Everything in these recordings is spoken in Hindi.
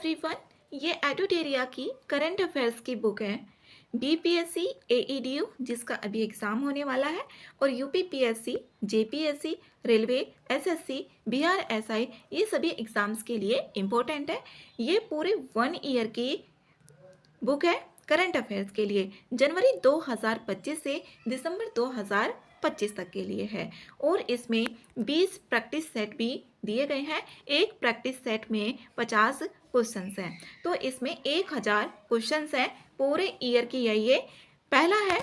एवरीवन, ये एडुटेरिया की करंट अफेयर्स की बुक है। बीपीएससी एईडीयू जिसका अभी एग्ज़ाम होने वाला है और UPPSC JPSC railway SSC Bihar SI ये सभी एग्ज़ाम्स के लिए इम्पोर्टेंट है। ये पूरे 1 ईयर की बुक है करंट अफेयर्स के लिए। जनवरी 2025 से दिसंबर 2025 तक के लिए है और इसमें 20 प्रैक्टिस सेट भी दिए गए हैं। एक प्रैक्टिस सेट में 50 क्वेश्चंस हैं, तो इसमें 1000 क्वेश्चंस हैं पूरे ईयर की। ये पहला है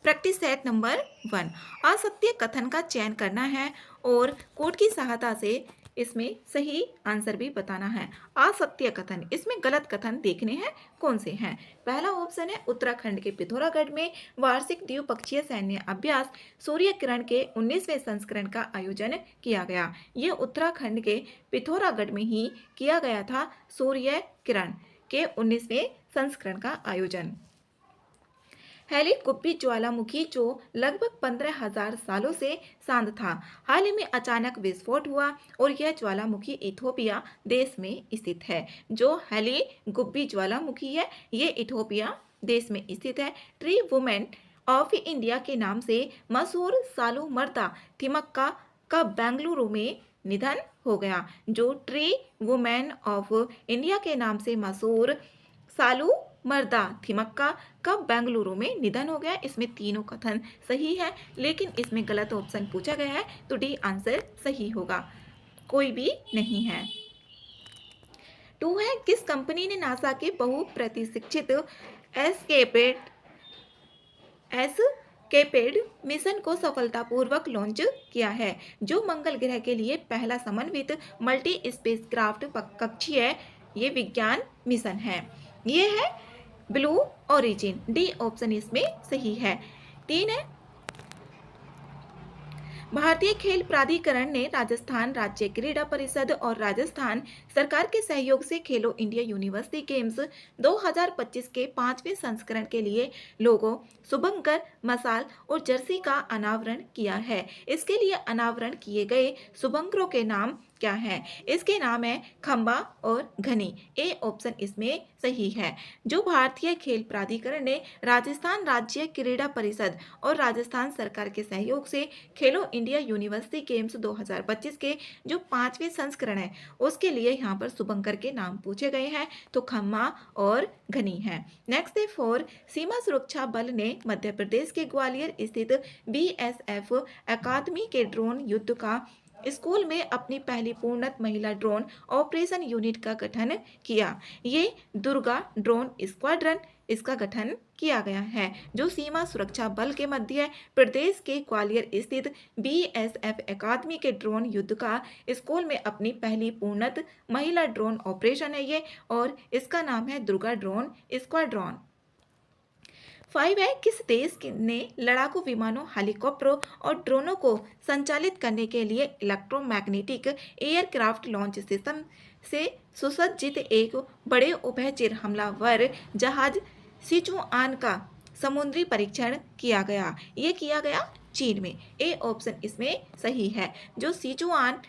प्रैक्टिस सेट नंबर 1। असत्य कथन का चयन करना है और कोड की सहायता से इसमें सही आंसर भी बताना है। असत्य कथन, इसमें गलत कथन देखने हैं कौन से हैं। पहला ऑप्शन है उत्तराखंड के पिथौरागढ़ में वार्षिक द्विपक्षीय सैन्य अभ्यास सूर्य किरण के 19वें संस्करण का आयोजन किया गया। ये उत्तराखंड के पिथौरागढ़ में ही किया गया था सूर्य किरण के 19वें संस्करण का आयोजन। हेली कुप्पी ज्वालामुखी जो लगभग 15,000 सालों से शांत था, हाल ही में अचानक विस्फोट हुआ और यह ज्वालामुखी इथोपिया देश में स्थित है। जो हेली गुब्बी ज्वालामुखी है ये इथोपिया देश में स्थित है। ट्री वुमेन ऑफ इंडिया के नाम से मशहूर सालू मर्दा थिमक्का का बेंगलुरु में निधन हो गया। जो ट्री वुमेन ऑफ इंडिया के नाम से मशहूर सालू मर्दा थिमक्का का बेंगलुरु में निधन हो गया। इसमें तीनों कथन सही है, लेकिन इसमें गलत ऑप्शन पूछा गया है, तो डी आंसर सही होगा, कोई भी नहीं है। 2 है, किस कंपनी ने नासा के बहुप्रतीक्षित एस्केपेड मिशन को सफलतापूर्वक लॉन्च किया है। जो मंगल ग्रह के लिए पहला समन्वित मल्टी स्पेसक्राफ्ट कक्षीय ये विज्ञान मिशन है। ये है ब्लू ओरिजिन, डी ऑप्शन इसमें सही है। 3 है, भारतीय खेल प्राधिकरण ने राजस्थान राज्य क्रीड़ा परिषद और राजस्थान सरकार के सहयोग से खेलो इंडिया यूनिवर्सिटी गेम्स 2025 के 5वें संस्करण के लिए लोगो, शुभंकर मसाल और जर्सी का अनावरण किया है। इसके लिए अनावरण किए गए शुभंकरों के नाम क्या है? इसके नाम है खंबा और घनी, ए ऑप्शन इसमें सही है। जो भारतीय खेल प्राधिकरण ने राजस्थान राज्य क्रीड़ा परिषद और राजस्थान सरकार के सहयोग से खेलो इंडिया यूनिवर्सिटी गेम्स 2025 के जो 5वें संस्करण है उसके लिए यहाँ पर शुभंकर के नाम पूछे गए हैं, तो खम्मा और घनी है। नेक्स्ट है 4, सीमा सुरक्षा बल ने मध्य प्रदेश के ग्वालियर स्थित बीएसएफ अकादमी के ड्रोन युद्ध का स्कूल में अपनी पहली पूर्णत महिला ड्रोन ऑपरेशन यूनिट का गठन किया। ये दुर्गा ड्रोन स्क्वाड्रन इसका गठन किया गया है, जो सीमा सुरक्षा बल के मध्य प्रदेश के ग्वालियर स्थित बीएसएफ अकादमी के ड्रोन युद्ध का स्कूल में अपनी पहली पूर्णत महिला ड्रोन ऑपरेशन है ये, और इसका नाम है दुर्गा ड्रोन स्क्वाड्रॉन। 5 है, किस देश ने लड़ाकू विमानों, हेलीकॉप्टरों और ड्रोनों को संचालित करने के लिए इलेक्ट्रोमैग्नेटिक एयरक्राफ्ट लॉन्च सिस्टम से सुसज्जित एक बड़े उभयचर हमलावर जहाज सिचुआन का समुद्री परीक्षण किया गया? ये किया गया चीन में, ए ऑप्शन इसमें सही है। जो सिचुआन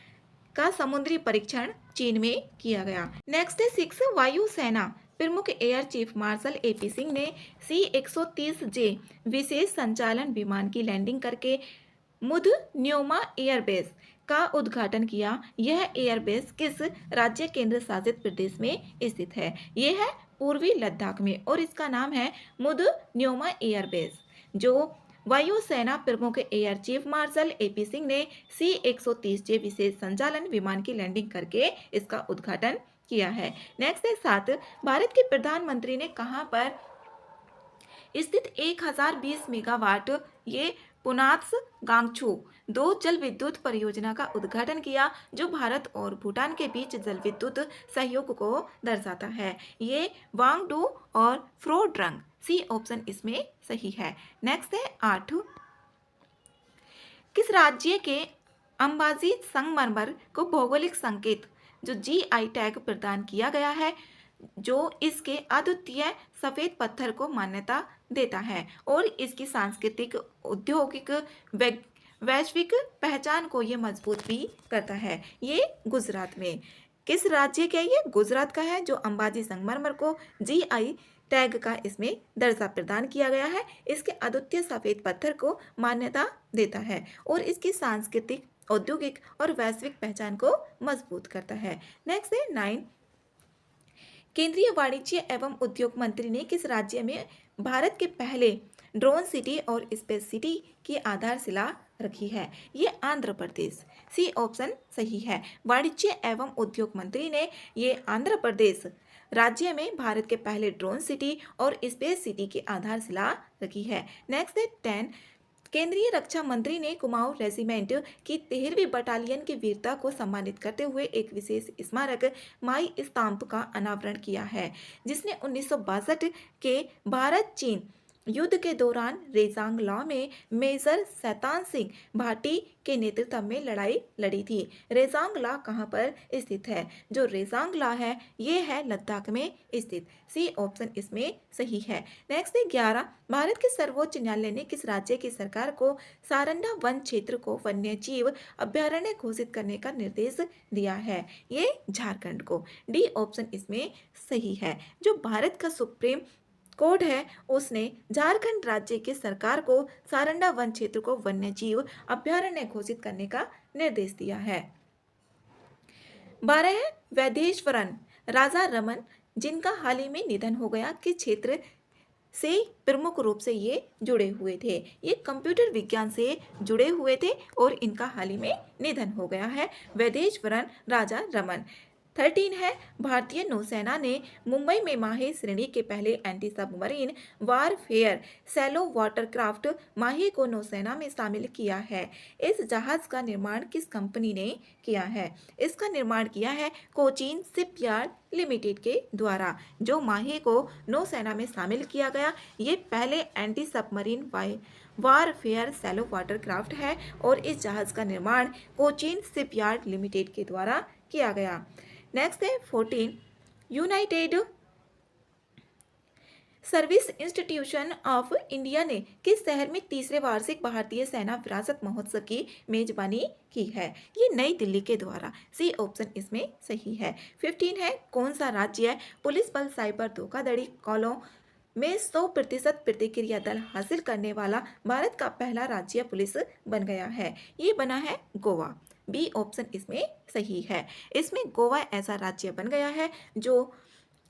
का समुद्री परीक्षण चीन में किया गया। नेक्स्ट है 6, वायुसेना प्रमुख air chief marshal AP Singh ने C-130J विशेष संचालन विमान की लैंडिंग करके मुध न्योमा एयरबेस का उद्घाटन किया। यह एयरबेस किस राज्य केंद्र शासित प्रदेश में स्थित है? यह है पूर्वी लद्दाख में और इसका नाम है मुध न्योमा एयरबेस। जो वायुसेना प्रमुख air chief marshal AP Singh ने C-130J विशेष संचालन विमान की लैंडिंग करके इसका उद्घाटन किया है। नेक्स्ट है 7, भारत के प्रधानमंत्री ने कहां पर स्थित 1020 मेगावाट ये पुनात्स गांगछू 2 जल विद्युत परियोजना का उद्घाटन किया, जो भारत और भूटान के बीच जल विद्युत सहयोग को दर्शाता है? ये वांगडू और फ्रोड्रंग, सी ऑप्शन इसमें सही है। नेक्स्ट है 8, किस राज्य के अंबाजी संगमरमर को भौगोलिक संकेत जो GI टैग प्रदान किया गया है, जो इसके अद्वितीय सफेद पत्थर को मान्यता देता है और इसकी सांस्कृतिक, औद्योगिक, वैश्विक पहचान को ये मजबूत भी करता है? ये गुजरात में किस राज्य का है ये? गुजरात का है, जो अंबाजी संगमरमर को जीआई टैग का इसमें दर्जा प्रदान किया गया है। इसके अद्वितीय सफेद पत्थर को मान्यता देता है और इसकी सांस्कृतिक, औद्योगिक और वैश्विक पहचान को मजबूत करता है। नेक्स्ट है 9, केंद्रीय वाणिज्य एवं उद्योग मंत्री ने किस राज्य में भारत के पहले ड्रोन सिटी और स्पेस सिटी की आधारशिला रखी है? ये आंध्र प्रदेश। सी ऑप्शन सही है। वाणिज्य एवं उद्योग मंत्री ने ये आंध्र प्रदेश राज्य में भारत के पहले ड्रोन सिटी और स्पेस सिटी की आधारशिला रखी है। नेक्स्ट है 10, केंद्रीय रक्षा मंत्री ने कुमाऊं रेजिमेंट की 13वीं बटालियन की वीरता को सम्मानित करते हुए एक विशेष स्मारक माई स्तंभ का अनावरण किया है, जिसने 1962 के भारत चीन युद्ध के दौरान रेजांगला में मेजर शैतान सिंह भाटी के नेतृत्व में लड़ाई लड़ी थी। रेजांगला कहाँ पर स्थित है? जो रेजांगला है ये है लद्दाख में स्थित। सी ऑप्शन इसमें सही है। नेक्स्ट है 11, भारत के सर्वोच्च न्यायालय ने किस राज्य की सरकार को सारंडा वन क्षेत्र को वन्य जीव अभ्यारण्य घोषित करने का निर्देश दिया है? ये झारखंड को। डी ऑप्शन इसमें सही है। जो भारत का सुप्रीम कोर्ट है उसने झारखंड राज्य की सरकार को सारंडा वन क्षेत्र को वन्य जीव अभ्यारण्य घोषित करने का निर्देश दिया है। 12 है वैदेश्वरन राजा रमन, जिनका हाल ही में निधन हो गया, किस क्षेत्र से प्रमुख रूप से ये जुड़े हुए थे? ये कंप्यूटर विज्ञान से जुड़े हुए थे और इनका हाल ही में निधन हो गया है। वैदेश्वरन राजा रमन। 13 है भारतीय नौसेना ने मुंबई में माहे श्रेणी के पहले anti submarine warfare shallow watercraft Mahe को नौसेना में शामिल किया है। इस जहाज का निर्माण किस कंपनी ने किया है? इसका निर्माण किया है कोचीन शिपयार्ड लिमिटेड के द्वारा। जो माहे को नौसेना में शामिल किया गया, ये पहले anti submarine warfare shallow watercraft है और इस जहाज का निर्माण कोचीन शिपयार्ड लिमिटेड के द्वारा किया गया। नेक्स्ट है 14, United service institution of India ने किस शहर में तीसरे वार्षिक भारतीय सेना विरासत महोत्सव की मेजबानी की है? ये नई दिल्ली के द्वारा। सी ऑप्शन इसमें सही है। 15 है कौन सा राज्य पुलिस बल साइबर धोखाधड़ी कॉलों में 100% प्रतिक्रिया दल हासिल करने वाला भारत का पहला राज्य पुलिस बन गया है? ये बना है गोवा। बी ऑप्शन इसमें सही है। इसमें गोवा ऐसा राज्य बन गया है जो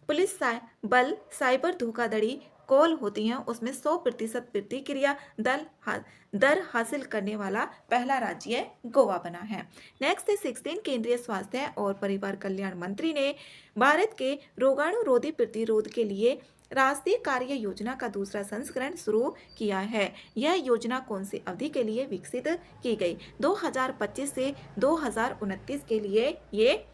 पुलिस बल साइबर धोखाधड़ी कॉल होती हैं उसमें 100% प्रतिक्रिया दर हासिल करने वाला पहला राज्य गोवा बना है। नेक्स्ट है 16, केंद्रीय स्वास्थ्य और परिवार कल्याण मंत्री ने भारत के रोगाणुरोधी प्रतिरोध के लिए राष्ट्रीय कार्य योजना का दूसरा संस्करण शुरू किया है। यह योजना कौन सी अवधि के लिए विकसित की गई? 2025 से 2029 के लिए ये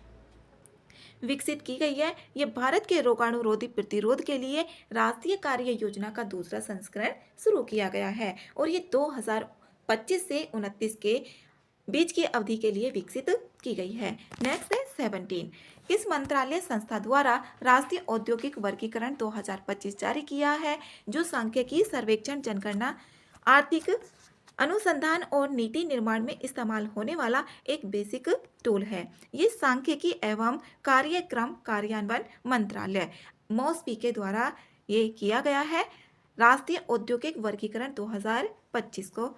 विकसित की गई है। ये भारत के रोगाणुरोधी प्रतिरोध के लिए राष्ट्रीय कार्य योजना का दूसरा संस्करण शुरू किया गया है और ये 2025 से 29 के बीच की अवधि के लिए विकसित की गई है। नेक्स्ट है 17, किस मंत्रालय संस्था द्वारा राष्ट्रीय औद्योगिक वर्गीकरण 2025 जारी किया है, जो सांख्यिकी सर्वेक्षण जनगणना आर्थिक अनुसंधान और नीति निर्माण में इस्तेमाल होने वाला एक बेसिक टूल है? ये सांख्यिकी एवं कार्यक्रम कार्यान्वयन मंत्रालय मॉसपी के द्वारा ये किया गया है राष्ट्रीय औद्योगिक वर्गीकरण 2025 को।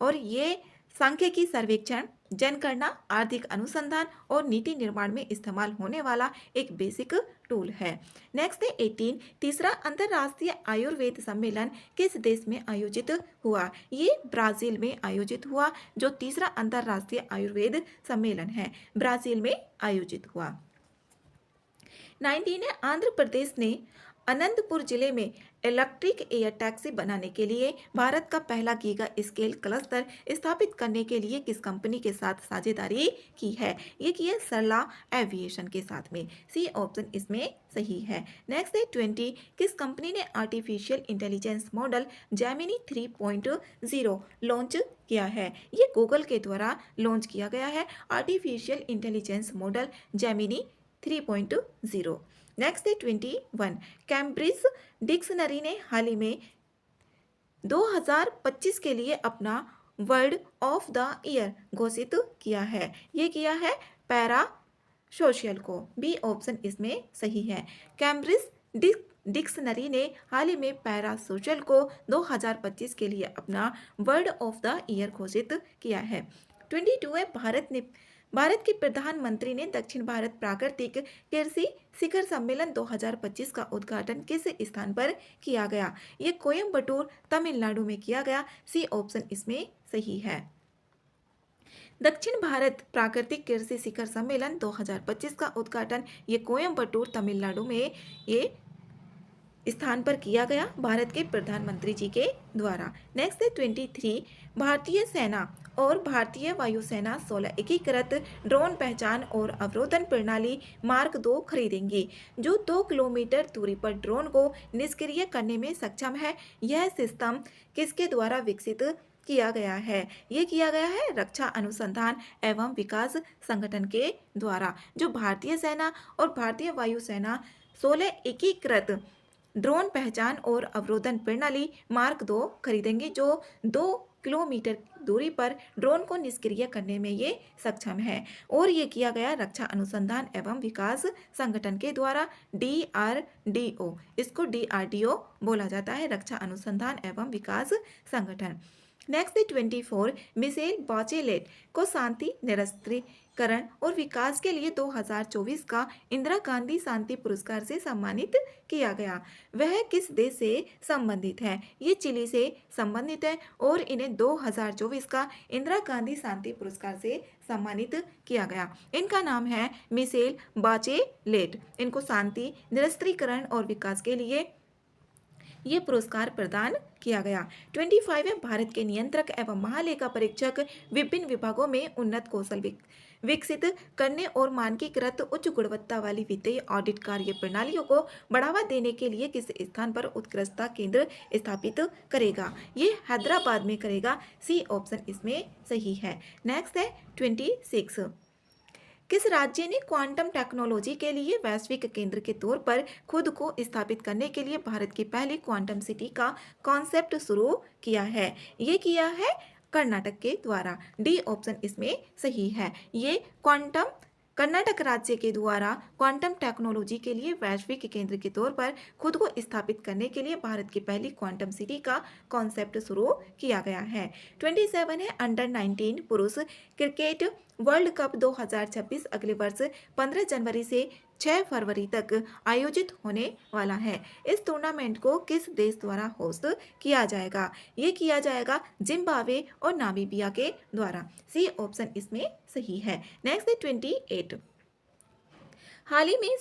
और ये सांख्यिकी सर्वेक्षण जनगणना आर्थिक अनुसंधान और नीति निर्माण में इस्तेमाल होने वाला एक बेसिक टूल है। नेक्स्ट है 18, तीसरा अंतर्राष्ट्रीय आयुर्वेद सम्मेलन किस देश में आयोजित हुआ? ये ब्राजील में आयोजित हुआ। जो तीसरा अंतर्राष्ट्रीय आयुर्वेद सम्मेलन है ब्राजील में आयोजित हुआ। 19 है आंध्र प्रदेश ने अनंतपुर जिले में इलेक्ट्रिक एयर टैक्सी बनाने के लिए भारत का पहला गीगा स्केल क्लस्टर स्थापित करने के लिए किस कंपनी के साथ साझेदारी की है? ये की है सरला एविएशन के साथ में। सी ऑप्शन इसमें सही है। नेक्स्ट है 20, किस कंपनी ने artificial intelligence model Gemini 3.0 launch किया है? ये गूगल के द्वारा लॉन्च किया गया है artificial intelligence model Gemini 3.0। Next है 21, कैम्ब्रिज डिक्शनरी ने हाल ही में 2025 के लिए अपना वर्ड ऑफ द ईयर घोषित किया है। ये किया है पैरा सोशल को। बी ऑप्शन इसमें सही है। कैम्ब्रिज डिक्शनरी ने हाल ही में पैरा सोशल को 2025 के लिए अपना वर्ड ऑफ द ईयर घोषित किया है। 22 है, भारत के प्रधानमंत्री ने दक्षिण भारत प्राकृतिक कृषि शिखर सम्मेलन 2025 का उद्घाटन किस स्थान पर किया गया? ये कोयम्बटूर तमिलनाडु में किया गया। सी ऑप्शन इसमें सही है। दक्षिण भारत प्राकृतिक कृषि शिखर सम्मेलन 2025 का उद्घाटन ये कोयम्बटूर तमिलनाडु में ये स्थान पर किया गया भारत के प्रधानमंत्री जी के द्वारा। नेक्स्ट है 23, भारतीय सेना और भारतीय वायुसेना 16 एकीकृत ड्रोन पहचान और अवरोधन प्रणाली मार्क 2 खरीदेंगी, जो 2 किलोमीटर दूरी पर ड्रोन को निष्क्रिय करने में सक्षम है। यह सिस्टम किसके द्वारा विकसित किया गया है? ये किया गया है रक्षा अनुसंधान एवं विकास संगठन के द्वारा। जो भारतीय सेना और भारतीय वायुसेना 16 एकीकृत ड्रोन पहचान और अवरोधन प्रणाली मार्क 2 खरीदेंगे, जो 2 किलोमीटर दूरी पर ड्रोन को निष्क्रिय करने में ये सक्षम है। और ये किया गया रक्षा अनुसंधान एवं विकास संगठन के द्वारा, DRDO। इसको DRDO बोला जाता है, रक्षा अनुसंधान एवं विकास संगठन। नेक्स्ट 24, मिशेल बाचेलेट को शांति निरस्त्रीकरण और विकास के लिए 2024 का इंदिरा गांधी शांति पुरस्कार से सम्मानित किया गया। वह किस देश से संबंधित है? ये चिली से संबंधित है और इन्हें 2024 का इंदिरा गांधी शांति पुरस्कार से सम्मानित किया गया। इनका नाम है मिशेल बाचेलेट। इनको शांति निरस्त्रीकरण और विकास के लिए ये पुरस्कार प्रदान किया गया। 25 है, भारत के नियंत्रक एवं महालेखा परीक्षक विभिन्न विभागों में उन्नत कौशल विकसित करने और मानकीकृत उच्च गुणवत्ता वाली वित्तीय ऑडिट कार्य प्रणालियों को बढ़ावा देने के लिए किस स्थान पर उत्कृष्टता केंद्र स्थापित करेगा? ये हैदराबाद में करेगा। सी ऑप्शन इसमें सही है। नेक्स्ट है 26, किस राज्य ने क्वांटम टेक्नोलॉजी के लिए वैश्विक केंद्र के तौर पर खुद को स्थापित करने के लिए भारत की पहली क्वांटम सिटी का कॉन्सेप्ट शुरू किया है? ये किया है कर्नाटक के द्वारा। डी ऑप्शन इसमें सही है। ये कर्नाटक राज्य के द्वारा क्वांटम टेक्नोलॉजी के लिए वैश्विक केंद्र के तौर पर खुद को स्थापित करने के लिए भारत की पहली क्वांटम सिटी का कॉन्सेप्ट शुरू किया गया है। 27 है, अंडर 19 पुरुष क्रिकेट वर्ल्ड कप 2026 अगले वर्ष 15 जनवरी से 6 फरवरी तक आयोजित होने वाला है। इस टूर्नामेंट को किस देश द्वारा होस्ट किया जाएगा? ये किया जाएगा जिम्बाब्वे और नामीबिया के द्वारा। सी ऑप्शन इसमें सही है। नेक्स्ट है 28, हाल ही में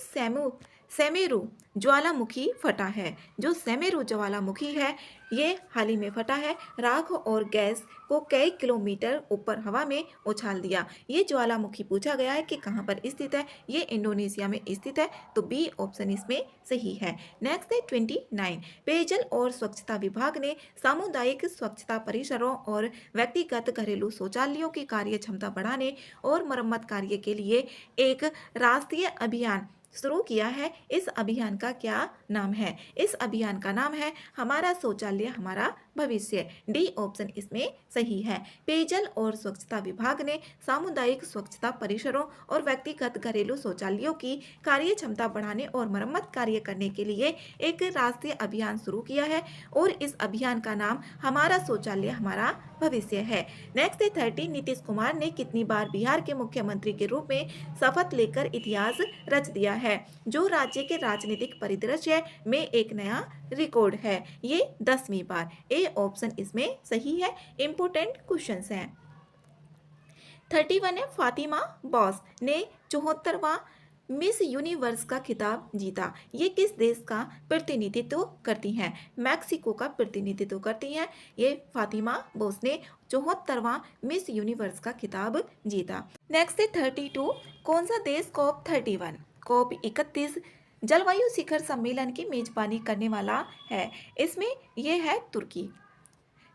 सेमेरू ज्वालामुखी फटा है। जो सेमेरू ज्वालामुखी है ये हाल ही में फटा है। राख और गैस को कई किलोमीटर ऊपर हवा में उछाल दिया। ये ज्वालामुखी पूछा गया है कि कहाँ पर स्थित है? ये इंडोनेशिया में स्थित है, तो बी ऑप्शन इसमें सही है। नेक्स्ट है 29, पेयजल और स्वच्छता विभाग ने सामुदायिक स्वच्छता परिसरों और व्यक्तिगत घरेलू शौचालयों की कार्य क्षमता बढ़ाने और मरम्मत कार्य के लिए एक राष्ट्रीय अभियान शुरू किया है। इस अभियान का क्या नाम है? इस अभियान का नाम है हमारा शौचालय हमारा भविष्य। डी ऑप्शन इसमें सही है। पेयजल और स्वच्छता विभाग ने सामुदायिक स्वच्छता परिसरों और व्यक्तिगत घरेलू शौचालयों की कार्य क्षमता बढ़ाने और मरम्मत कार्य करने के लिए एक राष्ट्रीय अभियान शुरू किया है और इस अभियान का नाम हमारा शौचालय हमारा भविष्य है। नेक्स्ट 30, नीतीश कुमार ने कितनी बार बिहार के मुख्यमंत्री के रूप में शपथ लेकर इतिहास रच दिया है, जो राज्य के राजनीतिक परिदृश्य में एक नया रिकॉर्ड है? ये 10वीं बार। ए ऑप्शन इसमें सही है। इंपोर्टेंट क्वेश्चंस हैं। 31 है, फातिमा बॉस ने 74वां मिस यूनिवर्स का खिताब जीता। ये किस देश का प्रतिनिधित्व करती हैं? मैक्सिको का प्रतिनिधित्व करती हैं। ये फातिमा बोस ने 74वां मिस यूनिवर्स का खिताब जीता। नेक्स्ट है 32, कौन सा देश COP 31 जलवायु शिखर सम्मेलन की मेजबानी करने वाला है? इसमें यह है तुर्की।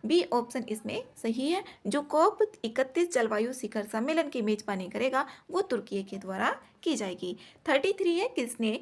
बी ऑप्शन इसमें सही है। जो COP 31 जलवायु शिखर सम्मेलन की मेजबानी करेगा वो तुर्की के द्वारा की जाएगी। 33 है, किसने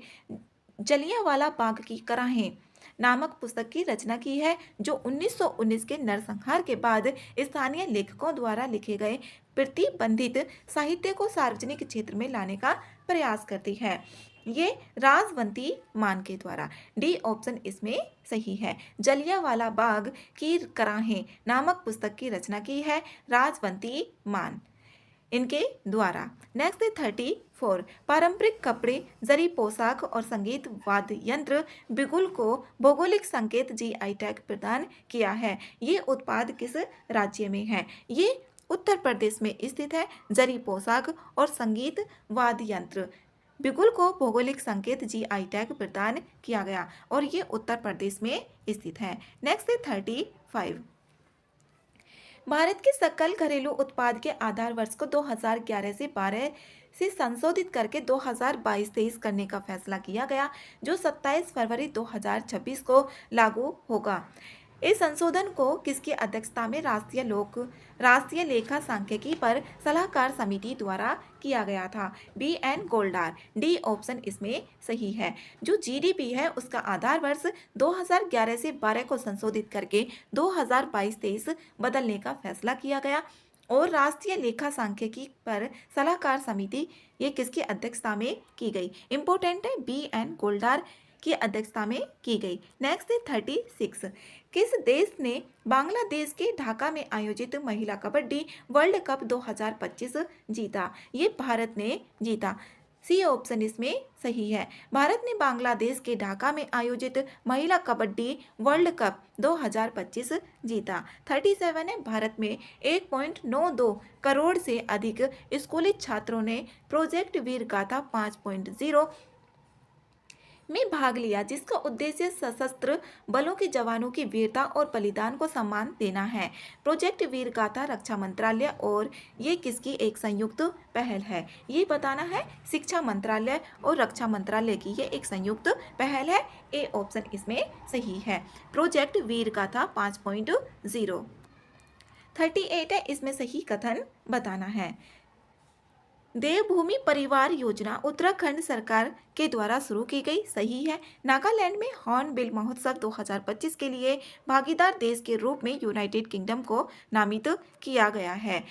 जलियांवाला बाग की कराहें नामक पुस्तक की रचना की है, जो 1919 के नरसंहार के बाद स्थानीय लेखकों द्वारा लिखे गए प्रतिबंधित साहित्य को सार्वजनिक क्षेत्र में लाने का प्रयास करती है। ये राजवंती मान के द्वारा। डी ऑप्शन इसमें सही है। जलियांवाला बाग की कराहें नामक पुस्तक की रचना की है राजवंती मान इनके द्वारा। नेक्स्ट है 34। पारंपरिक कपड़े, जरी पोशाक और संगीत वाद्य यंत्र बिगुल को भौगोलिक संकेत जीआई टैग प्रदान किया है। ये उत्पाद किस राज्य में है? ये उत्तर प्रदेश में स्थित है। जरी पोशाक और संगीत वाद्य यंत्र बिगुल को भौगोलिक संकेत जीआई टैग प्रदान किया गया और ये उत्तर प्रदेश में स्थित है। नेक्स्ट है 35। भारत के सकल घरेलू उत्पाद के आधार वर्ष को 2011 से 12 से संशोधित करके 2022-23 करने का फैसला किया गया, जो 27 फरवरी 2026 को लागू होगा। इस संशोधन को किसकी अध्यक्षता में राष्ट्रीय लेखा सांख्यिकी पर सलाहकार समिति द्वारा किया गया था? BN गोल्डार। डी ऑप्शन इसमें सही है। जो जीडीपी है उसका आधार वर्ष 2011 से 12 को संशोधित करके 2022-23 बदलने का फैसला किया गया और राष्ट्रीय लेखा सांख्यिकी पर सलाहकार समिति ये किसकी अध्यक्षता में की गई? इंपोर्टेंट है, BN गोल्डार की अध्यक्षता में की गई। नेक्स्ट है 36। किस देश ने बांग्लादेश के ढाका में आयोजित महिला कबड्डी वर्ल्ड कप 2025 जीता? ये भारत ने जीता। सी ऑप्शन इसमें सही है। भारत ने बांग्लादेश के ढाका में आयोजित महिला कबड्डी वर्ल्ड कप 2025 जीता। 37 है। भारत में 1.92 करोड़ से अधिक स्कूली छात्रों ने प्रोजेक्ट वीर गाथा 5.0 में भाग लिया, जिसका उद्देश्य सशस्त्र बलों के जवानों की वीरता और बलिदान को सम्मान देना है। प्रोजेक्ट वीर गाथा रक्षा मंत्रालय और ये किसकी एक संयुक्त पहल है? ये बताना है, शिक्षा मंत्रालय और रक्षा मंत्रालय की ये एक संयुक्त पहल है। ए ऑप्शन इसमें सही है। प्रोजेक्ट वीर गाथा 5.0। 38 है, इसमें सही कथन बताना है। देवभूमि परिवार योजना उत्तराखंड सरकार के द्वारा शुरू की गई। सही है। नागालैंड में हॉर्नबिल महोत्सव 2025 के लिए भागीदार देश के रूप में यूनाइटेड किंगडम को नामित किया गया है।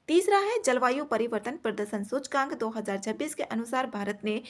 तीसरा है जलवायु परिवर्तन प्रदर्शन सूचकांक 2026 के अनुसार भारत ने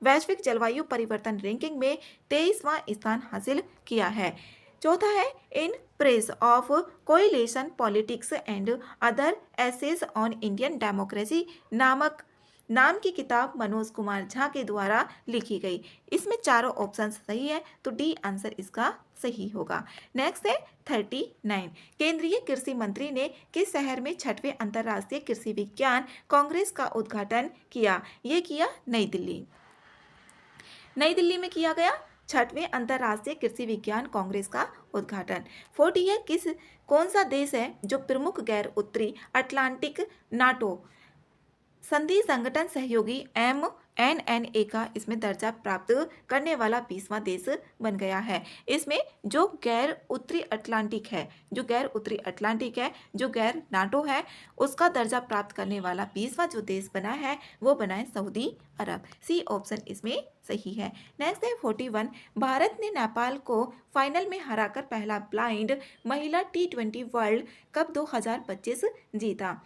वैश्विक जलवायु परिवर्तन रैंकिंग में 23वां स्थान हासिल किया है। चौथा है in press of coalition politics and other essays on Indian democracy नाम की किताब मनोज कुमार झा के द्वारा लिखी गई। इसमें चारों ऑप्शन सही है, तो डी आंसर इसका सही होगा। नेक्स्ट है 39। केंद्रीय कृषि मंत्री ने किस शहर में 6वें अंतर्राष्ट्रीय कृषि विज्ञान कांग्रेस का उद्घाटन किया? ये किया नई दिल्ली। नई दिल्ली में किया गया 6वें अंतर्राष्ट्रीय कृषि विज्ञान कांग्रेस का उद्घाटन। 40 है। कौन सा देश है जो प्रमुख गैर उत्तरी अटलांटिक नाटो संधि संगठन सहयोगी MNNA का इसमें दर्जा प्राप्त करने वाला 20वां देश बन गया है? इसमें जो गैर उत्तरी अटलांटिक है, जो गैर नाटो है, उसका दर्जा प्राप्त करने वाला 20वां जो देश बना है वो बना है सऊदी अरब। सी ऑप्शन इसमें सही है। नेक्स्ट है 41। भारत ने नेपाल को फाइनल में हराकर पहला ब्लाइंड महिला T20 वर्ल्ड कप 2025 जीता।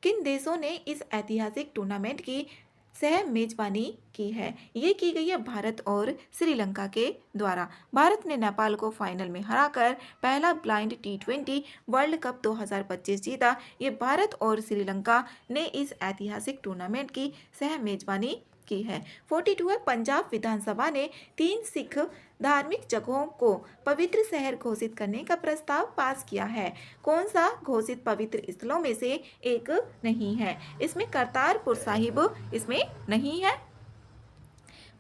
किन देशों ने इस ऐतिहासिक टूर्नामेंट की सह मेजबानी की है? ये की गई है भारत और श्रीलंका के द्वारा। भारत ने नेपाल को फाइनल में हराकर पहला ब्लाइंड T20 वर्ल्ड कप 2025 जीता। ये भारत और श्रीलंका ने इस ऐतिहासिक टूर्नामेंट की सह मेजबानी की है। 42 है। पंजाब विधानसभा ने 3 सिख धार्मिक जगहों को पवित्र शहर घोषित करने का प्रस्ताव पास किया है। कौन सा घोषित पवित्र स्थलों में से एक नहीं है? इसमें करतारपुर साहिब इसमें नहीं है।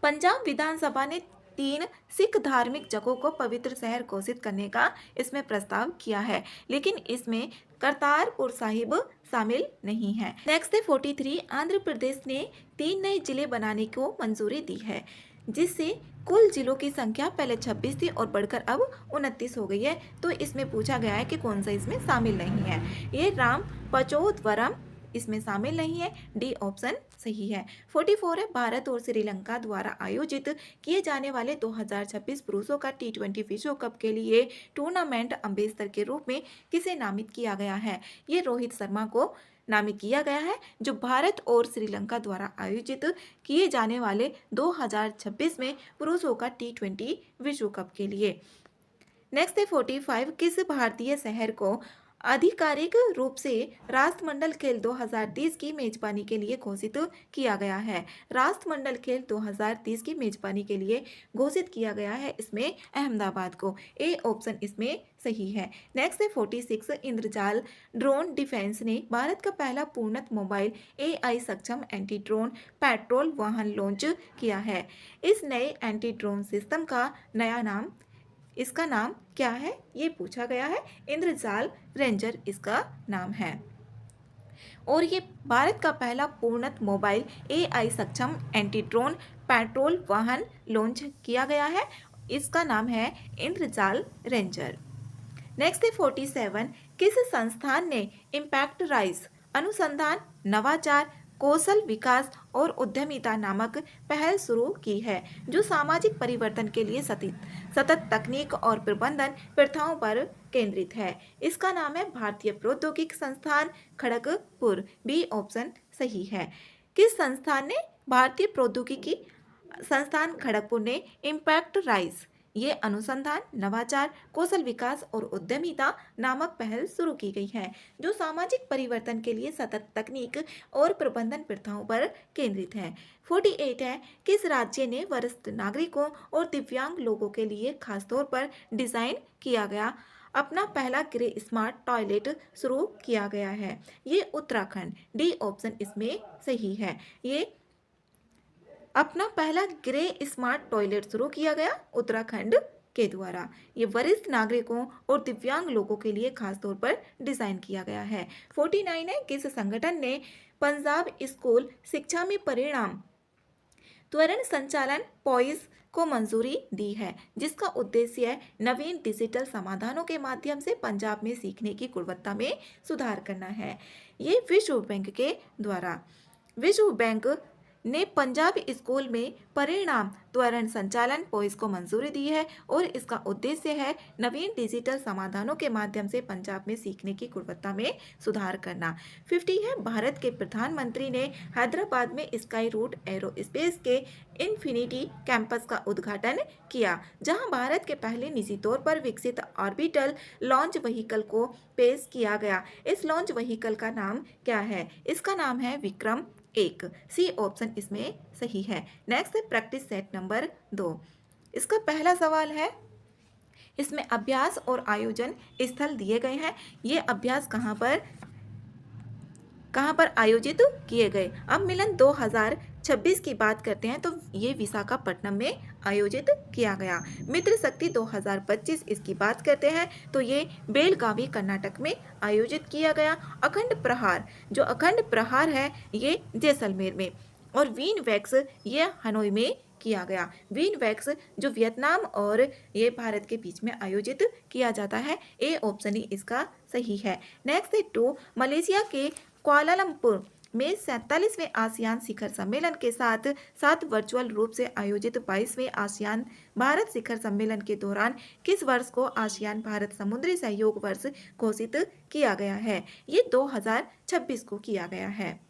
पंजाब विधानसभा ने 3 सिख धार्मिक जगहों को पवित्र शहर घोषित करने का इसमें प्रस्ताव किया है, लेकिन इसमें करतारपुर साहिब शामिल नहीं है। नेक्स्ट है 43। आंध्र प्रदेश ने 3 नए जिले बनाने को मंजूरी दी है, जिससे कुल जिलों की संख्या पहले 26 थी और बढ़कर अब 29 हो गई है। तो इसमें पूछा गया है कि कौन सा इसमें शामिल नहीं है। ये रामपचोदवरम, इसमें शामिल नहीं है, डी ऑप्शन सही है। 44 है, भारत और श्रीलंका द्वारा आयोजित किए जाने वाले 2026 पुरुषों का T20 विश्व कप के लिए टूर्नामेंट अम्बेसडर के रूप में किसे नामित किया गया है? ये रोहित शर्मा को नामित किया गया है, जो भारत और श्रीलंका द्वारा आयोजित किए जाने वाले 2026 में पुरुषों का T20 विश्व कप के लिए। नेक्स्ट है 45, किस भारतीय शहर को आधिकारिक रूप से राष्ट्रमंडल खेल 2030 की मेजबानी के लिए घोषित किया गया है? राष्ट्रमंडल खेल 2030 की मेजबानी के लिए घोषित किया गया है इसमें अहमदाबाद को, ए ऑप्शन इसमें सही है। नेक्स्ट है 46, इंद्रजाल ड्रोन डिफेंस ने भारत का पहला पूर्णत मोबाइल AI सक्षम एंटी ड्रोन पेट्रोल वाहन लॉन्च किया है। इस नए एंटी ड्रोन सिस्टम का नया नाम, इसका नाम क्या है, ये पूछा गया है। इंद्रजाल रेंजर इसका नाम है। और ये भारत का पहला पूर्णत मोबाइल AI सक्षम एंटी ड्रोन पेट्रोल वाहन लॉन्च किया गया है, इसका नाम है इंद्रजाल रेंजर। नेक्स्ट है 47, किस संस्थान ने इम्पैक्ट राइज अनुसंधान, नवाचार, कौशल विकास और उद्यमिता नामक पहल शुरू की है, जो सामाजिक परिवर्तन के लिए सतत तकनीक और प्रबंधन प्रथाओं पर केंद्रित है? इसका नाम है भारतीय प्रौद्योगिकी संस्थान खड़गपुर, बी ऑप्शन सही है। किस संस्थान ने, भारतीय प्रौद्योगिकी संस्थान खड़गपुर ने इम्पैक्ट राइज ये अनुसंधान, नवाचार, कौशल विकास और उद्यमिता नामक पहल शुरू की गई है, जो सामाजिक परिवर्तन के लिए सतत तकनीक और प्रबंधन प्रथाओं पर केंद्रित है। 48 है, किस राज्य ने वरिष्ठ नागरिकों और दिव्यांग लोगों के लिए खासतौर पर डिजाइन किया गया अपना पहला ग्रे स्मार्ट टॉयलेट शुरू किया गया है? ये उत्तराखंड, डी ऑप्शन इसमें सही है। ये अपना पहला ग्रे स्मार्ट टॉयलेट शुरू किया गया उत्तराखंड के द्वारा। ये वरिष्ठ नागरिकों और दिव्यांग लोगों के लिए खासतौर पर डिजाइन किया गया है। 49 है, किस संगठन ने पंजाब स्कूल शिक्षा में परिणाम त्वरण संचालन पॉइस को मंजूरी दी है, जिसका उद्देश्य नवीन डिजिटल समाधानों के माध्यम से पंजाब में सीखने की गुणवत्ता में सुधार करना है? ये विश्व बैंक के द्वारा। विश्व बैंक ने पंजाब स्कूल में परिणाम त्वरण संचालन पॉइस को मंजूरी दी है और इसका उद्देश्य है नवीन डिजिटल समाधानों के माध्यम से पंजाब में सीखने की गुणवत्ता में सुधार करना। 50 है, भारत के प्रधानमंत्री ने हैदराबाद में स्काई रूट एरोस्पेस के इन्फिनिटी कैंपस का उद्घाटन किया, जहां भारत के पहले निजी तौर पर विकसित ऑर्बिटल लॉन्च व्हीकल को पेश किया गया। इस लॉन्च व्हीकल का नाम क्या है? इसका नाम है विक्रम 1, सी ऑप्शन इसमें सही है। नेक्स्ट है प्रैक्टिस सेट नंबर 2। इसका पहला सवाल है, इसमें अभ्यास और आयोजन स्थल दिए गए हैं। ये अभ्यास कहाँ पर आयोजित किए गए? अब मिलन 2026 की बात करते हैं तो ये विशाखापट्टनम में आयोजित किया गया। मित्र शक्ति 2025 इसकी बात करते हैं तो ये बेलगावी कर्नाटक में आयोजित किया गया। अखंड प्रहार, जो अखंड प्रहार है ये जैसलमेर में, और वीन वैक्स ये हनोई में किया गया। वीन वैक्स जो वियतनाम और ये भारत के बीच में आयोजित किया जाता है, ए ऑप्शन ही इसका सही है। नेक्स्ट है 2, मलेशिया के कुआलालंपुर में 47वें आसियान शिखर सम्मेलन के साथ वर्चुअल रूप से आयोजित 22वें आसियान भारत शिखर सम्मेलन के दौरान किस वर्ष को आसियान भारत समुद्री सहयोग वर्ष घोषित किया गया है? ये 2026 को किया गया है।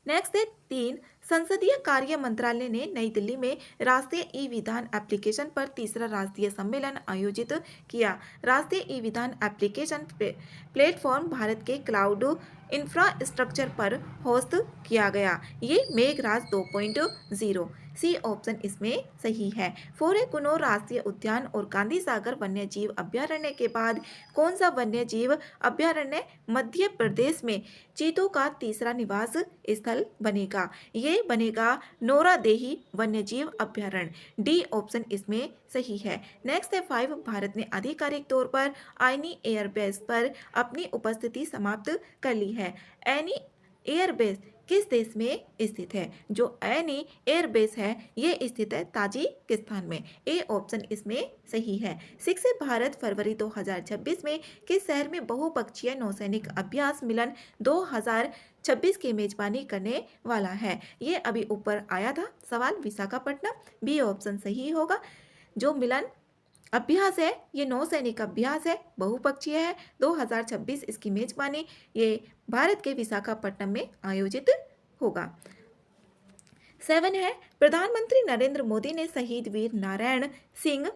नेक्स्ट है 3, संसदीय कार्य मंत्रालय ने नई दिल्ली में राष्ट्रीय ई विधान एप्लीकेशन पर तीसरा राष्ट्रीय सम्मेलन आयोजित किया। राष्ट्रीय ई विधान एप्लीकेशन प्लेटफॉर्म भारत के क्लाउड इंफ्रास्ट्रक्चर पर होस्ट किया गया। ये मेघराज 2.0, सी ऑप्शन इसमें सही है। 4 है, कुनौर राष्ट्रीय उद्यान और गांधी सागर वन्य जीव अभ्यारण्य के बाद कौन सा वन्य जीव अभ्यारण्य मध्य प्रदेश में चीतों का तीसरा निवास स्थल बनेगा? ये बनेगा नौरादेही वन्य जीव अभ्यारण्य, डी ऑप्शन इसमें सही है। नेक्स्ट है 5, भारत ने आधिकारिक तौर पर आईनी एयरबेस पर अपनी उपस्थिति समाप्त कर ली है। एनी एयरबेस किस देश में स्थित है? जो ऐनी एयरबेस है ये स्थित है ताजिकिस्तान में। ए ऑप्शन इसमें सही है। शिक्षित भारत फरवरी 2026 में किस शहर में बहुपक्षीय नौसैनिक अभ्यास मिलन 2026 की मेजबानी करने वाला है? ये अभी ऊपर आया था सवाल, विशाखापट्टनम। बी ऑप्शन सही होगा। जो मिलन अभ्यास है ये नौसैनिक अभ्यास है, बहुपक्षीय है, 2026 इसकी मेजबानी ये भारत के विशाखापट्टनम में आयोजित होगा। 7 है, प्रधानमंत्री नरेंद्र मोदी ने शहीद वीर नारायण सिंह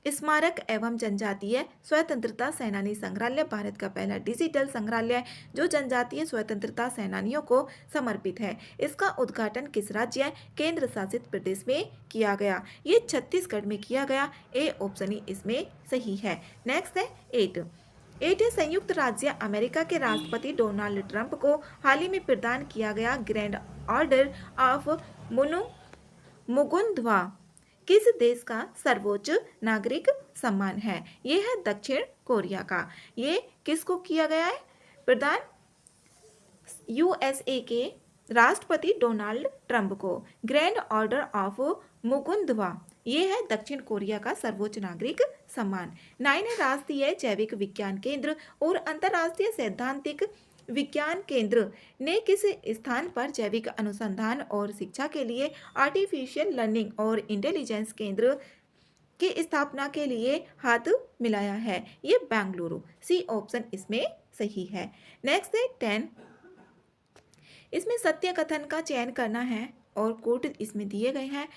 स्मारक एवं जनजातीय स्वतंत्रता सेनानी संग्रहालय, भारत का पहला डिजिटल संग्रहालय जो जनजातीय स्वतंत्रता सेनानियों को समर्पित है, इसका उद्घाटन किस राज्य केंद्र शासित प्रदेश में किया गया? ये छत्तीसगढ़ में किया गया। ए ऑप्शन ही इसमें सही है। नेक्स्ट है 8 संयुक्त राज्य अमेरिका के राष्ट्रपति डोनाल्ड ट्रंप को हाल ही में प्रदान किया गया ग्रैंड ऑर्डर ऑफ मुकुंदवा किस देश का सर्वोच्च नागरिक सम्मान है? ये है दक्षिण कोरिया का। ये किसको किया गया है प्रदान? यूएसए के राष्ट्रपति डोनाल्ड ट्रंप को। ग्रैंड ऑर्डर ऑफ मुकुंदवा ये है दक्षिण कोरिया का सर्वोच्च नागरिक सम्मान। 9 है, राष्ट्रीय जैविक विज्ञान केंद्र और अंतर्राष्ट्रीय सैद्धांतिक विज्ञान केंद्र ने किस स्थान पर जैविक अनुसंधान और शिक्षा के लिए आर्टिफिशियल लर्निंग और इंटेलिजेंस केंद्र की स्थापना के लिए हाथ मिलाया है? ये बेंगलुरु। सी ऑप्शन इसमें सही है। नेक्स्ट है 10, इसमें सत्य कथन का चयन करना है और कोट इसमें दिए गए हैं।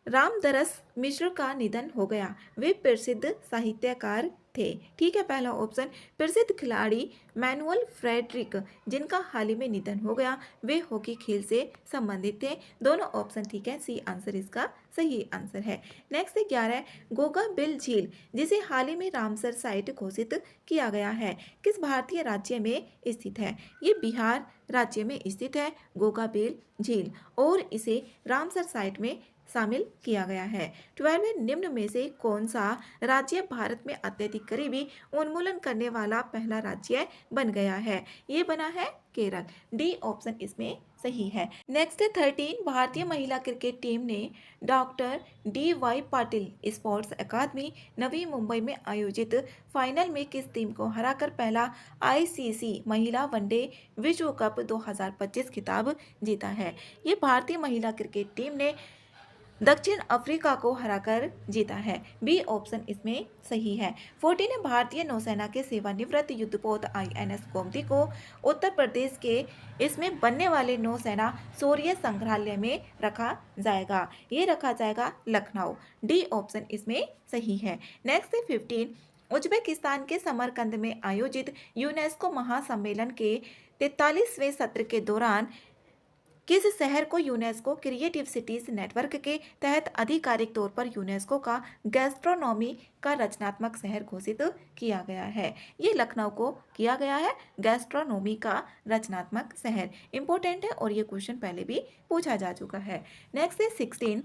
रामदरस मिश्र का निधन हो गया, वे प्रसिद्ध साहित्यकार थे। ठीक है, पहला ऑप्शन। प्रसिद्ध खिलाड़ी मैनुअल फ्रेडरिक जिनका हाल ही में निधन हो गया, वे हॉकी खेल से संबंधित थे। दोनों ऑप्शन ठीक है, सी आंसर इसका सही आंसर है। नेक्स्ट है 11, गोगा बिल झील जिसे हाल ही में रामसर साइट घोषित किया गया है, किस भारतीय राज्य में स्थित है? ये बिहार राज्य में स्थित है गोगा बिल झील और इसे रामसर साइट में शामिल किया गया है। 12, निम्न में से कौन सा राज्य भारत में अत्यधिक गरीबी उन्मूलन करने वाला पहला राज्य बन गया है? ये बना है केरल। डी ऑप्शन इसमें सही है। नेक्स्ट 13, भारतीय महिला क्रिकेट टीम ने doctor DY Patil sports academy Navi Mumbai में आयोजित फाइनल में किस टीम को हराकर पहला ICC महिला वनडे विश्व कप 2025 खिताब जीता है? ये भारतीय महिला क्रिकेट टीम ने दक्षिण अफ्रीका को हराकर जीता है। बी ऑप्शन इसमें सही है। 14, भारतीय नौसेना के सेवानिवृत्त युद्धपोत INS गोमती को उत्तर प्रदेश के इसमें बनने वाले नौसेना शौर्य संग्रहालय में रखा जाएगा। ये रखा जाएगा लखनऊ। डी ऑप्शन इसमें सही है। नेक्स्ट है 15, उज्बेकिस्तान के समरकंद में आयोजित यूनेस्को महासम्मेलन के 43वें सत्र के दौरान किस शहर को यूनेस्को क्रिएटिव सिटीज नेटवर्क के तहत आधिकारिक तौर पर यूनेस्को का गैस्ट्रोनॉमी का रचनात्मक शहर घोषित किया गया है? ये लखनऊ को किया गया है गैस्ट्रोनॉमी का रचनात्मक शहर। इंपॉर्टेंट है और ये क्वेश्चन पहले भी पूछा जा चुका है। नेक्स्ट है 16,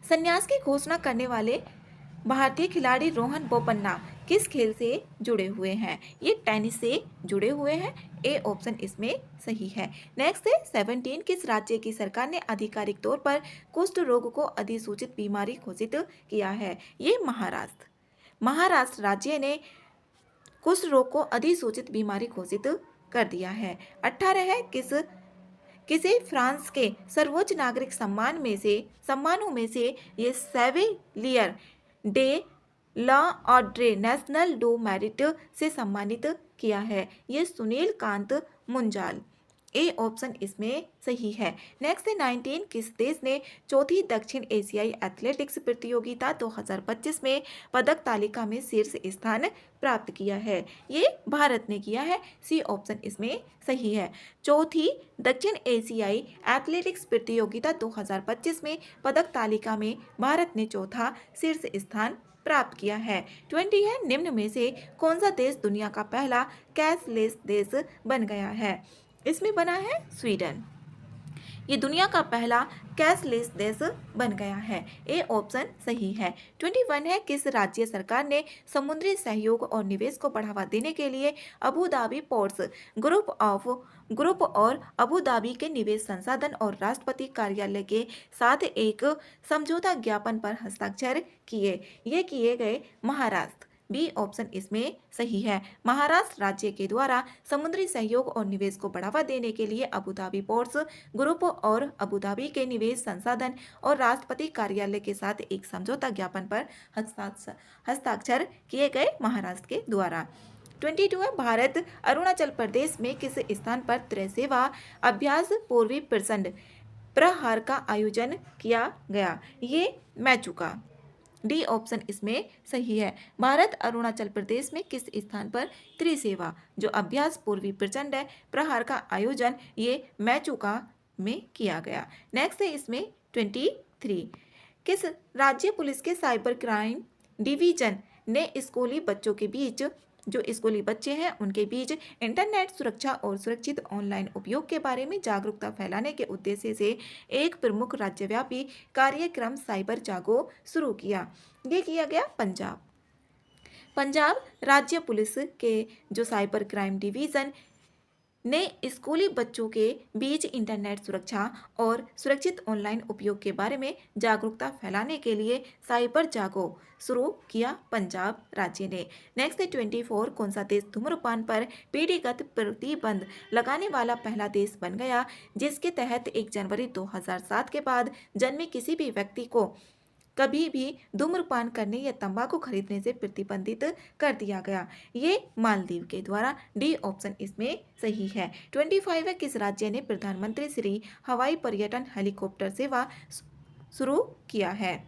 संन्यास की घोषणा करने वाले भारतीय खिलाड़ी रोहन बोपन्ना किस खेल से जुड़े हुए हैं? ये टेनिस से जुड़े हुए हैं। ए ऑप्शन इसमें सही है। नेक्स्ट है 17, किस राज्य की सरकार ने आधिकारिक तौर पर कुष्ठ रोग को अधिसूचित बीमारी घोषित किया है? ये महाराष्ट्र राज्य ने कुष्ठ रोग को अधिसूचित बीमारी घोषित कर दिया है। 18 है, किसे फ्रांस के सर्वोच्च नागरिक सम्मानों में से ये सेविलियर डे लॉ ऑर्डरे नेशनल डू मेरिट से सम्मानित किया है? ये सुनील कांत मुंजाल। ए ऑप्शन इसमें सही है। नेक्स्ट है 19, किस देश ने चौथी दक्षिण एशियाई एथलेटिक्स प्रतियोगिता 2025 में पदक तालिका में शीर्ष स्थान प्राप्त किया है? ये भारत ने किया है। सी ऑप्शन इसमें सही है। चौथी दक्षिण एशियाई एथलेटिक्स प्रतियोगिता 2025 में पदक तालिका में भारत ने चौथा शीर्ष स्थान प्राप्त किया है। 20 है, निम्न में से कौन सा देश दुनिया का पहला कैशलेस देश बन गया है? इसमें बना है स्वीडन। ये दुनिया का पहला कैशलेस देश बन गया है। ए ऑप्शन सही है। 21 है, किस राज्य सरकार ने समुद्री सहयोग और निवेश को बढ़ावा देने के लिए अबू धाबी पोर्ट्स ग्रुप और अबू धाबी के निवेश संसाधन और राष्ट्रपति कार्यालय के साथ एक समझौता ज्ञापन पर हस्ताक्षर किए? ये किए गए महाराष्ट्र। बी ऑप्शन इसमें सही है। महाराष्ट्र राज्य के द्वारा समुद्री सहयोग और निवेश को बढ़ावा देने के लिए अबू धाबी पोर्ट्स ग्रुप और अबू धाबी के निवेश संसाधन और राष्ट्रपति कार्यालय के साथ एक समझौता ज्ञापन पर हस्ताक्षर किए गए महाराष्ट्र के द्वारा। 22 है, भारत अरुणाचल प्रदेश में किस स्थान पर त्रिसेवा अभ्यास पूर्वी प्रचंड प्रहार का आयोजन किया गया? ये मैचुका। डी ऑप्शन इसमें सही है। भारत अरुणाचल प्रदेश में किस स्थान पर त्रिसेवा जो अभ्यास पूर्वी प्रचंड प्रहार का आयोजन ये मैचुका में किया गया। नेक्स्ट है इसमें 23, किस राज्य पुलिस के साइबर क्राइम डिवीजन ने स्कूली बच्चों के बीच जो स्कूली बच्चे हैं उनके बीच इंटरनेट सुरक्षा और सुरक्षित ऑनलाइन उपयोग के बारे में जागरूकता फैलाने के उद्देश्य से एक प्रमुख राज्यव्यापी कार्यक्रम साइबर जागो शुरू किया? ये किया गया पंजाब राज्य पुलिस के जो साइबर क्राइम डिवीजन ने स्कूली बच्चों के बीच इंटरनेट सुरक्षा और सुरक्षित ऑनलाइन उपयोग के बारे में जागरूकता फैलाने के लिए साइबर जागो शुरू किया पंजाब राज्य ने। नेक्स्ट है 24, कौन सा देश धूम्रपान पर पीढ़ीगत प्रतिबंध लगाने वाला पहला देश बन गया जिसके तहत 1 जनवरी 2007 के बाद जन्मे किसी भी व्यक्ति को कभी भी धूम्रपान करने या तंबाकू खरीदने से प्रतिबंधित कर दिया गया? ये मालदीव के द्वारा। डी ऑप्शन इसमें सही है। 25 है, किस राज्य ने प्रधानमंत्री श्री हवाई पर्यटन हेलीकॉप्टर सेवा शुरू किया है?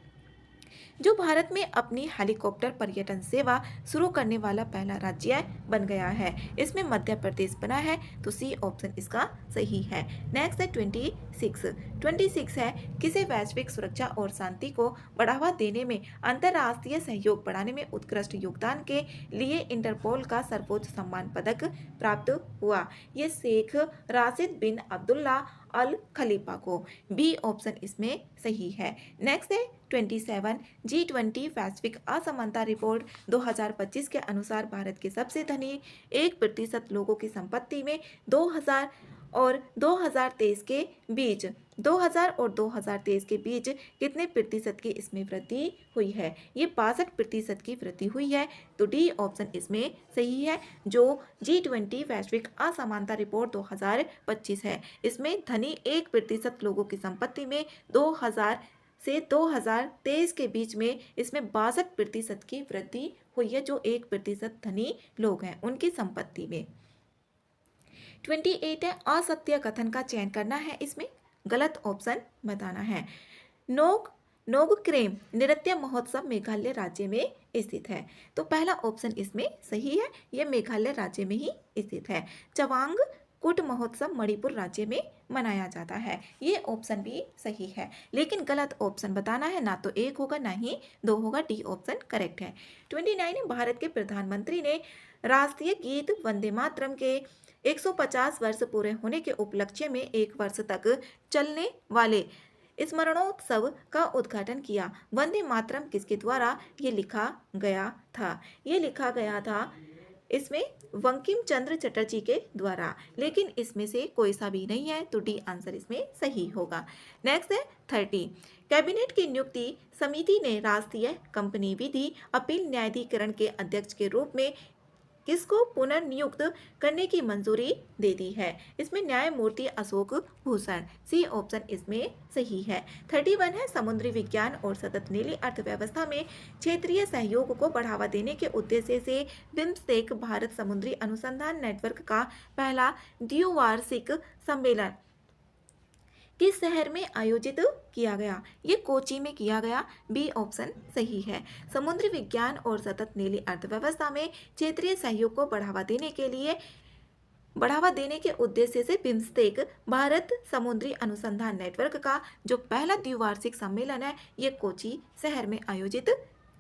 जो भारत में अपनी हेलीकॉप्टर पर्यटन सेवा शुरू करने वाला पहला राज्य बन गया है। इसमें मध्य प्रदेश बना है, तो सी ऑप्शन इसका सही है। नेक्स्ट है 26 है, किसे वैश्विक सुरक्षा और शांति को बढ़ावा देने में अंतर्राष्ट्रीय सहयोग बढ़ाने में उत्कृष्ट योगदान के लिए इंटरपोल का सर्वोच्च सम्मान पदक प्राप्त हुआ? ये शेख राशिद बिन अब्दुल्ला अल खलीफा को। बी ऑप्शन इसमें सही है। नेक्स्ट है 27, G20 वैश्विक असमानता रिपोर्ट 2025 के अनुसार भारत के सबसे धनी 1% लोगों की संपत्ति में 2000 और 2023 के बीच 2000 और 2023 के बीच कितने प्रतिशत की इसमें वृद्धि हुई है? ये 62% की वृद्धि हुई है, तो डी ऑप्शन इसमें सही है। जो G20 वैश्विक असमानता रिपोर्ट 2025 है, इसमें धनी 1% लोगों की संपत्ति में 2000 से 2023 के बीच में इसमें 62% की वृद्धि हुई है, जो 1% धनी लोग हैं उनकी संपत्ति में। 28 है, असत्य कथन का चयन करना है, इसमें गलत ऑप्शन बताना है। नोगक्रेम नृत्य महोत्सव मेघालय राज्य में स्थित है, तो पहला ऑप्शन इसमें सही है, यह मेघालय राज्य में ही स्थित है। चवांग कुट महोत्सव मणिपुर राज्य में मनाया जाता है, ये ऑप्शन भी सही है, लेकिन गलत ऑप्शन बताना है, ना तो 1 होगा ना ही 2 होगा। डी ऑप्शन करेक्ट है। 29, भारत के प्रधानमंत्री ने राष्ट्रीय गीत वंदे मातरम के 150 वर्ष पूरे होने के उपलक्ष्य में 1 वर्ष तक चलने वाले स्मरणोत्सव का उद्घाटन किया। वंदे मातरम किसके द्वारा ये लिखा गया था? ये लिखा गया था इसमें बंकिम चंद्र चटर्जी के द्वारा, लेकिन इसमें से कोई सा भी नहीं है, तो डी आंसर इसमें सही होगा। नेक्स्ट है 30, कैबिनेट की नियुक्ति समिति ने राष्ट्रीय कंपनी विधि अपील न्यायाधिकरण के अध्यक्ष के रूप में किसको पुनर्नियुक्त करने की मंजूरी दे दी है? इसमें न्यायमूर्ति अशोक भूषण। सी ऑप्शन इसमें सही है। 31 है, समुद्री विज्ञान और सतत नीली अर्थव्यवस्था में क्षेत्रीय सहयोग को बढ़ावा देने के उद्देश्य से बिम्स्टेक भारत समुद्री अनुसंधान नेटवर्क का पहला द्विवार्षिक सम्मेलन किस शहर में आयोजित किया गया? ये कोची में किया गया। बी ऑप्शन सही है। समुद्री विज्ञान और सतत नीली अर्थव्यवस्था में क्षेत्रीय सहयोग को बढ़ावा देने के उद्देश्य से बिम्स्टेक भारत समुद्री अनुसंधान नेटवर्क का जो पहला द्विवार्षिक सम्मेलन है, ये कोची शहर में आयोजित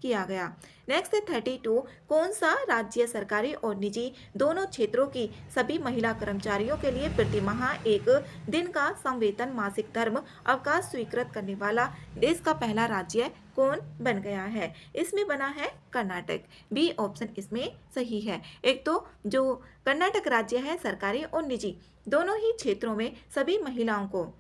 किया गया। नेक्स्ट है 32, कौन सा राज्य सरकारी और निजी दोनों क्षेत्रों की सभी महिला कर्मचारियों के लिए प्रति माह एक दिन का समवेतन मासिक धर्म अवकाश स्वीकृत करने वाला देश का पहला राज्य कौन बन गया है? इसमें बना है कर्नाटक। बी ऑप्शन इसमें सही है। एक तो जो कर्नाटक राज्य है सरकारी और निजी दोनों ही क्षेत्रों में सभी महिलाओं को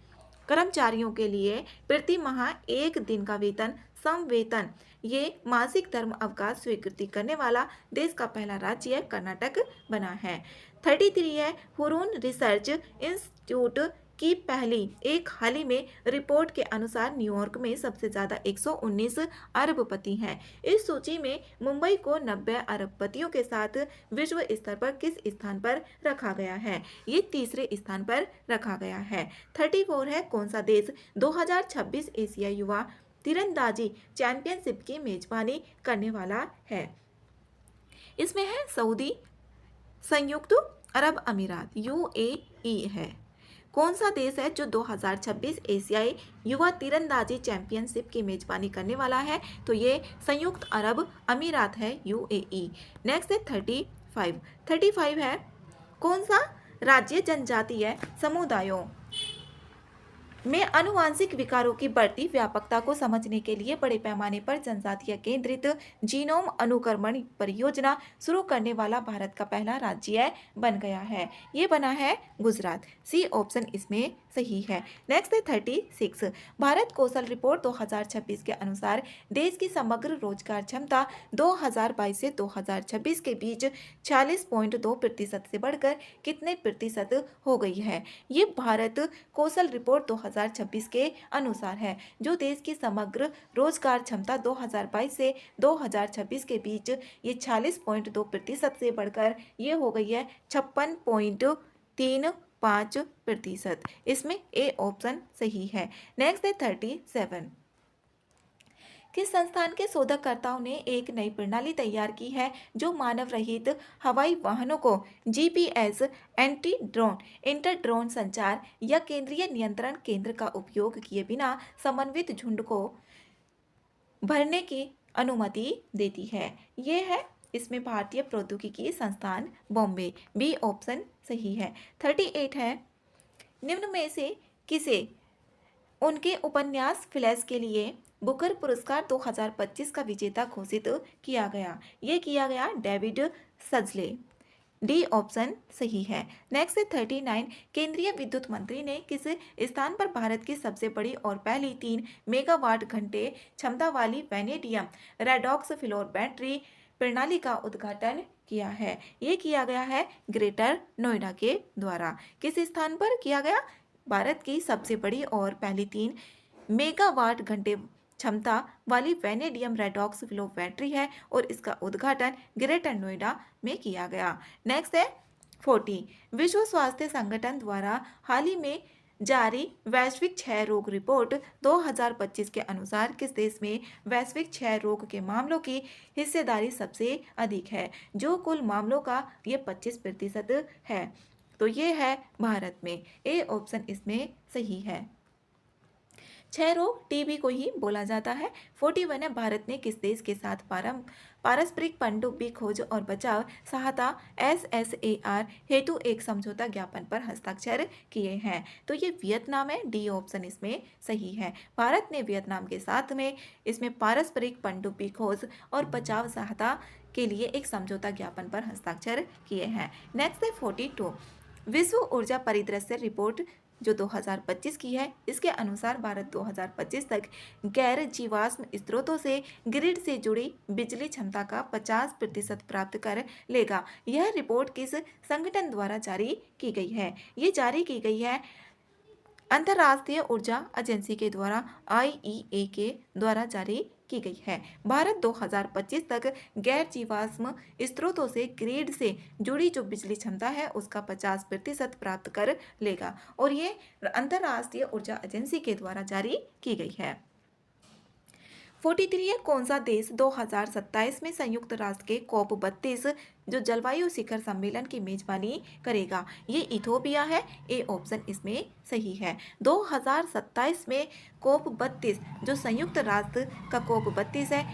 कर्मचारियों के लिए प्रति माह एक दिन का वेतन समवेतन ये मासिक धर्म अवकाश स्वीकृति करने वाला देश का पहला राज्य कर्नाटक बना है। 33 है, हुरून रिसर्च इंस्टीट्यूट की पहली एक हाल ही में रिपोर्ट के अनुसार न्यूयॉर्क में सबसे ज्यादा 119 अरबपति हैं। इस सूची में मुंबई को 90 अरबपतियों के साथ विश्व स्तर पर किस स्थान पर रखा गया है? ये तीसरे स्थान पर रखा गया है। 34 है, कौन सा देश 2026 एशिया युवा तीरंदाजी चैंपियनशिप की मेजबानी करने वाला है? इसमें है सऊदी संयुक्त अरब अमीरात, यूएई है। कौन सा देश है जो 2026 एशियाई युवा तीरंदाजी चैंपियनशिप की मेजबानी करने वाला है? तो ये संयुक्त अरब अमीरात है, यूएई। नेक्स्ट है 35 है, कौन सा राज्य जनजातीय समुदायों में आनुवांशिक विकारों की बढ़ती व्यापकता को समझने के लिए बड़े पैमाने पर जनजातीय केंद्रित जीनोम अनुक्रमण परियोजना शुरू करने वाला भारत का पहला राज्य बन गया है? ये बना है गुजरात। सी ऑप्शन इसमें सही है। नेक्स्ट है 36, भारत कौशल रिपोर्ट 2026 के अनुसार देश की समग्र रोजगार क्षमता 2022 से 2026 के बीच 46.2% से बढ़कर कितने प्रतिशत हो गई है? ये भारत कौशल रिपोर्ट 2026 के अनुसार है, जो देश की समग्र रोजगार क्षमता 2022 से 2026 के बीच ये 46.2% से बढ़कर ये हो गई है 56.35%। इसमें ए ऑप्शन सही है। नेक्स्ट है 37, किस संस्थान के शोधकर्ताओं ने एक नई प्रणाली तैयार की है जो मानव रहित हवाई वाहनों को GPS, anti drone, inter drone संचार या केंद्रीय नियंत्रण केंद्र का उपयोग किए बिना समन्वित झुंड को भरने की अनुमति देती है? ये है इसमें भारतीय प्रौद्योगिकी संस्थान बॉम्बे। बी ऑप्शन सही है। 38 है, निम्न में से किसे उनके उपन्यास फ्लैश के लिए बुकर पुरस्कार 2025 का विजेता घोषित किया गया? ये किया गया डेविड सजले। डी ऑप्शन सही है। नेक्स्ट है 39, केंद्रीय विद्युत मंत्री ने किस स्थान पर भारत की सबसे बड़ी और पहली 3 मेगावाट घंटे क्षमता वाली वेनेडियम रेडॉक्स फ्लोर बैटरी प्रणाली का उद्घाटन किया है? ये किया गया है ग्रेटर नोएडा के द्वारा। किस स्थान पर किया गया? भारत की सबसे बड़ी और पहली 3 मेगावाट घंटे क्षमता वाली वेनेडियम रेडॉक्स फ्लो बैटरी है और इसका उद्घाटन ग्रेटर नोएडा में किया गया। नेक्स्ट है 40, विश्व स्वास्थ्य संगठन द्वारा हाल ही में जारी वैश्विक क्षय रोग रिपोर्ट 2025 के अनुसार किस देश में वैश्विक क्षय रोग के मामलों की हिस्सेदारी सबसे अधिक है? जो कुल मामलों का ये 25% है, तो ये है भारत में। ए ऑप्शन इसमें सही है। क्षय रोग टीबी को ही बोला जाता है। 41 है, भारत ने किस देश के साथ पारस्परिक पनडुब्बी खोज और बचाव सहायता SSAR हेतु एक समझौता ज्ञापन पर हस्ताक्षर किए हैं? तो ये वियतनाम है। डी ऑप्शन इसमें सही है। भारत ने वियतनाम के साथ में इसमें पारस्परिक पनडुब्बी खोज और बचाव सहायता के लिए एक समझौता ज्ञापन पर हस्ताक्षर किए हैं। नेक्स्ट है 42, विश्व ऊर्जा परिदृश्य रिपोर्ट जो 2025 की है, इसके अनुसार भारत 2025 तक गैर जीवाश्म स्रोतों से ग्रिड से जुड़ी बिजली क्षमता का 50% प्राप्त कर लेगा। यह रिपोर्ट किस संगठन द्वारा जारी की गई है? ये जारी की गई है अंतर्राष्ट्रीय ऊर्जा एजेंसी के द्वारा, IEA के द्वारा जारी की गई है। भारत 2025 तक गैर जीवाश्म स्रोतों से ग्रिड से जुड़ी जो बिजली क्षमता है उसका 50% प्राप्त कर लेगा और ये अंतर्राष्ट्रीय ऊर्जा एजेंसी के द्वारा जारी की गई है। 43 है, कौन सा देश 2027 में संयुक्त राष्ट्र के COP32 जो जलवायु शिखर सम्मेलन की मेजबानी करेगा? ये इथोपिया है। ए ऑप्शन इसमें सही है। 2027 में COP32 जो संयुक्त राष्ट्र का COP32 है,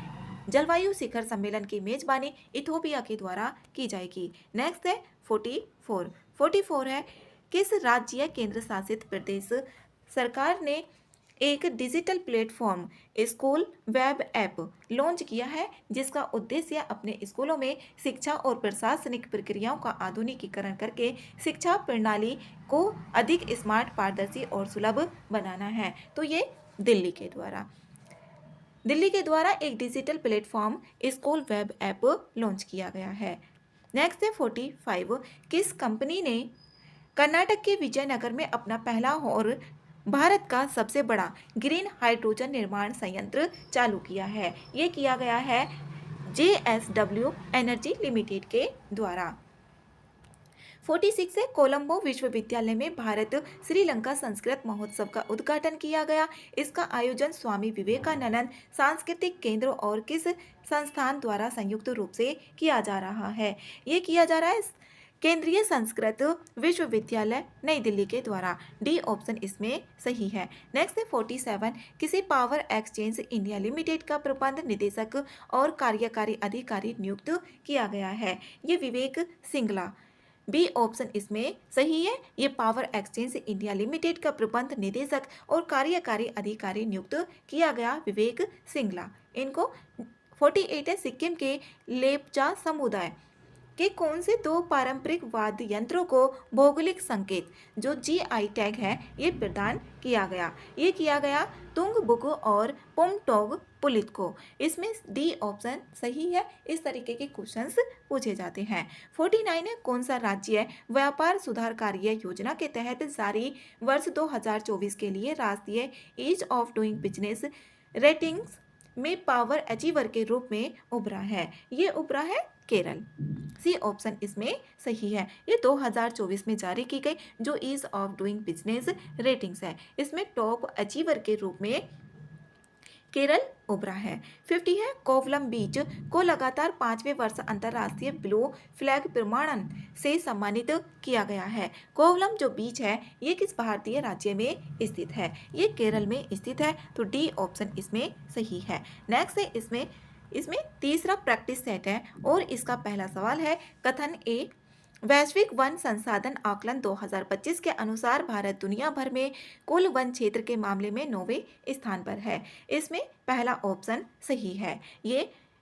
जलवायु शिखर सम्मेलन की मेजबानी इथोपिया के द्वारा की जाएगी। नेक्स्ट है 44 है किस राज्य या केंद्र शासित प्रदेश सरकार ने एक digital platform school web app launch किया है, जिसका उद्देश्य अपने स्कूलों में शिक्षा और प्रशासनिक प्रक्रियाओं का आधुनिकीकरण करके शिक्षा प्रणाली को अधिक स्मार्ट, पारदर्शी और सुलभ बनाना है। तो ये दिल्ली के द्वारा एक digital platform school web app launch किया गया है। नेक्स्ट है 45 किस कंपनी ने कर्नाटक के विजयनगर में अपना पहला और भारत का सबसे बड़ा ग्रीन हाइड्रोजन निर्माण संयंत्र चालू किया है? ये किया गया है JSW एनर्जी लिमिटेड के द्वारा। 46 है कोलंबो विश्वविद्यालय में भारत श्रीलंका संस्कृत महोत्सव का उद्घाटन किया गया। इसका आयोजन स्वामी विवेकानंद सांस्कृतिक केंद्र और किस संस्थान द्वारा संयुक्त रूप से किया जा रहा है? ये किया जा रहा है केंद्रीय संस्कृत विश्वविद्यालय नई दिल्ली के द्वारा। डी ऑप्शन इसमें सही है। नेक्स्ट है 47 किसी पावर एक्सचेंज इंडिया लिमिटेड का प्रबंध निदेशक और कार्यकारी अधिकारी नियुक्त किया गया है? ये विवेक सिंगला। बी ऑप्शन इसमें सही है। ये पावर एक्सचेंज इंडिया लिमिटेड का प्रबंध निदेशक और कार्यकारी अधिकारी नियुक्त किया गया विवेक सिंगला। इनको 48 है सिक्किम के लेपचा समुदाय के कौन से दो पारंपरिक वाद्य यंत्रों को भौगोलिक संकेत जो GI टैग है ये प्रदान किया गया? ये किया गया तुंगबुक और पोमटोग पुलित को। इसमें डी ऑप्शन सही है। इस तरीके के क्वेश्चंस पूछे जाते हैं। 49 है कौन सा राज्य व्यापार सुधार कार्य योजना के तहत जारी वर्ष 2024 के लिए राष्ट्रीय ease of doing business ratings में पावर अचीवर के रूप में उभरा है? ये उभरा है केरल। सी ऑप्शन इसमें सही है। ये 2024 में जारी की गई जो ease of doing business ratings है, इसमें टॉप अचीवर के रूप में केरल उभरा है। 50 है कोवलम बीच को लगातार 5वें वर्ष अंतर्राष्ट्रीय ब्लू फ्लैग प्रमाणन से सम्मानित किया गया है। कोवलम जो बीच है ये किस भारतीय राज्य में स्थित है? ये केरल में स्थित है। तो डी ऑप्शन इसमें सही है। नेक्स्ट है इसमें तीसरा प्रैक्टिस सेट है और इसका पहला सवाल है कथन ए वैश्विक वन संसाधन आकलन 2025 के अनुसार भारत दुनिया भर में कुल वन क्षेत्र के मामले में 9वें स्थान पर है। इसमें पहला ऑप्शन सही है।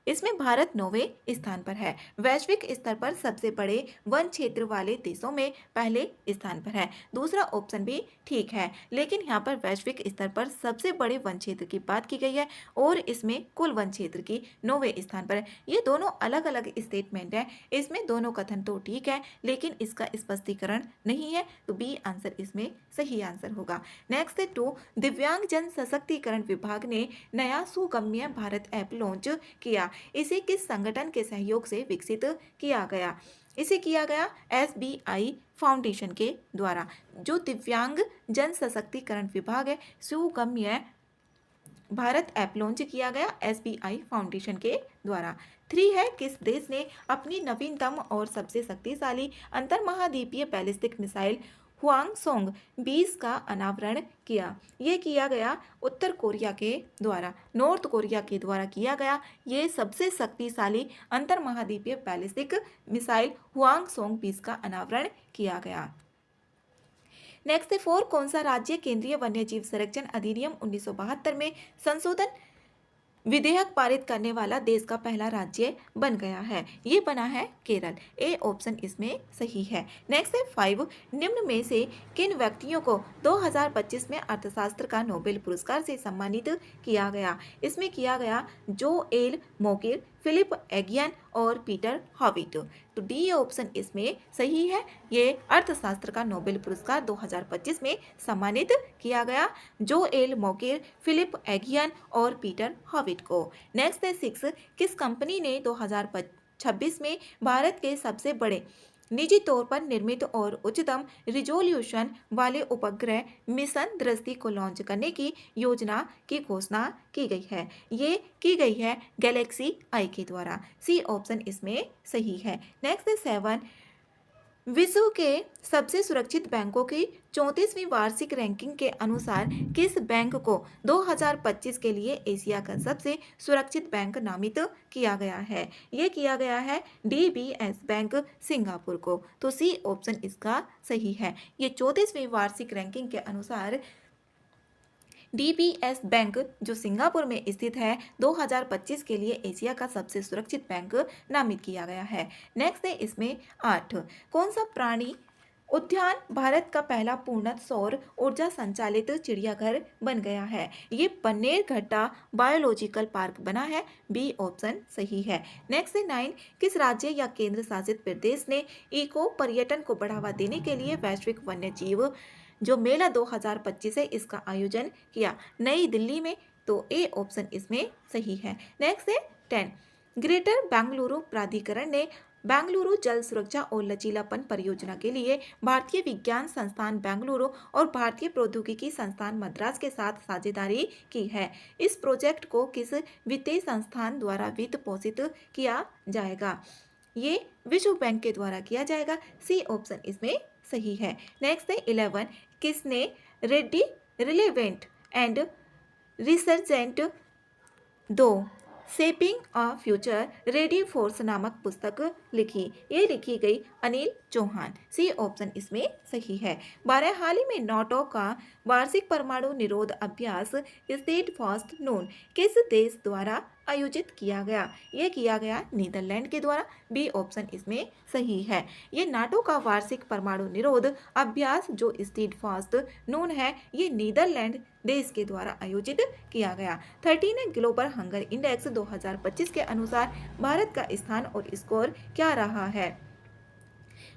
इसमें भारत 9वें स्थान पर है। वैश्विक स्तर पर सबसे बड़े वन क्षेत्र वाले देशों में पहले स्थान पर है। दूसरा ऑप्शन भी ठीक है, लेकिन यहाँ पर वैश्विक स्तर पर सबसे बड़े वन क्षेत्र की बात की गई है और इसमें कुल वन क्षेत्र की 9वें स्थान पर है। ये दोनों अलग अलग स्टेटमेंट है। इसमें दोनों कथन तो ठीक है, लेकिन इसका स्पष्टीकरण नहीं है। तो बी आंसर इसमें सही आंसर होगा। नेक्स्ट है 2 दिव्यांग जन सशक्तिकरण विभाग ने नया सुगम्य भारत ऐप लॉन्च किया। इसे किस संगठन के सहयोग से विकसित किया गया? इसे किया गया SBI फाउंडेशन के द्वारा। जो दिव्यांग जन सशक्तिकरण विभाग है सुगम्य भारत ऐप लॉन्च किया गया SBI फाउंडेशन के द्वारा। 3 है किस देश ने अपनी नवीनतम और सबसे शक्तिशाली अंतर्महाद्वीपीय बैलिस्टिक मिसाइल हुआंगसोंग 20 का अनावरण किया? ये किया गया उत्तर कोरिया के द्वारा, नॉर्थ कोरिया के द्वारा किया गया। ये सबसे शक्तिशाली अंतर्महाद्वीपीय बैलिस्टिक मिसाइल हुआंगसोंग 20 का अनावरण किया गया। नेक्स्ट है 4 कौन सा राज्य केंद्रीय वन्यजीव संरक्षण अधिनियम 1972 में संशोधन विधेयक पारित करने वाला देश का पहला राज्य बन गया है? ये बना है केरल। ए ऑप्शन इसमें सही है। नेक्स्ट है 5 निम्न में से किन व्यक्तियों को 2025 में अर्थशास्त्र का नोबेल पुरस्कार से सम्मानित किया गया? इसमें किया गया जोएल मोकिर, फिलिप एगियन और पीटर हॉविट। तो डी ऑप्शन इसमें सही है। ये अर्थशास्त्र का नोबेल पुरस्कार 2025 में सम्मानित किया गया जोएल मोकिर, फिलिप एगियन और पीटर हॉविट को। नेक्स्ट है 6 किस कंपनी ने 2026 में भारत के सबसे बड़े निजी तौर पर निर्मित और उच्चतम रिजोल्यूशन वाले उपग्रह मिशन दृष्टि को लॉन्च करने की योजना की घोषणा की गई है? ये की गई है गैलेक्सी आई के द्वारा। सी ऑप्शन इसमें सही है। नेक्स्ट है 7 विश्व के सबसे सुरक्षित बैंकों की 34वीं वार्षिक रैंकिंग के अनुसार किस बैंक को 2025 के लिए एशिया का सबसे सुरक्षित बैंक नामित किया गया है? ये किया गया है डीबीएस बैंक सिंगापुर को। तो सी ऑप्शन इसका सही है। ये 34वीं वार्षिक रैंकिंग के अनुसार डीबीएस बैंक जो सिंगापुर में स्थित है 2025 के लिए एशिया का सबसे सुरक्षित बैंक नामित किया गया है। नेक्स्ट है इसमें 8, कौन सा प्राणी उद्यान भारत का पहला पूर्ण सौर ऊर्जा संचालित चिड़ियाघर बन गया है? ये बन्नेरघट्टा बायोलॉजिकल पार्क बना है। बी ऑप्शन सही है। नेक्स्ट है 9, किस राज्य या केंद्र शासित प्रदेश ने इको पर्यटन को बढ़ावा देने के लिए वैश्विक वन्य जीव जो मेला 2025 है इसका आयोजन किया? नई दिल्ली में। तो ए ऑप्शन इसमें सही है। नेक्स्ट है 10, ग्रेटर बेंगलुरु प्राधिकरण ने बेंगलुरु जल सुरक्षा और लचीलापन परियोजना के लिए भारतीय विज्ञान संस्थान बेंगलुरु और भारतीय प्रौद्योगिकी संस्थान मद्रास के साथ साझेदारी की है। इस प्रोजेक्ट को किस वित्तीय संस्थान द्वारा वित्त पोषित किया जाएगा? ये विश्व बैंक के द्वारा किया जाएगा। सी ऑप्शन इसमें सही है। नेक्स्ट है 11, किसने रेड्डी रिलेवेंट एंड रिसर्जेंट दो shaping a future ready force नामक पुस्तक लिखी? ये लिखी गई अनिल चौहान। सी ऑप्शन इसमें सही है। 12, हाल ही में नाटो का वार्षिक परमाणु निरोध अभ्यास स्टेड फास्ट नून किस देश द्वारा आयोजित किया गया? ये किया गया नीदरलैंड के द्वारा। बी ऑप्शन इसमें सही है। ये नाटो का वार्षिक परमाणु निरोध अभ्यास जो स्टेड फास्ट नून है ये नीदरलैंड देश के द्वारा आयोजित किया गया। 13 ग्लोबल हंगर इंडेक्स 2025 के अनुसार भारत का स्थान और स्कोर क्या रहा है?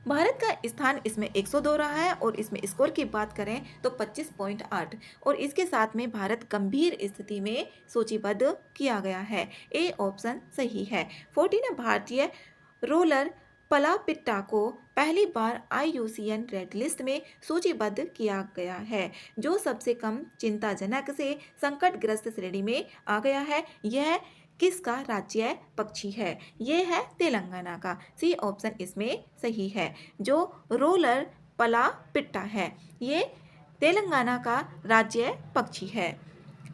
भारत का स्थान इसमें 102 रहा है और इसमें स्कोर की बात करें तो 25.8 और इसके साथ में भारत गंभीर स्थिति में सूचीबद्ध किया गया है। ए ऑप्शन सही है। 14, भारतीय रोलर पलापिट्टा को पहली बार IUCN रेड लिस्ट में सूचीबद्ध किया गया है जो सबसे कम चिंताजनक से संकटग्रस्त श्रेणी में आ गया है। यह किसका राज्य पक्षी है? ये है तेलंगाना का। सी ऑप्शन इसमें सही है। जो रोलर पलापिट्टा है ये तेलंगाना का राज्य पक्षी है।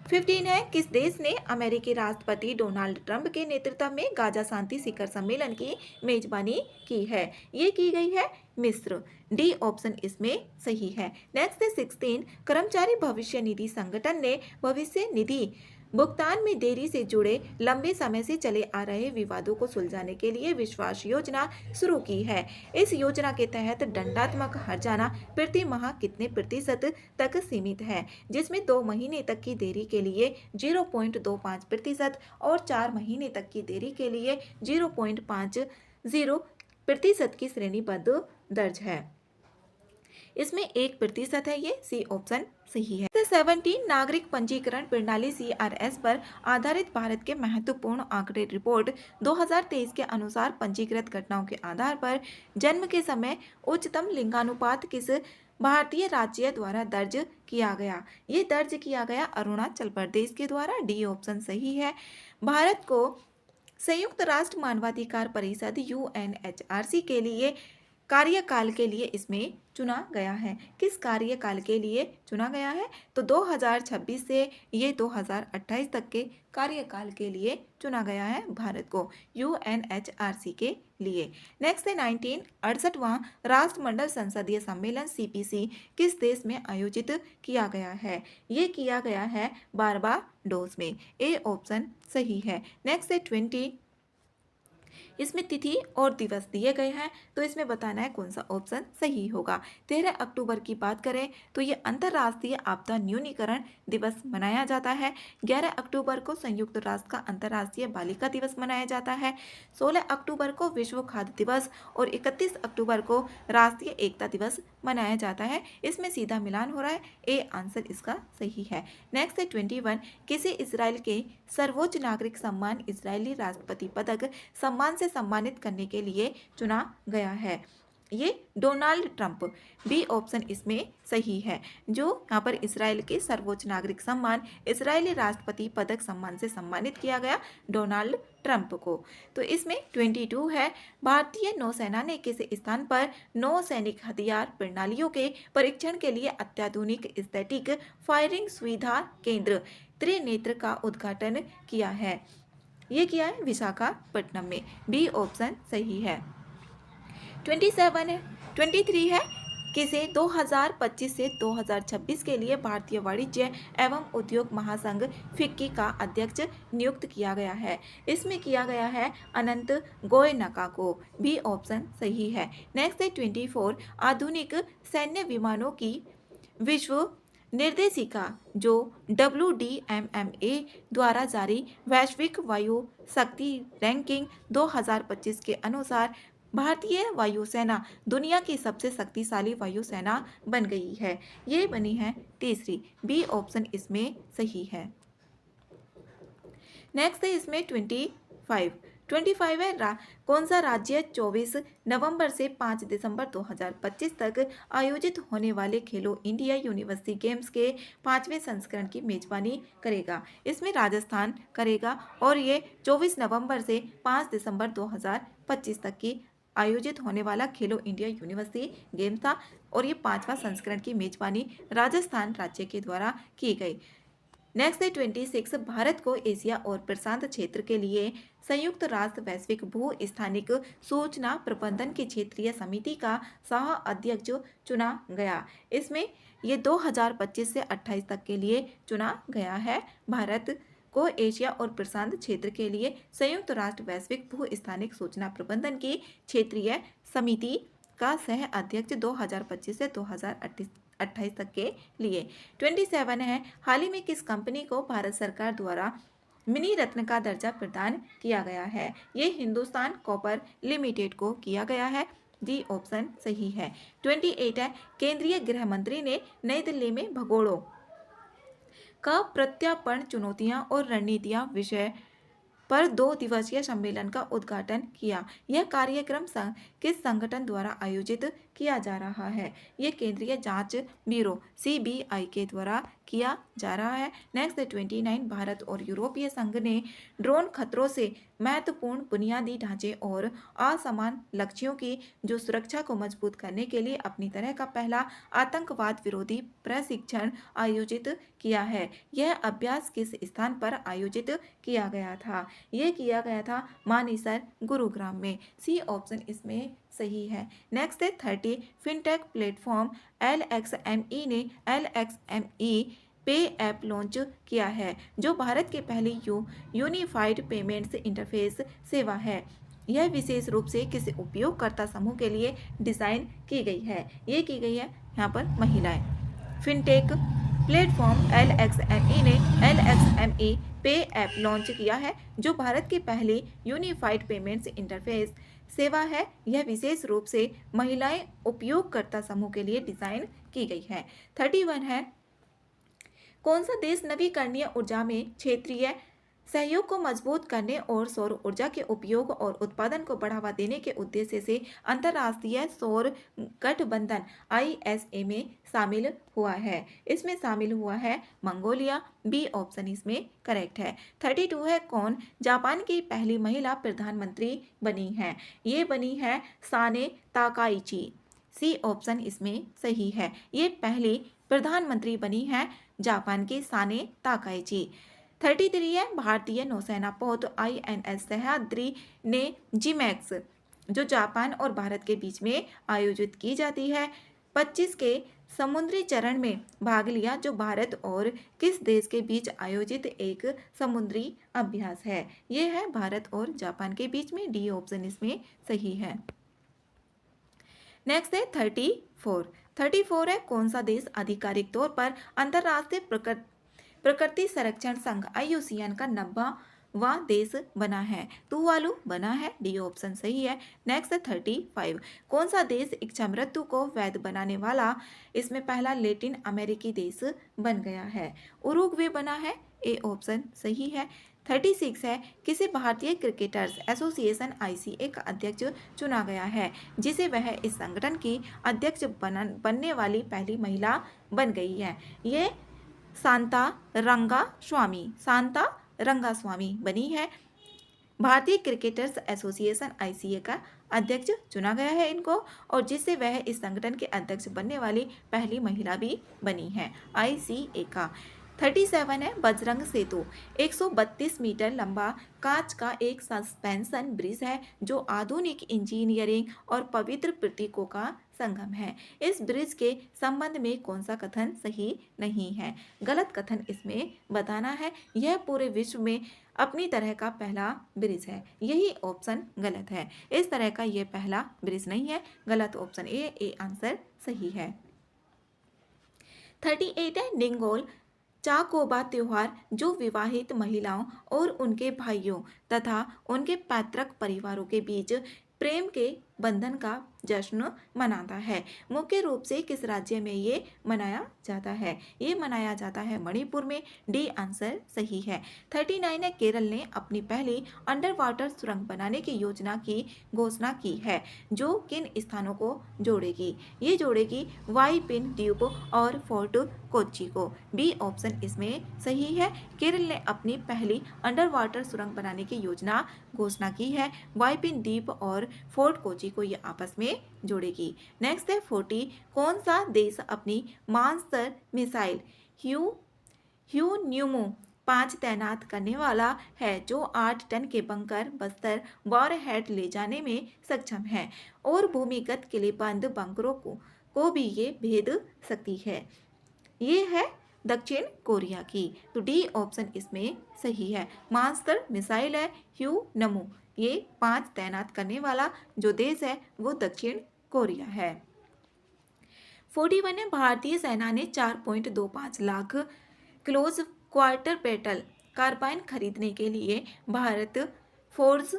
15 है, किस देश ने अमेरिकी राष्ट्रपति डोनाल्ड ट्रंप के नेतृत्व में गाजा शांति शिखर सम्मेलन की मेजबानी की है? ये की गई है मिस्र। डी ऑप्शन इसमें सही है। नेक्स्ट है 16, कर्मचारी भविष्य निधि संगठन ने भविष्य निधि भुगतान में देरी से जुड़े लंबे समय से चले आ रहे विवादों को सुलझाने के लिए विश्वास योजना शुरू की है। इस योजना के तहत दंडात्मक हर्जाना प्रति माह कितने प्रतिशत तक सीमित है? जिसमें 2 महीने तक की देरी के लिए 0.25% और 4 महीने तक की देरी के लिए 0.50% की श्रेणीबद्ध दर्ज है। इसमें 1% है। ये सी ऑप्शन सही है। 17, नागरिक पंजीकरण प्रणाली CRS पर आधारित भारत के महत्वपूर्ण आंकड़े रिपोर्ट 2023 के अनुसार पंजीकृत घटनाओं के आधार पर जन्म के समय उच्चतम लिंगानुपात किस भारतीय राज्य द्वारा दर्ज किया गया? ये दर्ज किया गया अरुणाचल प्रदेश के द्वारा। डी ऑप्शन सही है। भारत को संयुक्त राष्ट्र मानवाधिकार परिषद UNHRC के लिए कार्यकाल के लिए इसमें चुना गया है। किस कार्यकाल के लिए चुना गया है? तो 2026 से ये 2028 तक के कार्यकाल के लिए चुना गया है भारत को UNHRC के लिए। नेक्स्ट है 19, 68वां राष्ट्रमंडल संसदीय सम्मेलन CPC किस देश में आयोजित किया गया है? ये किया गया है बारबाडोस में। ए ऑप्शन सही है। नेक्स्ट है 20, इसमें तिथि और दिवस दिए गए हैं तो इसमें बताना है कौन सा ऑप्शन सही होगा। 13 अक्टूबर की बात करें तो ये अंतर्राष्ट्रीय आपदा न्यूनीकरण दिवस मनाया जाता है। 11 अक्टूबर को संयुक्त राष्ट्र का अंतर्राष्ट्रीय बालिका दिवस मनाया जाता है। 16 अक्टूबर को विश्व खाद्य दिवस और 31 अक्टूबर को राष्ट्रीय एकता दिवस मनाया जाता है। इसमें सीधा मिलान हो रहा है। ए आंसर इसका सही है। नेक्स्ट है 21, किसी इजराइल के सर्वोच्च नागरिक सम्मान इजरायली राष्ट्रपति पदक सम्मान से सम्मानित करने के लिए चुना गया है? ये डोनाल्ड ट्रंप। बी ऑप्शन इसमें सही है। जो यहाँ पर इसराइल के सर्वोच्च नागरिक सम्मान इजरायली राष्ट्रपति पदक सम्मान से सम्मानित किया गया डोनाल्ड ट्रंप को। तो इसमें 22 है। भारतीय नौसेना ने किस स्थान पर नौसैनिक हथियार प्रणालियों के परीक्षण के लिए अत्याधुनिक स्टैटिक फायरिंग सुविधा केंद्र त्रिनेत्र का उद्घाटन किया है? ये किया है विशाखापट्टनम में। बी ऑप्शन सही है। 27 है। 23 है। किसे 2025 से 2026 के लिए भारतीय वाणिज्य एवं उद्योग महासंघ फिक्की का अध्यक्ष नियुक्त किया गया है? इसमें किया गया है अनंत गोयनका को। बी ऑप्शन सही है। नेक्स्ट है 24। आधुनिक सैन्य विमानों की विश्व निर्देशिका जो WDMMA द्वारा जारी वैश्विक वायु शक्ति रैंकिंग 2025 के अनुसार भारतीय वायुसेना दुनिया की सबसे शक्तिशाली वायुसेना बन गई है। ये बनी है तीसरी। बी ऑप्शन इसमें सही है। नेक्स्ट है इसमें 25 है। कौन सा राज्य 24 नवंबर से 5 दिसंबर 2025 तक आयोजित होने वाले खेलो इंडिया यूनिवर्सिटी गेम्स के 5वें संस्करण की मेजबानी करेगा? इसमें राजस्थान करेगा और ये 24 नवंबर से 5 दिसंबर 2025 तक की आयोजित होने वाला खेलो इंडिया यूनिवर्सिटी गेम था और ये 5वां संस्करण की मेजबानी राजस्थान राज्य के द्वारा की गई। नेक्स्ट है 26। भारत को एशिया और प्रशांत क्षेत्र के लिए संयुक्त राष्ट्र वैश्विक भू स्थानिक सूचना प्रबंधन की क्षेत्रीय समिति का सह अध्यक्ष चुना गया। इसमें ये 2025 से 28 तक के लिए चुना गया है। भारत को एशिया और प्रशांत क्षेत्र के लिए संयुक्त राष्ट्र वैश्विक भू स्थानिक सूचना प्रबंधन की क्षेत्रीय समिति का सह अध्यक्ष 2025 से 2028 तक के लिए। 27 है। हाल ही में किस कंपनी को भारत सरकार द्वारा मिनी रत्न का दर्जा प्रदान किया गया है? ये हिंदुस्तान कॉपर लिमिटेड को किया गया है। डी ऑप्शन सही है। 28 है। केंद्रीय गृह मंत्री ने नई दिल्ली में भगोड़ों का प्रत्यार्पण चुनौतियां और रणनीतियां विषय पर 2 दिवसीय सम्मेलन का उद्घाटन किया। यह कार्यक्रम किस संगठन द्वारा आयोजित किया जा रहा है? यह केंद्रीय जांच ब्यूरो CBI के द्वारा किया जा रहा है। नेक्स्ट 29। भारत और यूरोपीय संघ ने ड्रोन खतरों से महत्वपूर्ण बुनियादी ढांचे और असमान लक्ष्यों की जो सुरक्षा को मजबूत करने के लिए अपनी तरह का पहला आतंकवाद विरोधी प्रशिक्षण आयोजित किया है। यह अभ्यास किस स्थान पर आयोजित किया गया था? यह किया गया था मानेसर गुरुग्राम में। सी ऑप्शन इसमें सही है। नेक्स्ट है 30। फिनटेक प्लेटफॉर्म LXME ने LXME पे ऐप लॉन्च किया है जो भारत के पहली यूनिफाइड पेमेंट्स इंटरफेस सेवा है। यह विशेष रूप से किसी उपयोगकर्ता समूह के लिए डिजाइन की गई है? ये की गई है यहाँ पर महिलाएं। फिनटेक प्लेटफॉर्म LXME ने LXME पे ऐप लॉन्च किया है जो भारत की पहली यूनिफाइड पेमेंट्स इंटरफेस सेवा है। यह विशेष रूप से महिलाएं उपयोगकर्ता समूह के लिए डिजाइन की गई है। 31 है। कौन सा देश नवीकरणीय ऊर्जा में क्षेत्रीय सहयोग को मजबूत करने और सौर ऊर्जा के उपयोग और उत्पादन को बढ़ावा देने के उद्देश्य से अंतर्राष्ट्रीय सौर गठबंधन ISA में शामिल हुआ है? इसमें शामिल हुआ है मंगोलिया। बी ऑप्शन इसमें करेक्ट है। 32 है। कौन जापान की पहली महिला प्रधानमंत्री बनी है? ये बनी है साने ताकाइची। सी ऑप्शन इसमें सही है। ये पहली प्रधानमंत्री बनी है जापान की साने ताकाइची। 33 है। भारतीय नौसेना पोत INS सह्याद्री ने GMAX जो जापान और भारत के बीच में आयोजित की जाती है 25 के समुद्री चरण में भाग लिया जो भारत और किस देश के बीच आयोजित एक समुद्री अभ्यास है? ये है भारत और जापान के बीच में। डी ऑप्शन इसमें सही है। नेक्स्ट है 34 है। कौन सा देश आधिकारिक तौर पर अंतर्राष्ट्रीय प्रकृति संरक्षण संघ IUCN का 90वां देश बना है? तुवालू बना है। डी ऑप्शन सही है। नेक्स्ट 35। कौन सा देश इच्छा मृत्यु को वैध बनाने वाला इसमें पहला लैटिन अमेरिकी देश बन गया है? उरुग्वे बना है। ए ऑप्शन सही है। 36 है, किसी भारतीय क्रिकेटर्स एसोसिएशन आईसीए का अध्यक्ष चुना गया है, जिसे वह इस संगठन की अध्यक्ष बनने वाली पहली महिला बन गई है। ये शांता रंगास्वामी बनी है। भारतीय क्रिकेटर्स एसोसिएशन आईसीए का अध्यक्ष चुना गया है इनको, और जिससे वह इस संगठन के अध्यक्ष बनने वाली पहली महिला भी बनी है आईसीए का। 37 है, बजरंग सेतु 132 मीटर लंबा कांच का एक सस्पेंशन ब्रिज है, जो आधुनिक इंजीनियरिंग और पवित्र प्रतीकों का संगम है। इस ब्रिज के संबंध में कौन सा कथन सही नहीं है? गलत कथन इसमें बताना है। यह पूरे विश्व में अपनी तरह का पहला ब्रिज है, यही ऑप्शन गलत है। इस तरह का यह पहला ब्रिज नहीं है, गलत ऑप्शन ए आंसर सही है। 38 है, निंगोल चाकोबा त्योहार, जो विवाहित महिलाओं और उनके भाइयों तथा उनके पैतृक परिवारों के बीच प्रेम के बंधन का जश्न मनाता है। मुख्य रूप से किस राज्य में ये मनाया जाता है? ये मनाया जाता है मणिपुर में। डी आंसर सही है। 39 है, केरल ने अपनी पहली अंडर वाटर सुरंग बनाने की योजना की घोषणा की है, जो किन स्थानों को जोड़ेगी? ये जोड़ेगी वाइपिन द्वीप और फोर्ट कोच्चि को। बी ऑप्शन इसमें सही है। केरल ने अपनी पहली अंडर वाटर सुरंग बनाने की योजना घोषणा की है। वाइपिन द्वीप और फोर्ट कोच्चि को ये आपस में जोड़ेगी। नेक्स्ट है 40, कौन सा देश अपनी मानस्टर मिसाइल ह्यून्यूमो 5 तैनात करने वाला है, जो 8 टन के बंकर बस्तर वॉरहेड ले जाने में सक्षम है और भूमिगत किलेबंद बंकरों को भी ये भेद सकती है? ये है दक्षिण कोरिया की। तो डी ऑप्शन इसमें सही है। मास्टर मिसाइल है ह्यून्यूमो, ये 5 तैनात करने वाला जो देश है वो दक्षिण कोरिया है। 41 है, भारतीय सेना ने 4.25 lakh close quarter battle carbine खरीदने के लिए भारत फोर्स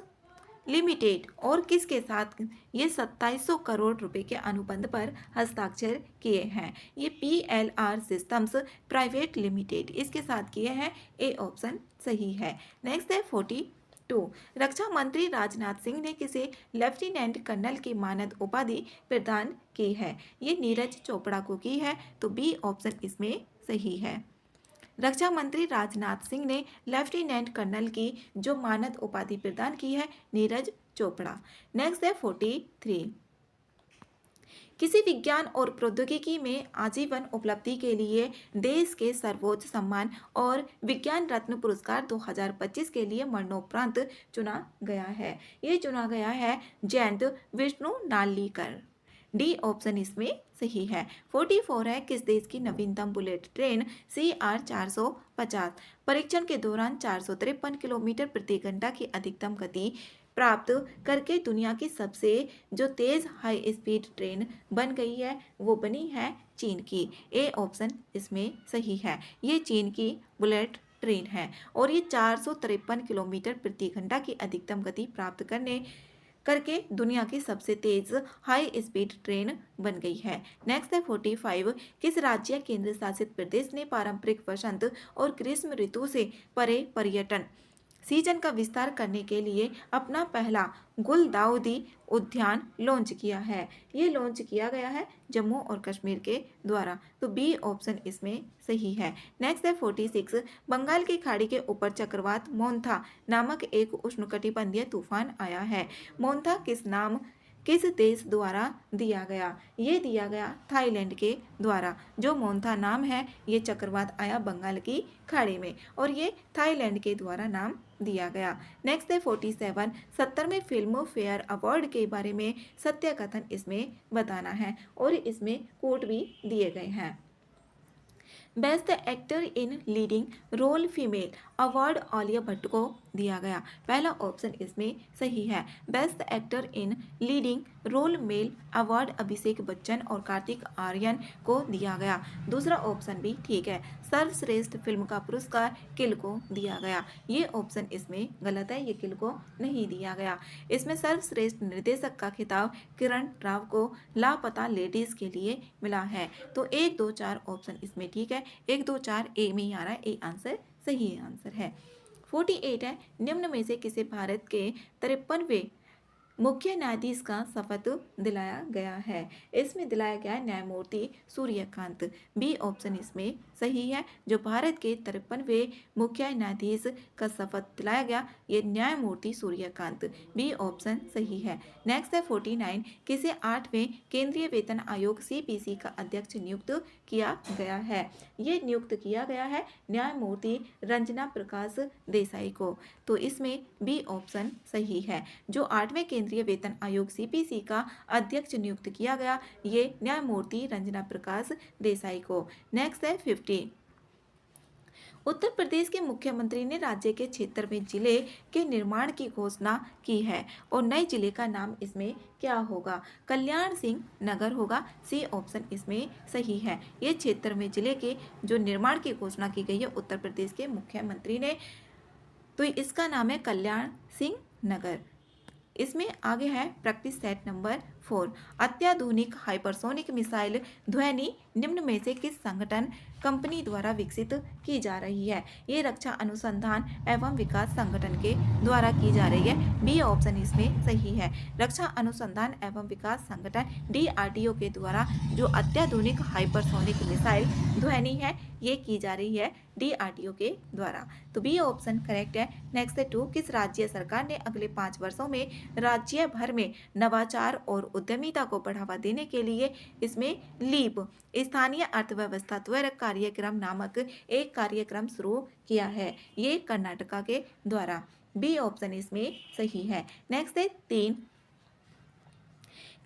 लिमिटेड और किसके साथ ये 2700 करोड़ रुपए के अनुबंध पर हस्ताक्षर किए हैं? ये PLR सिस्टम्स प्राइवेट लिमिटेड इसके साथ किए हैं। ए ऑप्शन सही है। नेक्स्ट है 42, रक्षा मंत्री राजनाथ सिंह ने किसे लेफ्टिनेंट कर्नल की मानद उपाधि प्रदान की है? ये नीरज चोपड़ा को की है। तो बी ऑप्शन इसमें सही है। रक्षा मंत्री राजनाथ सिंह ने लेफ्टिनेंट कर्नल की जो मानद उपाधि प्रदान की है, नीरज चोपड़ा। नेक्स्ट है 43, किसी विज्ञान और प्रौद्योगिकी में आजीवन उपलब्धि के लिए देश के सर्वोच्च सम्मान और विज्ञान रत्न पुरस्कार 2025 के लिए मरणोपरांत चुना गया है। ये चुना गया है जयंत विष्णु नार्लिकर। डी ऑप्शन इसमें सही है। 44 है, किस देश की नवीनतम बुलेट ट्रेन CR 450 परीक्षण के दौरान 453 किलोमीटर प्रति घंटा की अधिकतम गति प्राप्त करके दुनिया की सबसे जो तेज हाई स्पीड ट्रेन बन गई है, वो बनी है चीन की। ए ऑप्शन इसमें सही है। ये चीन की बुलेट ट्रेन है और ये 453 किलोमीटर प्रति घंटा की अधिकतम गति प्राप्त करके दुनिया की सबसे तेज हाई स्पीड ट्रेन बन गई है। नेक्स्ट है 45, किस राज्य केंद्र शासित प्रदेश ने पारंपरिक वसंत और ग्रीष्म ऋतु से परे पर्यटन सीजन का विस्तार करने के लिए अपना पहला गुलदाउदी उद्यान लॉन्च किया है? ये लॉन्च किया गया है जम्मू और कश्मीर के द्वारा। तो बी ऑप्शन इसमें सही है। नेक्स्ट है 46, बंगाल की खाड़ी के ऊपर चक्रवात मोन्था नामक एक उष्णकटिबंधीय तूफान आया है। मोन्था किस देश द्वारा दिया गया? ये दिया गया थाईलैंड के द्वारा। जो मोन्था नाम है, ये चक्रवात आया बंगाल की खाड़ी में और ये थाईलैंड के द्वारा नाम दिया गया। नेक्स्ट है 47, 70वें फिल्म फेयर अवार्ड के बारे में सत्य कथन इसमें बताना है और इसमें कोट भी दिए गए हैं। Best actor in leading role female award Alia Bhatt को दिया गया। पहला ऑप्शन इसमें सही है। Best actor in leading role male award Abhishek Bachchan और कार्तिक आर्यन को दिया गया। दूसरा ऑप्शन भी ठीक है। सर्वश्रेष्ठ फिल्म का पुरस्कार किल को दिया गया। ये ऑप्शन इसमें गलत है, ये किल को नहीं दिया गया। इसमें सर्वश्रेष्ठ निर्देशक का खिताब किरण राव को लापता लेडीज के लिए मिला है। तो 1, 2, 4 ऑप्शन इसमें ठीक है। 1, 2, 4 ए में ही आ रहा है। ए आंसर सही आंसर है। 48 है, निम्न में से किसे भारत के 53वें मुख्य न्यायाधीश का शपथ दिलाया गया है? इसमें दिलाया गया है न्यायमूर्ति सूर्यकांत। बी ऑप्शन इसमें सही है। जो भारत के 53वें मुख्य न्यायाधीश का शपथ दिलाया गया, ये न्यायमूर्ति सूर्यकांत। बी ऑप्शन सही है। नेक्स्ट है 49, किसे 8वें केंद्रीय वेतन आयोग सीपीसी का अध्यक्ष नियुक्त किया गया है? ये नियुक्त किया गया है न्यायमूर्ति रंजना प्रकाश देसाई को। तो इसमें बी ऑप्शन सही है। जो 8वें केंद्रीय वेतन आयोग सीपीसी का अध्यक्ष नियुक्त किया गया, ये न्यायमूर्ति रंजना प्रकाश देसाई को। नेक्स्ट है 50, उत्तर प्रदेश के मुख्यमंत्री ने राज्य के क्षेत्र में जिले के निर्माण की घोषणा की है और नए जिले का नाम इसमें क्या होगा? कल्याण सिंह नगर होगा। सी ऑप्शन इसमें सही है। ये क्षेत्र में जिले के जो निर्माण की घोषणा की गई है उत्तर प्रदेश के मुख्यमंत्री ने, तो इसका नाम है कल्याण सिंह नगर। इसमें आगे है प्रैक्टिस सेट नंबर 4, अत्याधुनिक हाइपरसोनिक मिसाइल ध्वनि निम्न में से किस संगठन कंपनी द्वारा विकसित की जा रही है? ये रक्षा अनुसंधान एवं विकास संगठन के द्वारा की जा रही है। बी ऑप्शन इसमें सही है। रक्षा अनुसंधान एवं विकास संगठन डीआरडीओ के द्वारा जो अत्याधुनिक हाइपरसोनिक मिसाइल ध्वनि है, ये की जा रही है डीआरडीओ के द्वारा। तो बी ऑप्शन करेक्ट है। नेक्स्ट है 2, किस राज्य सरकार ने अगले 5 वर्षों में राज्य भर में नवाचार और उद्यमिता को बढ़ावा देने के लिए इसमें लीप स्थानीय अर्थव्यवस्था त्वरक कार्यक्रम नामक एक कार्यक्रम शुरू किया है? ये कर्नाटका के द्वारा। बी ऑप्शन इसमें सही है। नेक्स्ट है 3,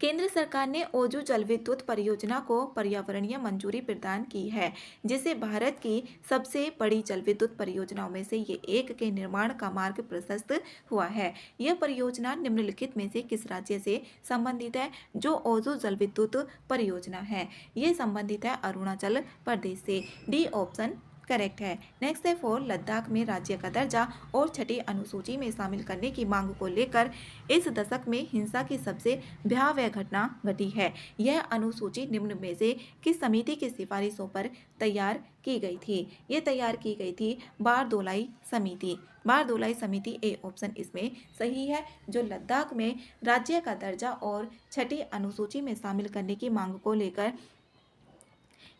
केंद्र सरकार ने ओजू जल विद्युत परियोजना को पर्यावरणीय मंजूरी प्रदान की है, जिसे भारत की सबसे बड़ी जल विद्युत परियोजनाओं में से ये एक के निर्माण का मार्ग प्रशस्त हुआ है। यह परियोजना निम्नलिखित में से किस राज्य से संबंधित है? जो ओजू जल विद्युत परियोजना है, ये संबंधित है अरुणाचल प्रदेश से। डी ऑप्शन करेक्ट है। नेक्स्ट है 4, लद्दाख में राज्य का दर्जा और छठी अनुसूची में शामिल करने की मांग को लेकर इस दशक में हिंसा की सबसे भयावह घटना घटी है। यह अनुसूची निम्न में से किस समिति की सिफारिशों पर तैयार की गई थी? ये तैयार की गई थी बारदोलाई समिति। बारदोलाई समिति ए ऑप्शन इसमें सही है। जो लद्दाख में राज्य का दर्जा और छठी अनुसूची में शामिल करने की मांग को लेकर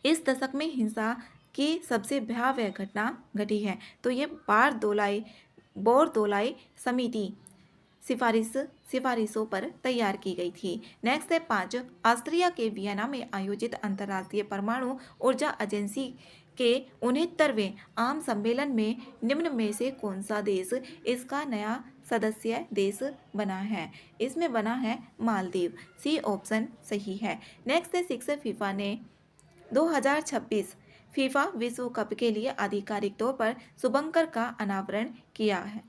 इस दशक में हिंसा की सबसे भयावह घटना घटी है, तो ये बोरदोलाई समिति सिफारिशों पर तैयार की गई थी। नेक्स्ट है 5, ऑस्ट्रिया के वियना में आयोजित अंतर्राष्ट्रीय परमाणु ऊर्जा एजेंसी के 69वें आम सम्मेलन में निम्न में से कौन सा देश इसका नया सदस्य देश बना है? इसमें बना है मालदीव। सी ऑप्शन सही है। नेक्स्ट है 6, फीफा ने 2026 फीफा विश्व कप के लिए आधिकारिक तौर पर शुभंकर का अनावरण किया है।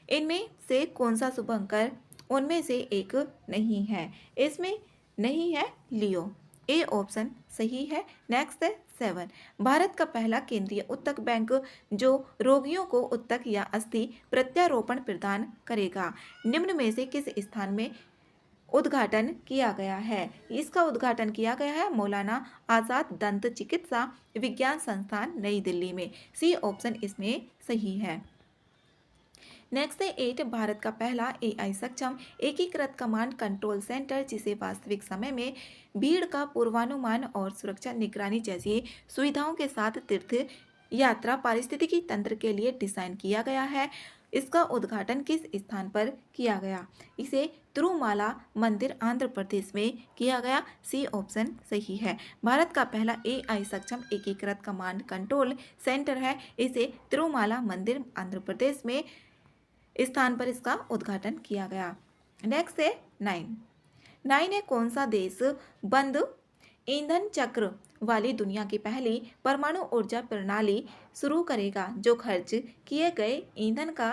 इनमें से कौन सा शुभंकर उनमें से एक नहीं है? इसमें नहीं है लियो। ए ऑप्शन सही है। नेक्स्ट है 7, भारत का पहला केंद्रीय ऊतक बैंक जो रोगियों को ऊतक या अस्थि प्रत्यारोपण प्रदान करेगा, निम्न में से किस स्थान में उद्घाटन किया गया है? इसका उद्घाटन किया गया है मौलाना आजाद दंत चिकित्सा विज्ञान संस्थान नई दिल्ली में। सी ऑप्शन इसमें सही है। नेक्स्ट है 8, भारत का पहला एआई सक्षम एकीकृत कमांड कंट्रोल सेंटर जिसे वास्तविक समय में भीड़ का पूर्वानुमान और सुरक्षा निगरानी जैसी सुविधाओं के साथ तीर्थ यात्रा पारिस्थितिकी तंत्र के लिए डिजाइन किया गया है। इसका उद्घाटन किस स्थान पर किया गया? इसे तिरुमाला मंदिर आंध्र प्रदेश में किया गया। सी ऑप्शन सही है। भारत का पहला एआई सक्षम एकीकृत कमांड कंट्रोल सेंटर है, इसे तिरुमाला मंदिर आंध्र प्रदेश में स्थान पर इसका उद्घाटन किया गया। नेक्स्ट है 9 है, कौन सा देश बंद ईंधन चक्र वाली दुनिया की पहली परमाणु ऊर्जा प्रणाली शुरू करेगा जो खर्च किए गए ईंधन का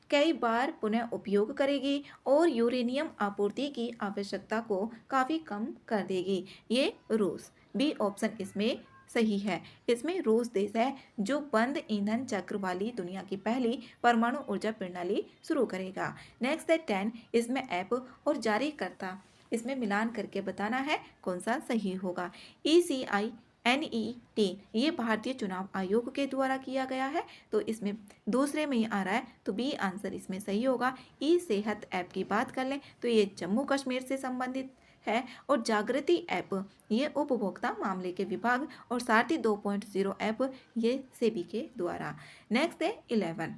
कई बार पुनः उपयोग करेगी और यूरेनियम आपूर्ति की आवश्यकता को काफ़ी कम कर देगी? ये रूस। बी ऑप्शन इसमें सही है। इसमें रूस देश है जो बंद ईंधन चक्र वाली दुनिया की पहली परमाणु ऊर्जा प्रणाली शुरू करेगा। नेक्स्ट है 10, इसमें ऐप और जारीकर्ता इसमें मिलान करके बताना है कौन सा सही होगा। ECI NET ये भारतीय चुनाव आयोग के द्वारा किया गया है, तो इसमें दूसरे में ही आ रहा है, तो बी आंसर इसमें सही होगा। ई सेहत ऐप की बात कर लें तो ये जम्मू कश्मीर से संबंधित है, और जागृति ऐप ये उपभोक्ता मामले के विभाग, और सारथी 2.0 ऐप ये सेबी के द्वारा। नेक्स्ट है 11।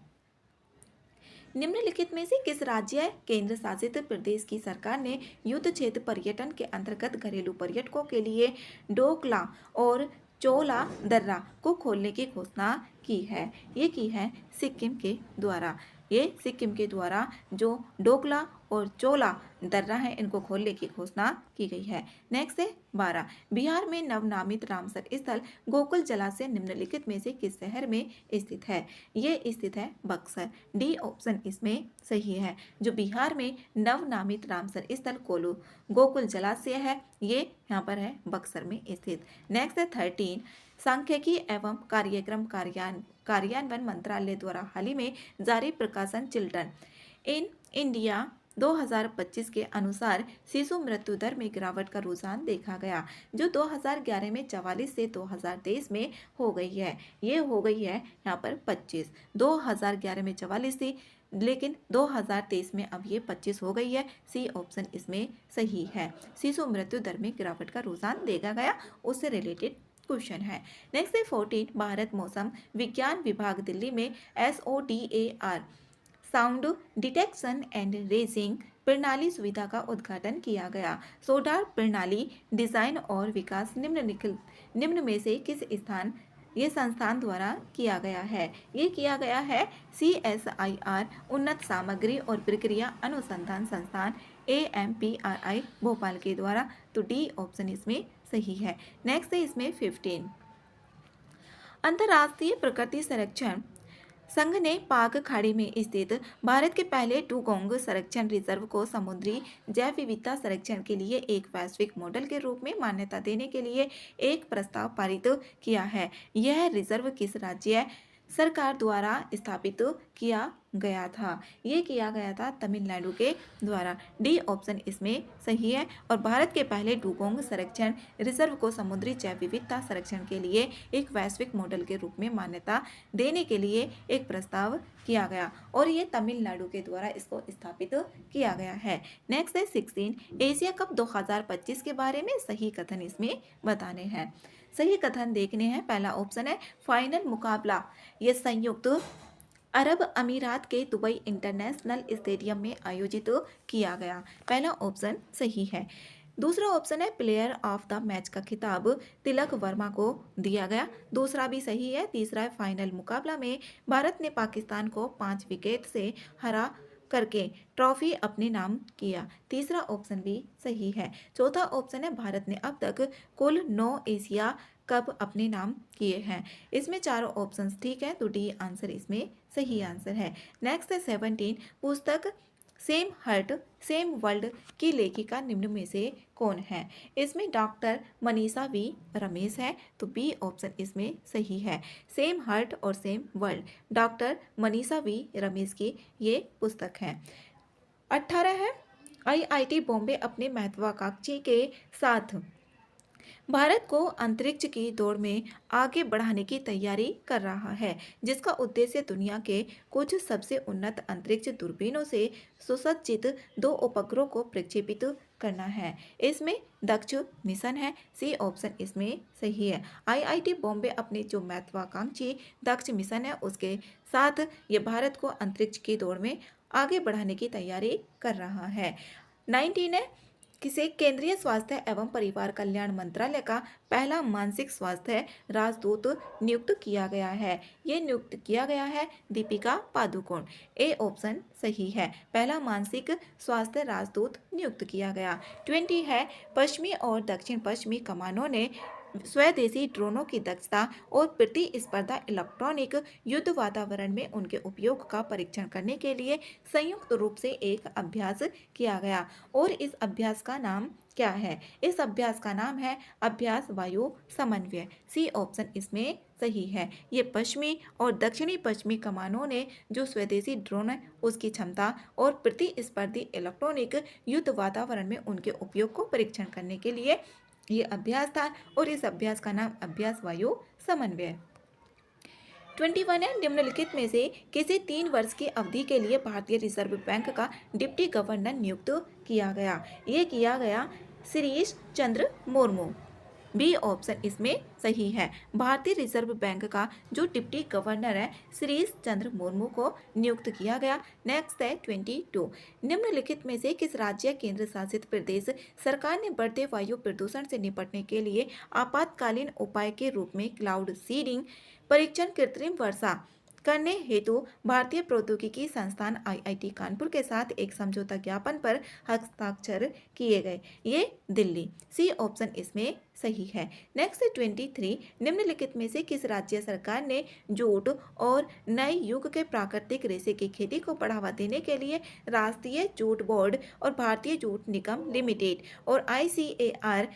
निम्नलिखित में से किस राज्य केंद्र शासित प्रदेश की सरकार ने युद्ध क्षेत्र पर्यटन के अंतर्गत घरेलू पर्यटकों के लिए डोकला और चोला दर्रा को खोलने की घोषणा की है? ये की है सिक्किम के द्वारा। ये सिक्किम के द्वारा जो डोकला और चोला दर्रा है इनको खोलने की घोषणा की गई है। नेक्स्ट है 12। बिहार में नवनामित रामसर स्थल गोकुल जलाशय निम्नलिखित में से किस शहर में स्थित है? ये स्थित है बक्सर। डी ऑप्शन इसमें सही है। जो बिहार में नवनामित रामसर स्थल गोकुल जलाशय है ये यहाँ पर है बक्सर में स्थित। नेक्स्ट है 13। सांख्यिकी एवं कार्यक्रम कार्यान्वयन मंत्रालय द्वारा हाल ही में जारी प्रकाशन चिल्ड्रन इन इंडिया 2025 के अनुसार शिशु मृत्यु दर में गिरावट का रुझान देखा गया, जो 2011 में 44 से 2023 में हो गई है। ये हो गई है यहाँ पर 25। 2011 में 44 थी, लेकिन 2023 में अब ये 25 हो गई है। सी ऑप्शन इसमें सही है। शिशु मृत्यु दर में गिरावट का रुझान देखा गया, उससे रिलेटेड क्वेश्चन है। नेक्स्ट है 14। भारत मौसम विज्ञान विभाग दिल्ली में SODAR sound detection and raising प्रणाली सुविधा का उद्घाटन किया गया। सोडार प्रणाली डिजाइन और विकास निम्न में से किस ये संस्थान द्वारा किया गया है? ये किया गया है CSIR उन्नत सामग्री और प्रक्रिया अनुसंधान संस्थान AMPRI भोपाल के द्वारा। तो डी ऑप्शन इसमें सही है। नेक्स्ट है इसमें 15। अंतर्राष्ट्रीय प्रकृति संरक्षण संघ ने पाक खाड़ी में स्थित भारत के पहले डुगोंग संरक्षण रिजर्व को समुद्री जैव विविधता संरक्षण के लिए एक वैश्विक मॉडल के रूप में मान्यता देने के लिए एक प्रस्ताव पारित किया है। यह रिजर्व किस राज्य सरकार द्वारा स्थापित किया गया था? ये किया गया था तमिलनाडु के द्वारा। डी ऑप्शन इसमें सही है। और भारत के पहले डुगोंग संरक्षण रिजर्व को समुद्री जैव विविधता संरक्षण के लिए एक वैश्विक मॉडल के रूप में मान्यता देने के लिए एक प्रस्ताव किया गया, और ये तमिलनाडु के द्वारा इसको स्थापित किया गया है। नेक्स्ट है 16। एशिया कप 2025 के बारे में सही कथन इसमें बताने हैं। सही कथन देखने हैं। पहला ऑप्शन है फाइनल मुकाबला ये संयुक्त अरब अमीरात के दुबई इंटरनेशनल स्टेडियम में आयोजित किया गया। पहला ऑप्शन सही है। दूसरा ऑप्शन है प्लेयर ऑफ द मैच का खिताब तिलक वर्मा को दिया गया। दूसरा भी सही है। तीसरा है फाइनल मुकाबला में भारत ने पाकिस्तान को 5 विकेट से हरा करके ट्रॉफी अपने नाम किया। तीसरा ऑप्शन भी सही है। चौथा ऑप्शन है भारत ने अब तक कुल 9 एशिया कप अपने नाम किए हैं। इसमें चारों ऑप्शंस ठीक है, तो डी आंसर इसमें सही आंसर है। नेक्स्ट है 17। पुस्तक सेम हर्ट सेम वर्ल्ड की लेखिका निम्न में से कौन है? इसमें डॉक्टर मनीषा वी रमेश है, तो बी ऑप्शन इसमें सही है। सेम हर्ट और same world doctor Manisha V Ramesh की ये पुस्तक है। 18 है IIT बॉम्बे अपने महत्वाकांक्षी के साथ भारत को अंतरिक्ष की दौड़ में आगे बढ़ाने की तैयारी कर रहा है, जिसका उद्देश्य दुनिया के कुछ सबसे उन्नत अंतरिक्ष दूरबीनों से सुसज्जित 2 उपग्रहों को प्रक्षेपित करना है। इसमें दक्ष मिशन है। सी ऑप्शन इसमें सही है। IIT बॉम्बे अपने जो महत्वाकांक्षी दक्ष मिशन है उसके साथ ये भारत को अंतरिक्ष की दौड़ में आगे बढ़ाने की तैयारी कर रहा है। 19 है किसे केंद्रीय स्वास्थ्य एवं परिवार कल्याण मंत्रालय का पहला मानसिक स्वास्थ्य राजदूत नियुक्त किया गया है? ये नियुक्त किया गया है दीपिका पादुकोण। ए ऑप्शन सही है। पहला मानसिक स्वास्थ्य राजदूत नियुक्त किया गया। 20 है पश्चिमी और दक्षिण पश्चिमी कमानों ने स्वदेशी ड्रोनों की दक्षता और प्रतिस्पर्धा इलेक्ट्रॉनिक युद्ध वातावरण में उनके उपयोग का परीक्षण करने के लिए संयुक्त रूप से एक अभ्यास किया गया, और इस अभ्यास का नाम क्या है? इस अभ्यास का नाम है अभ्यास वायु समन्वय। सी ऑप्शन इसमें सही है। ये पश्चिमी और दक्षिणी पश्चिमी कमानों ने जो स्वदेशी ड्रोन है उसकी क्षमता और प्रतिस्पर्धी इलेक्ट्रॉनिक युद्ध वातावरण में उनके उपयोग को परीक्षण करने के लिए ये अभ्यास था और इस अभ्यास का नाम अभ्यास वायु समन्वय। 21 है, निम्नलिखित में से किसी 3 वर्ष की अवधि के लिए भारतीय रिजर्व बैंक का डिप्टी गवर्नर नियुक्त किया गया। ये किया गया शिरीष चंद्र मुर्मू। बी ऑप्शन इसमें सही है। भारतीय रिजर्व बैंक का जो डिप्टी गवर्नर है शिरीष चंद्र मुर्मू को नियुक्त किया गया। नेक्स्ट है 22, निम्नलिखित में से किस राज्य केंद्र शासित प्रदेश सरकार ने बढ़ते वायु प्रदूषण से निपटने के लिए आपातकालीन उपाय के रूप में क्लाउड सीडिंग परीक्षण कृत्रिम वर्षा करने हेतु भारतीय प्रौद्योगिकी संस्थान आईआईटी कानपुर के साथ एक समझौता ज्ञापन पर हस्ताक्षर किए गए। ये दिल्ली। सी ऑप्शन इसमें सही है। नेक्स्ट 23, निम्नलिखित में से किस राज्य सरकार ने जूट और नए युग के प्राकृतिक रेशे की खेती को बढ़ावा देने के लिए राष्ट्रीय जूट बोर्ड और भारतीय जूट निगम लिमिटेड और आईसीएआर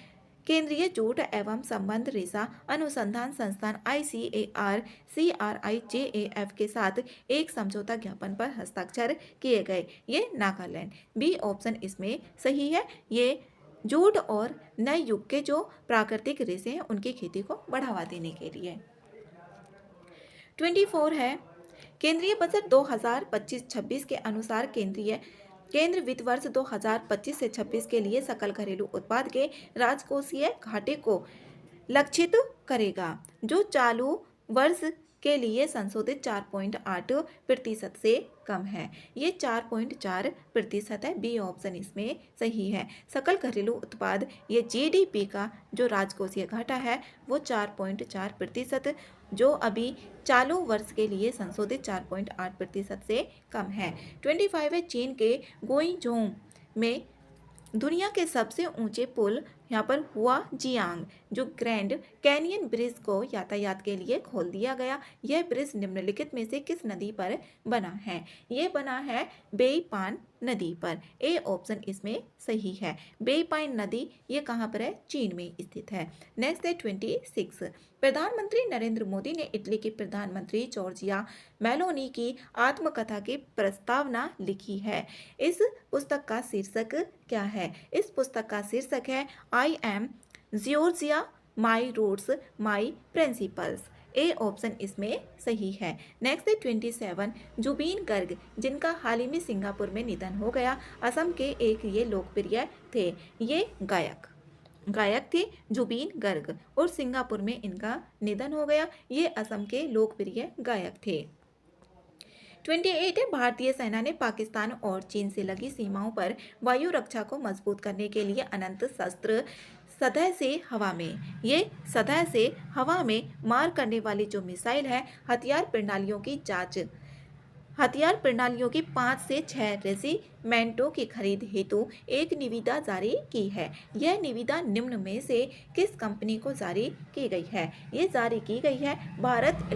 केंद्रीय जूट एवं संबंध रेशा अनुसंधान संस्थान ICAR CRIJAF के साथ एक समझौता ज्ञापन पर हस्ताक्षर किए गए। ये नागालैंड। बी ऑप्शन इसमें सही है। ये जूट और नए युग के जो प्राकृतिक रेशे हैं उनकी खेती को बढ़ावा देने के लिए। 24 है, केंद्रीय बजट 2025-26 के अनुसार केंद्र वित्त वर्ष 2025 से 26 के लिए सकल घरेलू उत्पाद के राजकोषीय घाटे को लक्षित करेगा, जो चालू वर्ष के लिए संशोधित 4.8% से कम है। ये 4.4% है। बी ऑप्शन इसमें सही है। सकल घरेलू उत्पाद ये जीडीपी का जो राजकोषीय घाटा है वो 4.4%, जो अभी चालू वर्ष के लिए संशोधित 4.8% से कम है। 25 है, चीन के गुइंझोउ में दुनिया के सबसे ऊंचे पुल यहाँ पर हुआ जियांग जो ग्रैंड कैनियन ब्रिज को यातायात के लिए खोल दिया गया। यह ब्रिज निम्नलिखित में से किस नदी पर बना है? ये बना है बेईपान नदी पर। ए ऑप्शन इसमें सही है। बेईपान नदी ये कहाँ पर है? चीन में स्थित है। नेक्स्ट है 26, प्रधानमंत्री नरेंद्र मोदी ने इटली के प्रधानमंत्री जॉर्जिया मेलोनी की आत्मकथा की प्रस्तावना लिखी है। इस पुस्तक का शीर्षक क्या है? इस पुस्तक का शीर्षक है I am Giorgia my roots my principles. A option इसमें सही है। नेक्स्ट है 27, जुबीन गर्ग जिनका हाल ही में सिंगापुर में निधन हो गया, असम के एक ये लोकप्रिय थे। ये गायक थे जुबीन गर्ग और सिंगापुर में इनका निधन हो गया। ये असम के लोकप्रिय गायक थे। 28 है, भारतीय सेना ने पाकिस्तान और चीन से लगी सीमाओं पर वायु रक्षा को मजबूत करने के लिए अनंत शस्त्र सतह से हवा में, ये सतह से हवा में मार करने वाली जो मिसाइल है हथियार प्रणालियों की जांच, हथियार प्रणालियों की 5 से 6 रेजिमेंटों की खरीद हेतु एक निविदा जारी की है। यह निविदा निम्न में से किस कंपनी को जारी की गई है? ये जारी की गई है भारत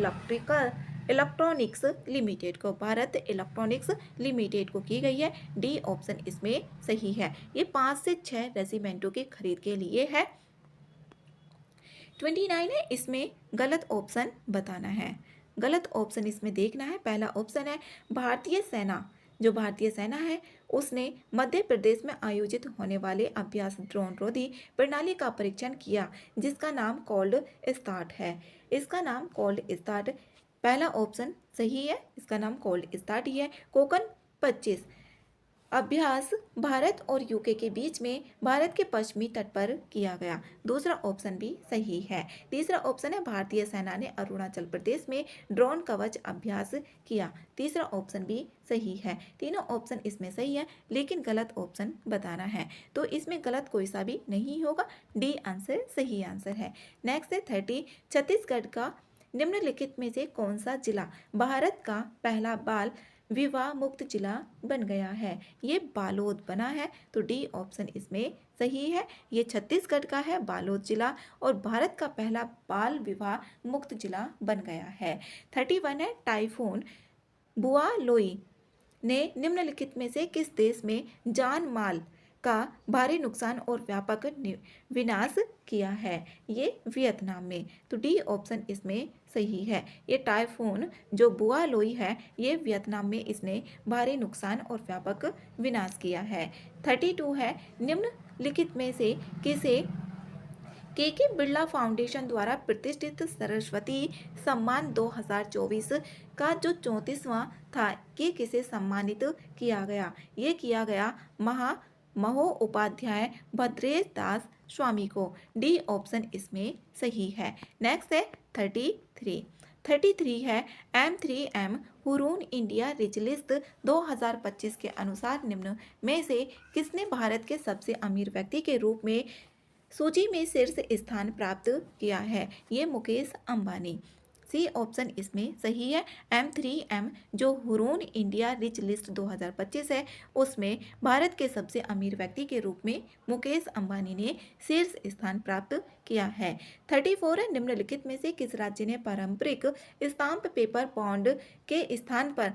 इलेक्ट्रॉनिक्स लिमिटेड को। भारत इलेक्ट्रॉनिक्स लिमिटेड को की गई है। डी ऑप्शन इसमें सही है। ये 5 से 6 रेजिमेंटों की खरीद के लिए है। 29 है, इसमें गलत ऑप्शन बताना है। गलत ऑप्शन इसमें देखना है। पहला ऑप्शन है भारतीय सेना, जो भारतीय सेना है उसने मध्य प्रदेश में आयोजित होने वाले अभ्यास ड्रोन रोधी प्रणाली का परीक्षण किया जिसका नाम कोल्ड स्टार्ट है। इसका नाम कोल्ड स्टार्ट, पहला ऑप्शन सही है, इसका नाम कोल्ड स्टार्ट ही है। कोकन 25 अभ्यास भारत और यूके के बीच में भारत के पश्चिमी तट पर किया गया। दूसरा ऑप्शन भी सही है। तीसरा ऑप्शन है भारतीय सेना ने अरुणाचल प्रदेश में ड्रोन कवच अभ्यास किया। तीसरा ऑप्शन भी सही है। तीनों ऑप्शन इसमें सही है लेकिन गलत ऑप्शन बताना है, तो इसमें गलत कोई सा भी नहीं होगा। डी आंसर सही आंसर है। नेक्स्ट है 30, छत्तीसगढ़ का निम्नलिखित में से कौन सा जिला भारत का पहला बाल विवाह मुक्त जिला बन गया है? ये बालोद बना है, तो डी ऑप्शन इसमें सही है। ये छत्तीसगढ़ का है बालोद जिला और भारत का पहला बाल विवाह मुक्त जिला बन गया है। 31 है, टाइफून बुआलोई ने निम्नलिखित में से किस देश में जान माल का भारी नुकसान और व्यापक विनाश किया है? ये वियतनाम में, तो डी ऑप्शन इसमें सही है। ये टाइफून जो बुआलोई है ये वियतनाम में इसने भारी नुकसान और व्यापक विनाश किया है। 32 है, निम्नलिखित में से किसे के बिरला फाउंडेशन द्वारा प्रतिष्ठित सरस्वती सम्मान 2024 का जो 34वां था, ये किसे सम्मानित किया गया? ये किया गया महोपाध्याय भद्रेश दास स्वामी को। डी ऑप्शन इसमें सही है। नेक्स्ट है 33 है M3M Hurun India rich list 2025 के अनुसार निम्न में से किसने भारत के सबसे अमीर व्यक्ति के रूप में सूची में शीर्ष स्थान प्राप्त किया है? ये मुकेश अंबानी। सी ऑप्शन इसमें सही है। M3M जो हुरून इंडिया रिच लिस्ट 2025 है, उसमें भारत के सबसे अमीर व्यक्ति के रूप में मुकेश अंबानी ने शीर्ष स्थान प्राप्त किया है। 34 है निम्नलिखित में से किस राज्य ने पारंपरिक स्टाम्प पेपर बॉन्ड के स्थान पर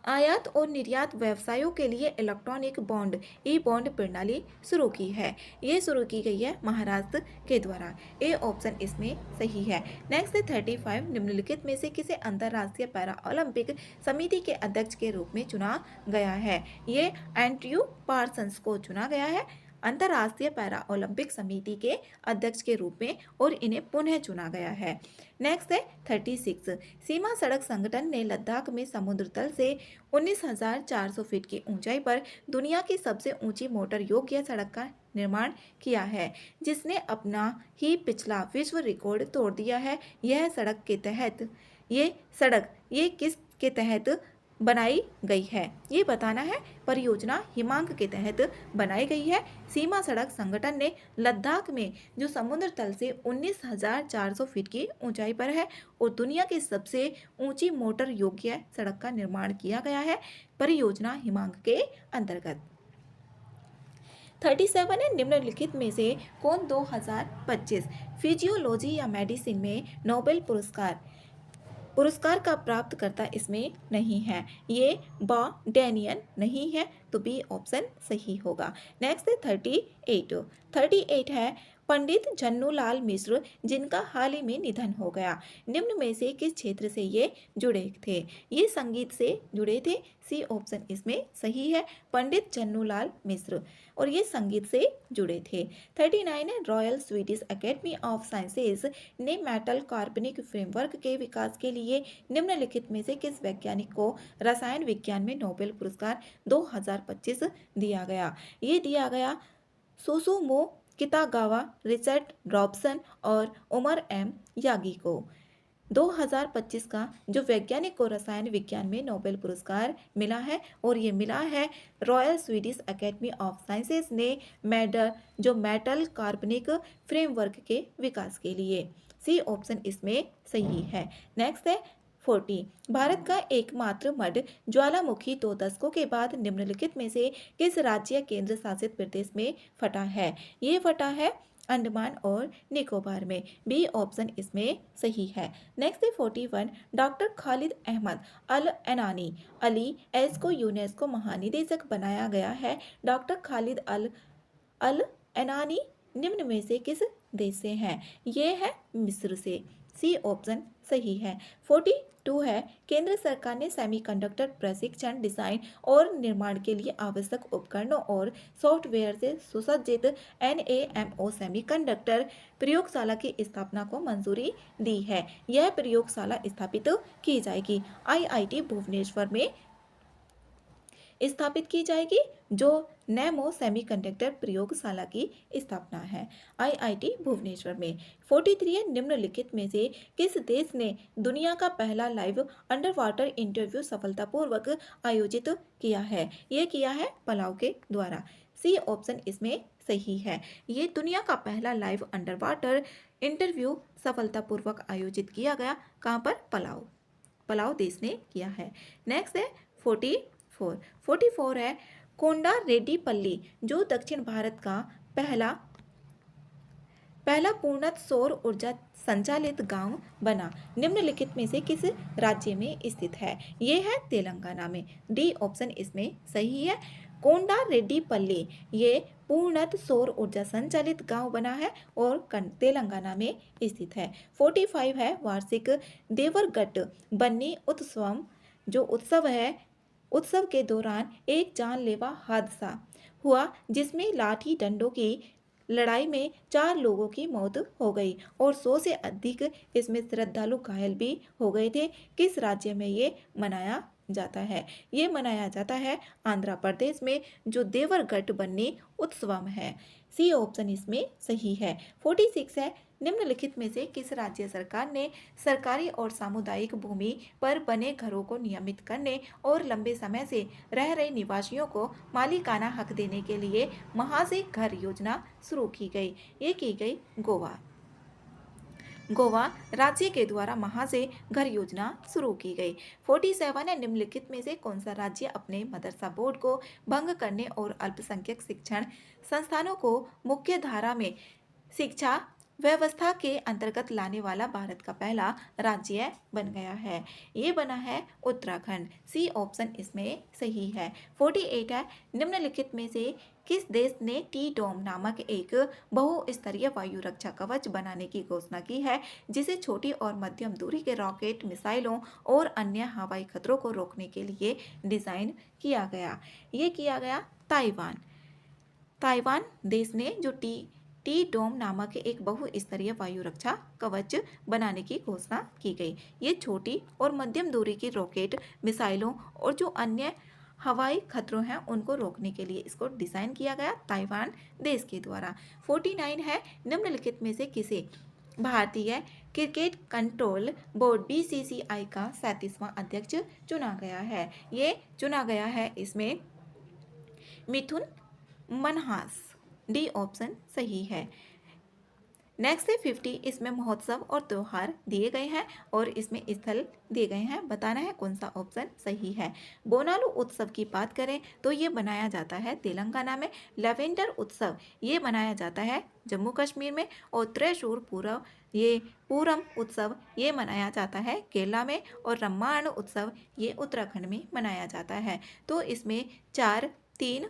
आयात और निर्यात व्यवसायों के लिए इलेक्ट्रॉनिक बॉन्ड ई बॉन्ड प्रणाली शुरू की है? ये शुरू की गई है महाराष्ट्र के द्वारा। ए ऑप्शन इसमें सही है। नेक्स्ट है 35 निम्नलिखित में से किसे अंतर्राष्ट्रीय पैरा ओलंपिक समिति के अध्यक्ष के रूप में चुना गया है? ये एंड्रयू पार्सन्स को चुना गया है अंतर्राष्ट्रीय पैरा ओलंपिक समिति के अध्यक्ष के रूप में, और इन्हें पुनः चुना गया है। नेक्स्ट है 36 सीमा सड़क संगठन ने लद्दाख में समुद्र तल से 19,400 फीट की ऊंचाई पर दुनिया की सबसे ऊंची मोटर योग्य सड़क का निर्माण किया है, जिसने अपना ही पिछला विश्व रिकॉर्ड तोड़ दिया है। यह सड़क के तहत ये किस के तहत बनाई गई है? ये बताना है। परियोजना हिमांक के तहत बनाई गई है। सीमा सड़क संगठन ने लद्दाख में जो समुद्र तल से 19,400 फीट की ऊंचाई पर है और दुनिया की सबसे ऊंची मोटर योग्य सड़क का निर्माण किया गया है परियोजना हिमांक के अंतर्गत। 37 है निम्नलिखित में से कौन 2025 फिजियोलॉजी या मेडिसिन में नोबेल पुरस्कार का प्राप्तकर्ता इसमें नहीं है? ये बा डैनियल नहीं है, तो बी ऑप्शन सही होगा। नेक्स्ट है 38 है पंडित जन्नूलाल मिश्र, जिनका हाल ही में निधन हो गया। निम्न में से किस क्षेत्र से ये जुड़े थे? ये संगीत से जुड़े थे। सी ऑप्शन इसमें सही है, पंडित जन्नूलाल मिश्र, और ये संगीत से जुड़े थे। 39 है royal Swedish academy of sciences ने मेटल कार्बनिक फ्रेमवर्क के विकास के लिए निम्नलिखित में से किस वैज्ञानिक को रसायन विज्ञान में नोबेल पुरस्कार 2025 दिया गया? ये दिया गया सुसुमो कितागावा, रिचर्ड रॉबसन और उमर एम यागी को। 2025 का जो वैज्ञानिक को रसायन विज्ञान में नोबेल पुरस्कार मिला है, और ये मिला है royal Swedish academy of sciences ने मेटल कार्बनिक फ्रेमवर्क के विकास के लिए। सी ऑप्शन इसमें सही है। नेक्स्ट है 40 भारत का एकमात्र मड ज्वालामुखी 2 दशकों के बाद निम्नलिखित में से किस राज्य केंद्र शासित प्रदेश में फटा है? ये फटा है अंडमान और निकोबार में। बी ऑप्शन इसमें सही है। नेक्स्ट है 41 डॉक्टर खालिद अहमद अल एनानी अली एस को यूनेस्को महानिदेशक बनाया गया है। डॉक्टर खालिद अल एनानी निम्न में से किस देश से हैं? ये है मिस्र से। सी ऑप्शन सही है। 42 है केंद्र सरकार ने सेमीकंडक्टर प्रशिक्षण, डिजाइन और निर्माण के लिए आवश्यक उपकरणों और सॉफ्टवेयर से सुसज्जित NAMO सेमीकंडक्टर प्रयोगशाला की स्थापना को मंजूरी दी है। यह प्रयोगशाला स्थापित की जाएगी IIT भुवनेश्वर में स्थापित की जाएगी, जो नैमो सेमीकंडक्टर प्रयोगशाला की स्थापना है IIT भुवनेश्वर में। 43 है निम्नलिखित में से किस देश ने दुनिया का पहला लाइव अंडर वाटर इंटरव्यू सफलतापूर्वक आयोजित किया है? ये किया है पलाव के द्वारा। सी ऑप्शन इसमें सही है। ये दुनिया का पहला लाइव अंडर वाटर इंटरव्यू सफलतापूर्वक आयोजित किया गया। कहाँ पर? पलाव देश ने किया है। नेक्स्ट है 44 है कोंडा रेड्डीपल्ली, जो दक्षिण भारत का पहला पूर्णतः सौर ऊर्जा संचालित गांव बना। निम्नलिखित में से किस राज्य में स्थित है? ये है तेलंगाना में। डी ऑप्शन इसमें सही है। कोंडा रेड्डीपल्ली ये पूर्णतः सौर ऊर्जा संचालित गांव बना है और तेलंगाना में स्थित है। 45 है वार्षिक देवरगट्ट बन्नी उत्सव के दौरान एक जानलेवा हादसा हुआ, जिसमें लाठी डंडों की लड़ाई में 4 लोगों की मौत हो गई और 100 से अधिक इसमें श्रद्धालु घायल भी हो गए थे। किस राज्य में ये मनाया जाता है? ये मनाया जाता है आंध्र प्रदेश में, जो देवरगढ़ बन्नी उत्सवम है। सी ऑप्शन इसमें सही है। 46 है, निम्नलिखित में से किस राज्य सरकार ने सरकारी और सामुदायिक भूमि पर बने घरों को नियमित करने और लंबे समय से रह रहे निवासियों को मालिकाना हक देने के लिए महासे घर योजना शुरू की गई? ये की गई गोवा। गोवा राज्य के द्वारा महासे घर योजना शुरू की गई। 47 है, निम्नलिखित में से कौन सा राज्य अपने मदरसा बोर्ड को भंग करने और अल्पसंख्यक शिक्षण संस्थानों को मुख्य धारा में शिक्षा व्यवस्था के अंतर्गत लाने वाला भारत का पहला राज्य बन गया है? ये बना है उत्तराखंड। सी ऑप्शन इसमें सही है। 48 है, निम्नलिखित में से किस देश ने टी डोम नामक एक बहुस्तरीय वायु रक्षा कवच बनाने की घोषणा की है, जिसे छोटी और मध्यम दूरी के रॉकेट, मिसाइलों और अन्य हवाई खतरों को रोकने के लिए डिजाइन किया गया? ये किया गया ताइवान। ताइवान देश ने जो टी डोम नामक एक बहुस्तरीय वायु रक्षा कवच बनाने की घोषणा की गई। ये छोटी और मध्यम दूरी की रॉकेट, मिसाइलों और जो अन्य हवाई खतरों हैं उनको रोकने के लिए इसको डिजाइन किया गया ताइवान देश के द्वारा। 49 है, निम्नलिखित में से किसे भारतीय क्रिकेट कंट्रोल बोर्ड बीसीसीआई का 37वां अध्यक्ष चुना गया है? ये चुना गया है इसमें मिथुन मनहास। डी ऑप्शन सही है। नेक्स्ट है 50, इसमें महोत्सव और त्योहार दिए गए हैं और इसमें स्थल दिए गए हैं, बताना है कौन सा ऑप्शन सही है। बोनालू उत्सव की बात करें तो ये बनाया जाता है तेलंगाना में। लेवेंडर उत्सव ये बनाया जाता है जम्मू कश्मीर में। और त्रिशूर पूरम उत्सव ये मनाया जाता है केरला में। और रम्माण उत्सव ये उत्तराखंड में मनाया जाता है। तो इसमें 4 3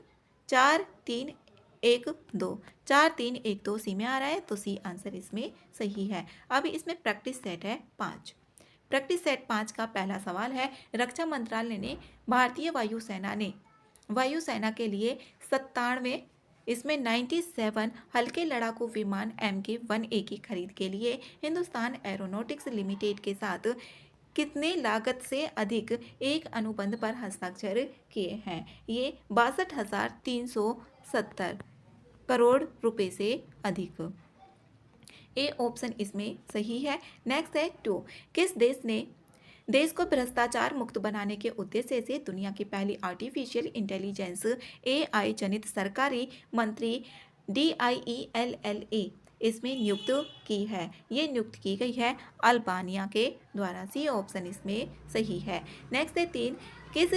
1 2 4 3 1 2 सी में आ रहा है, तो सी आंसर इसमें सही है। अब इसमें प्रैक्टिस सेट है 5। प्रैक्टिस सेट 5 का पहला सवाल है, रक्षा मंत्रालय ने भारतीय वायुसेना के लिए 97 इसमें 97 हल्के लड़ाकू विमान MK-1A की खरीद के लिए हिंदुस्तान एरोनॉटिक्स लिमिटेड के साथ कितने लागत से अधिक एक अनुबंध पर हस्ताक्षर किए हैं? ये 62,370 करोड़ रुपए से अधिक। ए ऑप्शन इसमें सही है। नेक्स्ट है 2, किस देश को भ्रष्टाचार मुक्त बनाने के उद्देश्य से दुनिया की पहली आर्टिफिशियल इंटेलिजेंस AI जनित सरकारी मंत्री DIELLA इसमें नियुक्त की है? ये नियुक्त की गई है अल्बानिया के द्वारा। सी ऑप्शन इसमें सही है। नेक्स्ट है 3, किस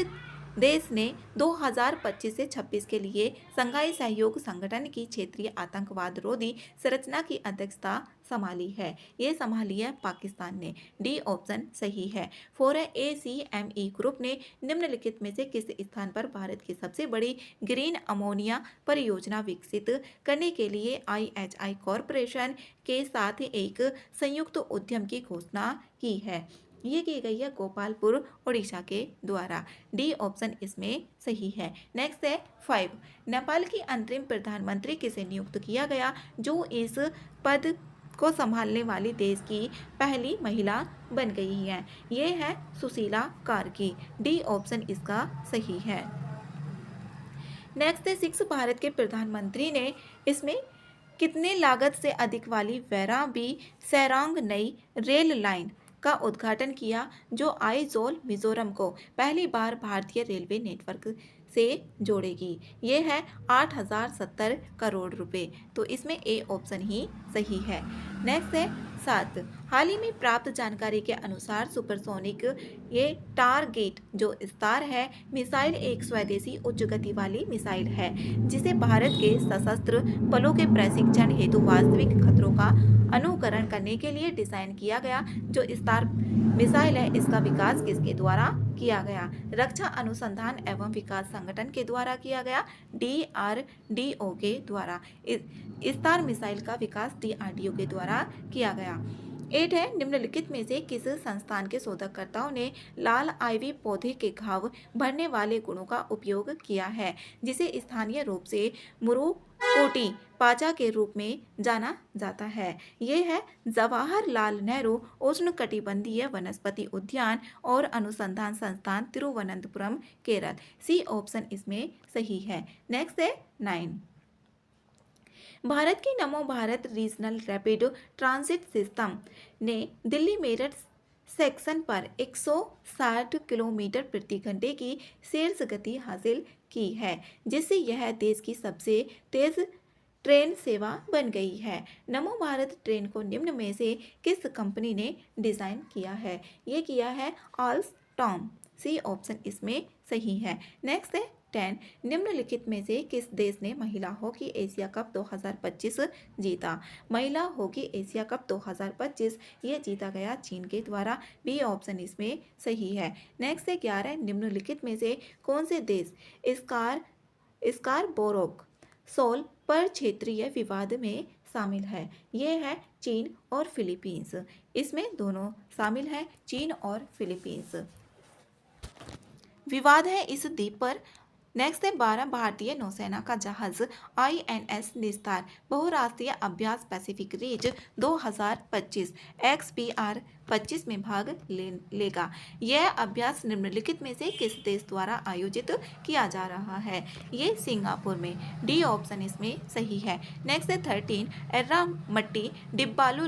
देश ने 2025 से 26 के लिए संघाई सहयोग संगठन की क्षेत्रीय आतंकवाद रोधी संरचना की अध्यक्षता संभाली है? ये संभाली है पाकिस्तान ने। डी ऑप्शन सही है। 4 है, ACME ग्रुप ने निम्नलिखित में से किस स्थान पर भारत की सबसे बड़ी ग्रीन अमोनिया परियोजना विकसित करने के लिए IHI कॉरपोरेशन के साथ एक संयुक्त उद्यम की घोषणा की है? ये की गई है गोपालपुर ओडिशा के द्वारा। डी ऑप्शन इसमें सही है। नेक्स्ट है 5, नेपाल की अंतरिम प्रधानमंत्री किसे नियुक्त किया गया, जो इस पद को संभालने वाली देश की पहली महिला बन गई है? ये है सुशीला कार्की। डी ऑप्शन इसका सही है। नेक्स्ट है 6, भारत के प्रधानमंत्री ने इसमें कितने लागत से अधिक वाली वैराबी सेरांग नई रेल लाइन का उद्घाटन किया, जो आइजोल मिजोरम को पहली बार भारतीय रेलवे नेटवर्क से जोड़ेगी? ये है 8,070 करोड़ रुपए। तो इसमें ए ऑप्शन ही सही है। नेक्स्ट है 7, हाल ही में प्राप्त जानकारी के अनुसार सुपरसोनिक ये टारगेट जो स्टार है मिसाइल एक स्वदेशी उच्च गति वाली मिसाइल है, जिसे भारत के सशस्त्र बलों के प्रशिक्षण हेतु वास्तविक खतरों का अनुकरण करने के लिए डिजाइन किया गया। जो स्टार मिसाइल है इसका विकास किसके द्वारा किया गया? रक्षा अनुसंधान एवं विकास संगठन के द्वारा किया गया, DRDO के द्वारा। स्टार मिसाइल का विकास DRDO के द्वारा किया गया। 8 है, निम्नलिखित में से किस संस्थान के शोधकर्ताओं ने लाल आइवी पौधे के घाव भरने वाले गुणों का उपयोग किया है, जिसे स्थानीय रूप से मुरुकोटी पाचा के रूप में जाना जाता है? ये है जवाहरलाल नेहरू उष्णकटिबंधीय वनस्पति उद्यान और अनुसंधान संस्थान, तिरुवनंतपुरम, केरल। सी ऑप्शन इसमें सही है। नेक्स्ट है 9। भारत की नमो Bharat regional rapid transit system ने दिल्ली मेरठ सेक्शन पर 160 किलोमीटर प्रति घंटे की शीर्ष गति हासिल की है, जिससे यह देश की सबसे तेज ट्रेन सेवा बन गई है। नमो भारत ट्रेन को निम्न में से किस कंपनी ने डिजाइन किया है? ये किया है ऑल्स्टॉम। सी ऑप्शन इसमें सही है। नेक्स्ट है 10। निम्नलिखित में से किस देश ने महिला हॉकी एशिया कप 2025 जीता? महिला हॉकी एशिया कप 2025 ये जीता गया चीन के द्वारा। बी ऑप्शन इसमें सही है। नेक्स्ट है 11। निम्नलिखित में से कौन से देश स्कारबोरोग सोल पर क्षेत्रीय विवाद में शामिल है? ये है चीन और फिलीपींस। इसमें दोनों शामिल हैं, चीन और फिलीपींस। विवाद है इस द्वीप पर। नेक्स्ट है 12। भारतीय नौसेना का जहाज INS निस्तार बहुराष्ट्रीय अभ्यास पैसिफिक रिज 2025 XPR 25 में भाग लेगा। यह अभ्यास निम्नलिखित में से किस देश द्वारा आयोजित किया जा रहा है? ये सिंगापुर में। डी ऑप्शन इसमें सही है। नेक्स्ट है 13। एर्रामट्टी डिब्बालू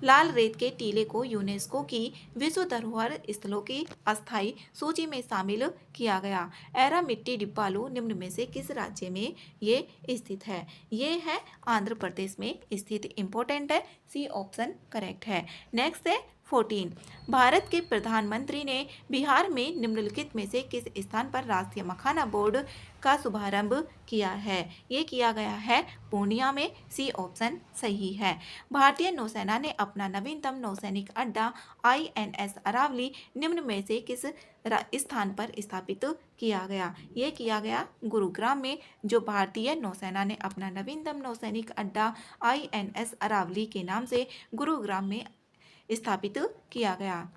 लाल रेत के टीले को यूनेस्को की विश्व धरोहर स्थलों की अस्थायी सूची में शामिल किया गया। एरामिट्टी डिब्बालू निम्न में से किस राज्य में ये स्थित है? ये है आंध्र प्रदेश में स्थित। इंपॉर्टेंट है। सी ऑप्शन करेक्ट है। नेक्स्ट है 14। भारत के प्रधानमंत्री ने बिहार में निम्नलिखित में से किस स्थान पर राष्ट्रीय मखाना बोर्ड का शुभारंभ किया है? ये किया गया है पूर्णिया में। सी ऑप्शन सही है। भारतीय नौसेना ने अपना नवीनतम नौसैनिक अड्डा INS अरावली निम्न में से किस स्थान पर स्थापित किया गया? ये किया गया गुरुग्राम में। जो भारतीय नौसेना ने अपना नवीनतम नौसैनिक अड्डा INS अरावली के नाम से गुरुग्राम में स्थापित किया गया।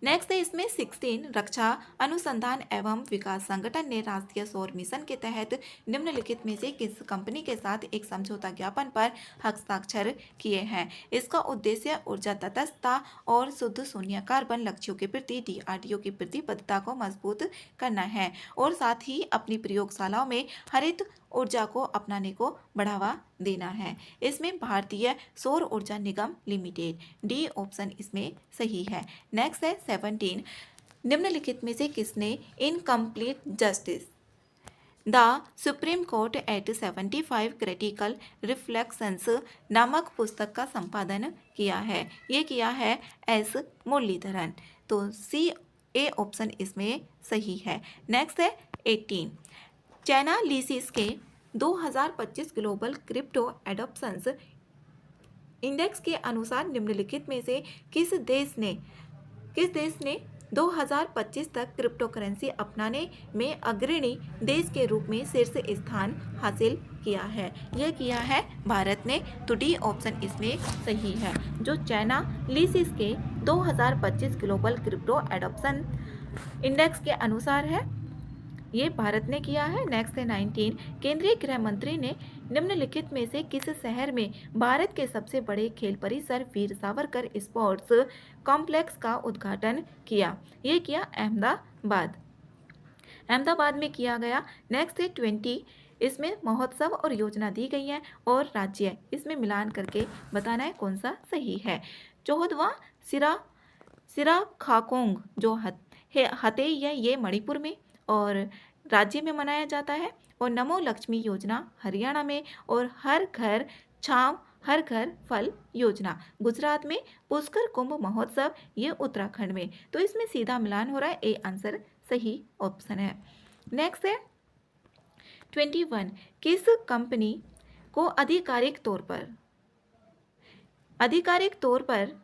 नेक्स्ट है इसमें 16। रक्षा अनुसंधान एवं विकास संगठन ने राष्ट्रीय सौर मिशन के तहत निम्नलिखित में से किस कंपनी के साथ एक समझौता ज्ञापन पर हस्ताक्षर किए हैं? इसका उद्देश्य ऊर्जा तटस्थता और शुद्ध शून्य कार्बन लक्ष्यों के प्रति DRDO की प्रतिबद्धता को मजबूत करना है और साथ ही अपनी प्रयोगशालाओं में हरित ऊर्जा को अपनाने को बढ़ावा देना है। इसमें भारतीय सौर ऊर्जा निगम लिमिटेड। डी ऑप्शन इसमें सही है। नेक्स्ट है 17। निम्नलिखित में से किसने incomplete justice the supreme court at 75 critical reflections नामक पुस्तक का संपादन किया है? ये किया है S मुरलीधरन। तो सी ए ऑप्शन इसमें सही है। नेक्स्ट है 18। चैनालिसिस के 2025 ग्लोबल क्रिप्टो एडॉप्शंस इंडेक्स के अनुसार निम्नलिखित में से किस देश ने 2025 तक क्रिप्टो करेंसी अपनाने में अग्रणी देश के रूप में शीर्ष स्थान हासिल किया है? यह किया है भारत ने। तो डी ऑप्शन इसमें सही है। जो चैनालिसिस के 2025 ग्लोबल क्रिप्टो एडॉप्शन इंडेक्स के अनुसार है, ये भारत ने किया है। नेक्स्ट है 19। केंद्रीय गृह मंत्री ने निम्नलिखित में से किस शहर में भारत के सबसे बड़े खेल परिसर वीर सावरकर स्पोर्ट्स कॉम्प्लेक्स का उद्घाटन किया? ये किया अहमदाबाद में किया गया। नेक्स्ट है 20। इसमें महोत्सव और योजना दी गई है और राज्य इसमें मिलान करके बताना है कौन सा सही है। 14वां सिरा खाकोंग जो हतेई है, ये मणिपुर में और राज्य में मनाया जाता है। और नमो लक्ष्मी योजना हरियाणा में और हर घर छांव हर घर फल योजना गुजरात में। पुष्कर कुंभ महोत्सव ये उत्तराखंड में। तो इसमें सीधा मिलान हो रहा है। ए आंसर सही ऑप्शन है। नेक्स्ट है 21। किस कंपनी को आधिकारिक तौर पर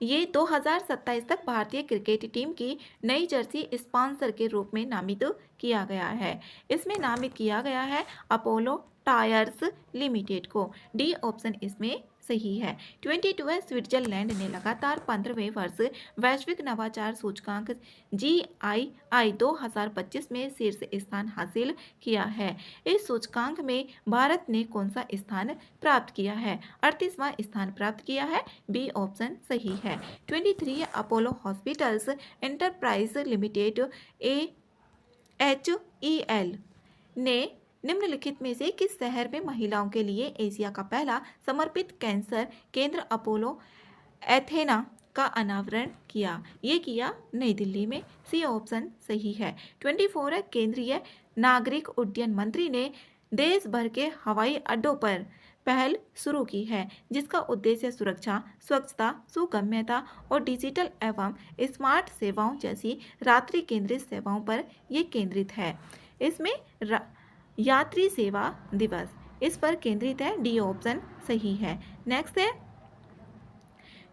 ये 2027 तक भारतीय क्रिकेट टीम की नई जर्सी स्पॉन्सर के रूप में नामित किया गया है? इसमें नामित किया गया है अपोलो टायर्स लिमिटेड को। डी ऑप्शन इसमें सही है। 22 है, स्विट्जरलैंड ने लगातार 15वें वर्ष वैश्विक नवाचार सूचकांक GII 2025 में शीर्ष स्थान हासिल किया है। इस सूचकांक में भारत ने कौन सा स्थान प्राप्त किया है? 38वां स्थान प्राप्त किया है। बी ऑप्शन सही है। 23 है, Apollo hospitals enterprise limited AHEL ने निम्नलिखित में से किस शहर में महिलाओं के लिए एशिया का पहला समर्पित कैंसर केंद्र अपोलो एथेना का अनावरण किया? ये किया नई दिल्ली में। सी ऑप्शन सही है। 24 है, केंद्रीय नागरिक उड्डयन मंत्री ने देश भर के हवाई अड्डों पर पहल शुरू की है जिसका उद्देश्य सुरक्षा, स्वच्छता, सुगम्यता और डिजिटल एवं स्मार्ट सेवाओं जैसी रात्रि केंद्रित सेवाओं पर यह केंद्रित है। इसमें यात्री सेवा दिवस इस पर केंद्रित है। डी ऑप्शन सही है। नेक्स्ट है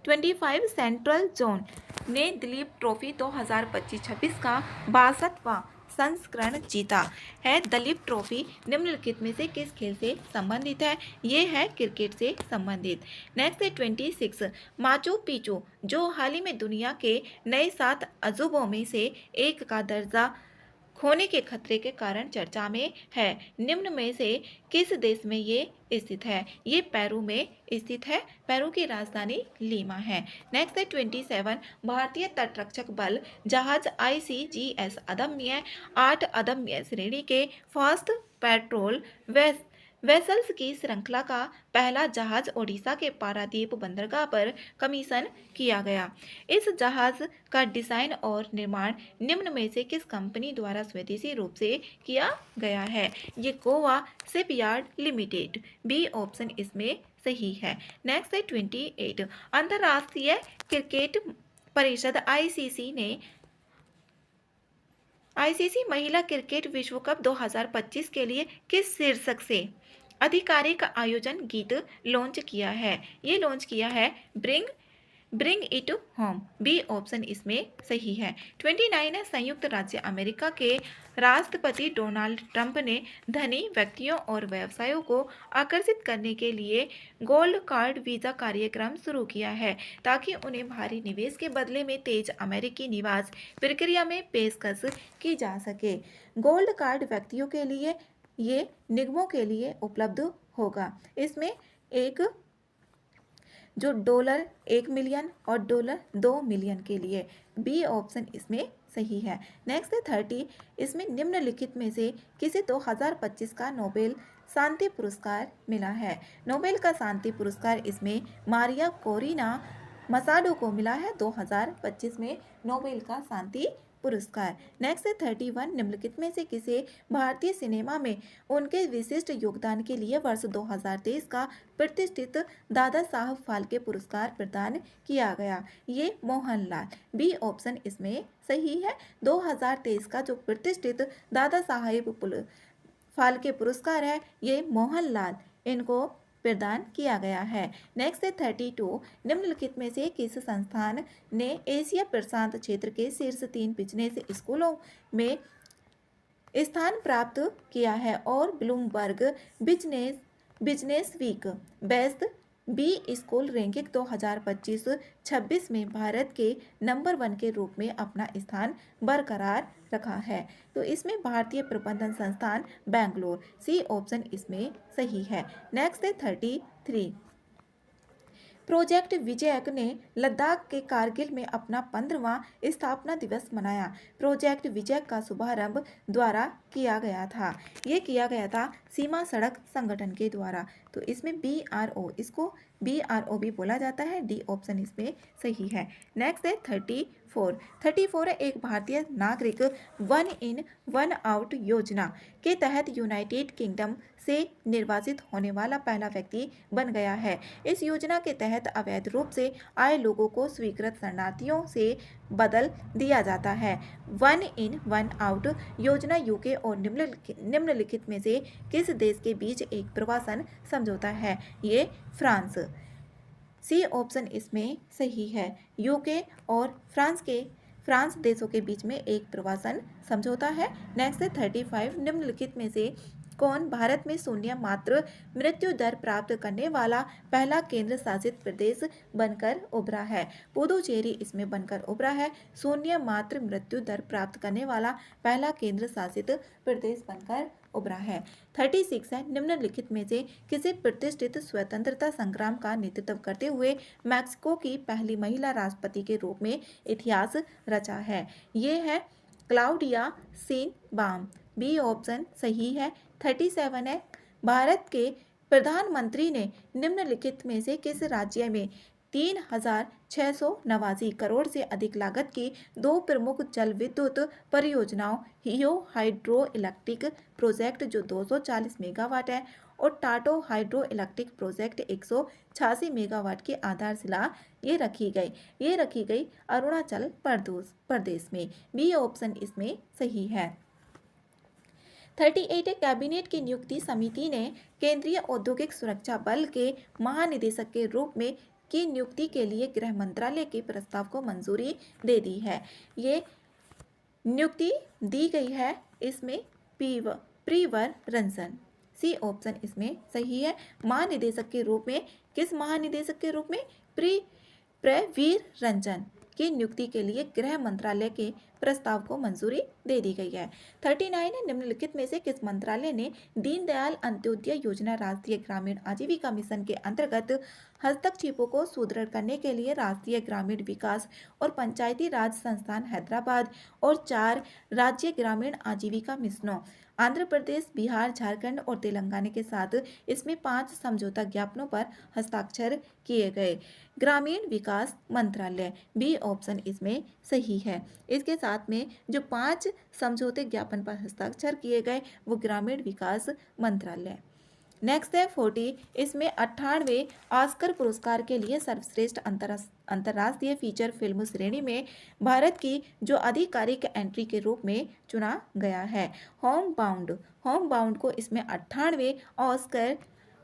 25 सेंट्रल जोन ने दिलीप ट्रॉफी 2025-26 का 62वां संस्करण जीता है। दिलीप ट्रॉफी निम्नलिखित में से किस खेल से संबंधित है? ये है क्रिकेट से संबंधित। नेक्स्ट है 26 माचू पिचू जो हाल ही में दुनिया के नए 7 अजूबों में से एक का दर्जा खोने के खतरे के कारण चर्चा में है। निम्न में से किस देश में ये स्थित है? ये पेरू में स्थित है। पेरू की राजधानी लीमा है। नेक्स्ट है 27 भारतीय तटरक्षक बल जहाज ICGS अदम्य 8 अदम्य श्रेणी के फास्ट पेट्रोल वेसल्स की श्रृंखला का पहला जहाज ओडिशा के पारादीप बंदरगाह पर कमीशन किया गया। इस जहाज का डिजाइन और निर्माण निम्न में से किस कंपनी द्वारा स्वदेशी रूप से किया गया है? ये Goa shipyard limited. B option इसमें सही है। नेक्स्ट है 28 अंतर्राष्ट्रीय क्रिकेट परिषद ICC महिला क्रिकेट विश्व कप 2025 के लिए किस शीर्षक से आधिकारिक आयोजन गीत लॉन्च किया है? ये लॉन्च किया है bring it home. B option इसमें सही है। 29 है, संयुक्त राज्य अमेरिका के राष्ट्रपति डोनाल्ड ट्रंप ने धनी व्यक्तियों और व्यवसायों को आकर्षित करने के लिए गोल्ड कार्ड वीजा कार्यक्रम शुरू किया है ताकि उन्हें भारी निवेश के बदले में तेज अमेरिकी निवास प्रक्रिया में पेशकश की जा सके। गोल्ड कार्ड व्यक्तियों के लिए ये निगमों के लिए उपलब्ध होगा। इसमें एक जो $1 मिलियन और $2 मिलियन के लिए। बी ऑप्शन इसमें सही है। नेक्स्ट है 30 इसमें निम्नलिखित में से किसे 2025 का नोबेल शांति पुरस्कार मिला है? नोबेल का शांति पुरस्कार इसमें मारिया कोरिना मसाडो को मिला है 2025 में नोबेल का शांति पुरस्कार। नेक्स्ट है 31 निम्नलिखित में से किसे भारतीय सिनेमा में उनके विशिष्ट योगदान के लिए वर्ष 2023 का प्रतिष्ठित दादा साहब फाल्के पुरस्कार प्रदान किया गया? ये मोहनलाल। बी ऑप्शन इसमें सही है। 2023 का जो प्रतिष्ठित दादा साहेब फाल्के पुरस्कार है ये मोहनलाल इनको प्रदान किया गया है। नेक्स्ट है 32 निम्नलिखित में से किस संस्थान ने एशिया प्रशांत क्षेत्र के शीर्ष 3 बिजनेस स्कूलों में स्थान प्राप्त किया है और Bloomberg business week best B school ranking 2025-26 में भारत के नंबर 1 के रूप में अपना स्थान बरकरार रखा है? तो इसमें भारतीय प्रबंधन संस्थान बेंगलोर। सी ऑप्शन इसमें सही है। नेक्स्ट है 33 प्रोजेक्ट विजयक ने लद्दाख के कारगिल में अपना 15वां स्थापना दिवस मनाया। प्रोजेक्ट विजयक का शुभारंभ द्वारा किया गया था। ये किया गया था सीमा सड़क संगठन के द्वारा। तो इसमें BRO इसको BRO भी बोला जाता है। डी ऑप्शन इसमें सही है। नेक्स्ट है 34 है, एक भारतीय नागरिक 1 इन 1 आउट योजना के तहत यूनाइटेड किंगडम से निर्वासित होने वाला पहला व्यक्ति बन गया है। इस योजना के तहत अवैध रूप से आए लोगों को स्वीकृत शरणार्थियों से बदल दिया जाता है। 1 इन 1 आउट योजना यूके और निम्नलिखित में से किस देश के बीच एक प्रवासन समझौता है? ये फ्रांस। सी ऑप्शन इसमें सही है। यूके और फ्रांस देशों के बीच में एक प्रवासन समझौता है। नेक्स्ट है 35 निम्नलिखित में से कौन भारत में शून्य मात्र मृत्यु दर प्राप्त करने वाला पहला केंद्र शासित प्रदेश बनकर उभरा है? पुदुचेरी इसमें बनकर उभरा है। शून्य मात्र मृत्यु दर प्राप्त करने वाला पहला केंद्र शासित प्रदेश बनकर उभरा है। 36 है, निम्नलिखित में से किसी प्रतिष्ठित स्वतंत्रता संग्राम का नेतृत्व करते हुए मैक्सिको की पहली महिला राष्ट्रपति के रूप में इतिहास रचा है? ये है क्लाउडिया शेइनबाम। बी ऑप्शन सही है। 37 है, भारत के प्रधानमंत्री ने निम्नलिखित में से किस राज्य में 3,689 करोड़ से अधिक लागत की दो प्रमुख जल विद्युत परियोजनाओं हियो हाइड्रो इलेक्ट्रिक प्रोजेक्ट जो 240 मेगावाट है और टाटो हाइड्रो इलेक्ट्रिक प्रोजेक्ट 186 मेगावाट की आधारशिला ये रखी गई अरुणाचल प्रदेश में। बी ऑप्शन इसमें सही है। 38 कैबिनेट की नियुक्ति समिति ने केंद्रीय औद्योगिक सुरक्षा बल के महानिदेशक के रूप में की नियुक्ति के लिए गृह मंत्रालय के प्रस्ताव को मंजूरी दे दी है। ये नियुक्ति दी गई है इसमें प्रीवर रंजन। सी ऑप्शन इसमें सही है। महानिदेशक के रूप में किस महानिदेशक के रूप में? प्रवीर रंजन की नियुक्ति के लिए गृह मंत्रालय के प्रस्ताव को मंजूरी दे दी गई है। 39 है, निम्नलिखित में से किस मंत्रालय ने दीनदयाल अंत्योदय योजना राष्ट्रीय ग्रामीण आजीविका मिशन के अंतर्गत हस्तक्षेपों को सुदृढ़ करने के लिए राष्ट्रीय ग्रामीण विकास और पंचायती राज संस्थान हैदराबाद और 4 राज्य ग्रामीण आजीविका मिशनों आंध्र प्रदेश, बिहार, झारखंड और तेलंगाना के साथ इसमें 5 समझौता ज्ञापनों पर हस्ताक्षर किए गए? ग्रामीण विकास मंत्रालय। बी ऑप्शन इसमें सही है। इसके साथ में जो 5 समझौते ज्ञापन पर हस्ताक्षर किए गए वो ग्रामीण विकास मंत्रालय। नेक्स्ट है 40, इसमें 98वें ऑस्कर पुरस्कार के लिए सर्वश्रेष्ठ अंतर्राष्ट्रीय फीचर फिल्म श्रेणी में भारत की जो आधिकारिक एंट्री के रूप में चुना गया है? होम बाउंड को इसमें 98वें ऑस्कर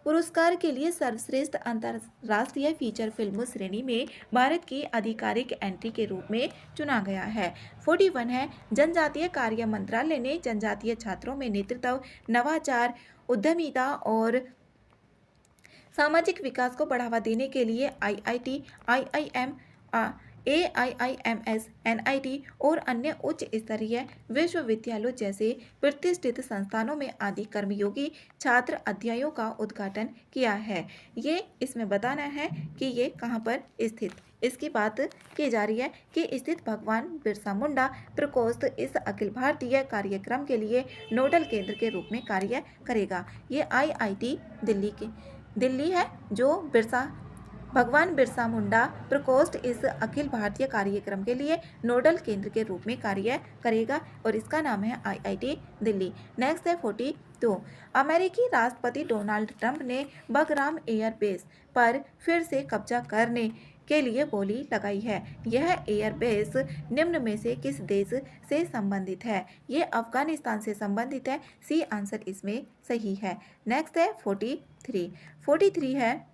पुरस्कार के लिए सर्वश्रेष्ठ अंतर्राष्ट्रीय फीचर फिल्म श्रेणी में भारत की आधिकारिक एंट्री के रूप में चुना गया है। 41 है, जनजातीय कार्य मंत्रालय ने जनजातीय छात्रों में नेतृत्व, नवाचार, उद्यमिता और सामाजिक विकास को बढ़ावा देने के लिए IIT, IIM, AIIMS, NIT और अन्य उच्च स्तरीय विश्वविद्यालयों जैसे प्रतिष्ठित संस्थानों में आदि कर्मयोगी छात्र अध्यायों का उद्घाटन किया है। ये इसमें बताना है कि ये कहाँ पर स्थित, इसकी बात की जा रही है कि स्थित भगवान बिरसा मुंडा प्रकोष्ठ इस अखिल भारतीय कार्यक्रम के लिए नोडल केंद्र के रूप में कार्य करेगा। ये IIT दिल्ली है जो भगवान बिरसा मुंडा प्रकोष्ठ इस अखिल भारतीय कार्यक्रम के लिए नोडल केंद्र के रूप में कार्य करेगा और इसका नाम है IIT दिल्ली। नेक्स्ट है 42, अमेरिकी राष्ट्रपति डोनाल्ड ट्रंप ने बगराम एयरबेस पर फिर से कब्जा करने के लिए बोली लगाई है। यह एयरबेस निम्न में से किस देश से संबंधित है? ये अफगानिस्तान से संबंधित है। सी आंसर इसमें सही है। नेक्स्ट है 43 है,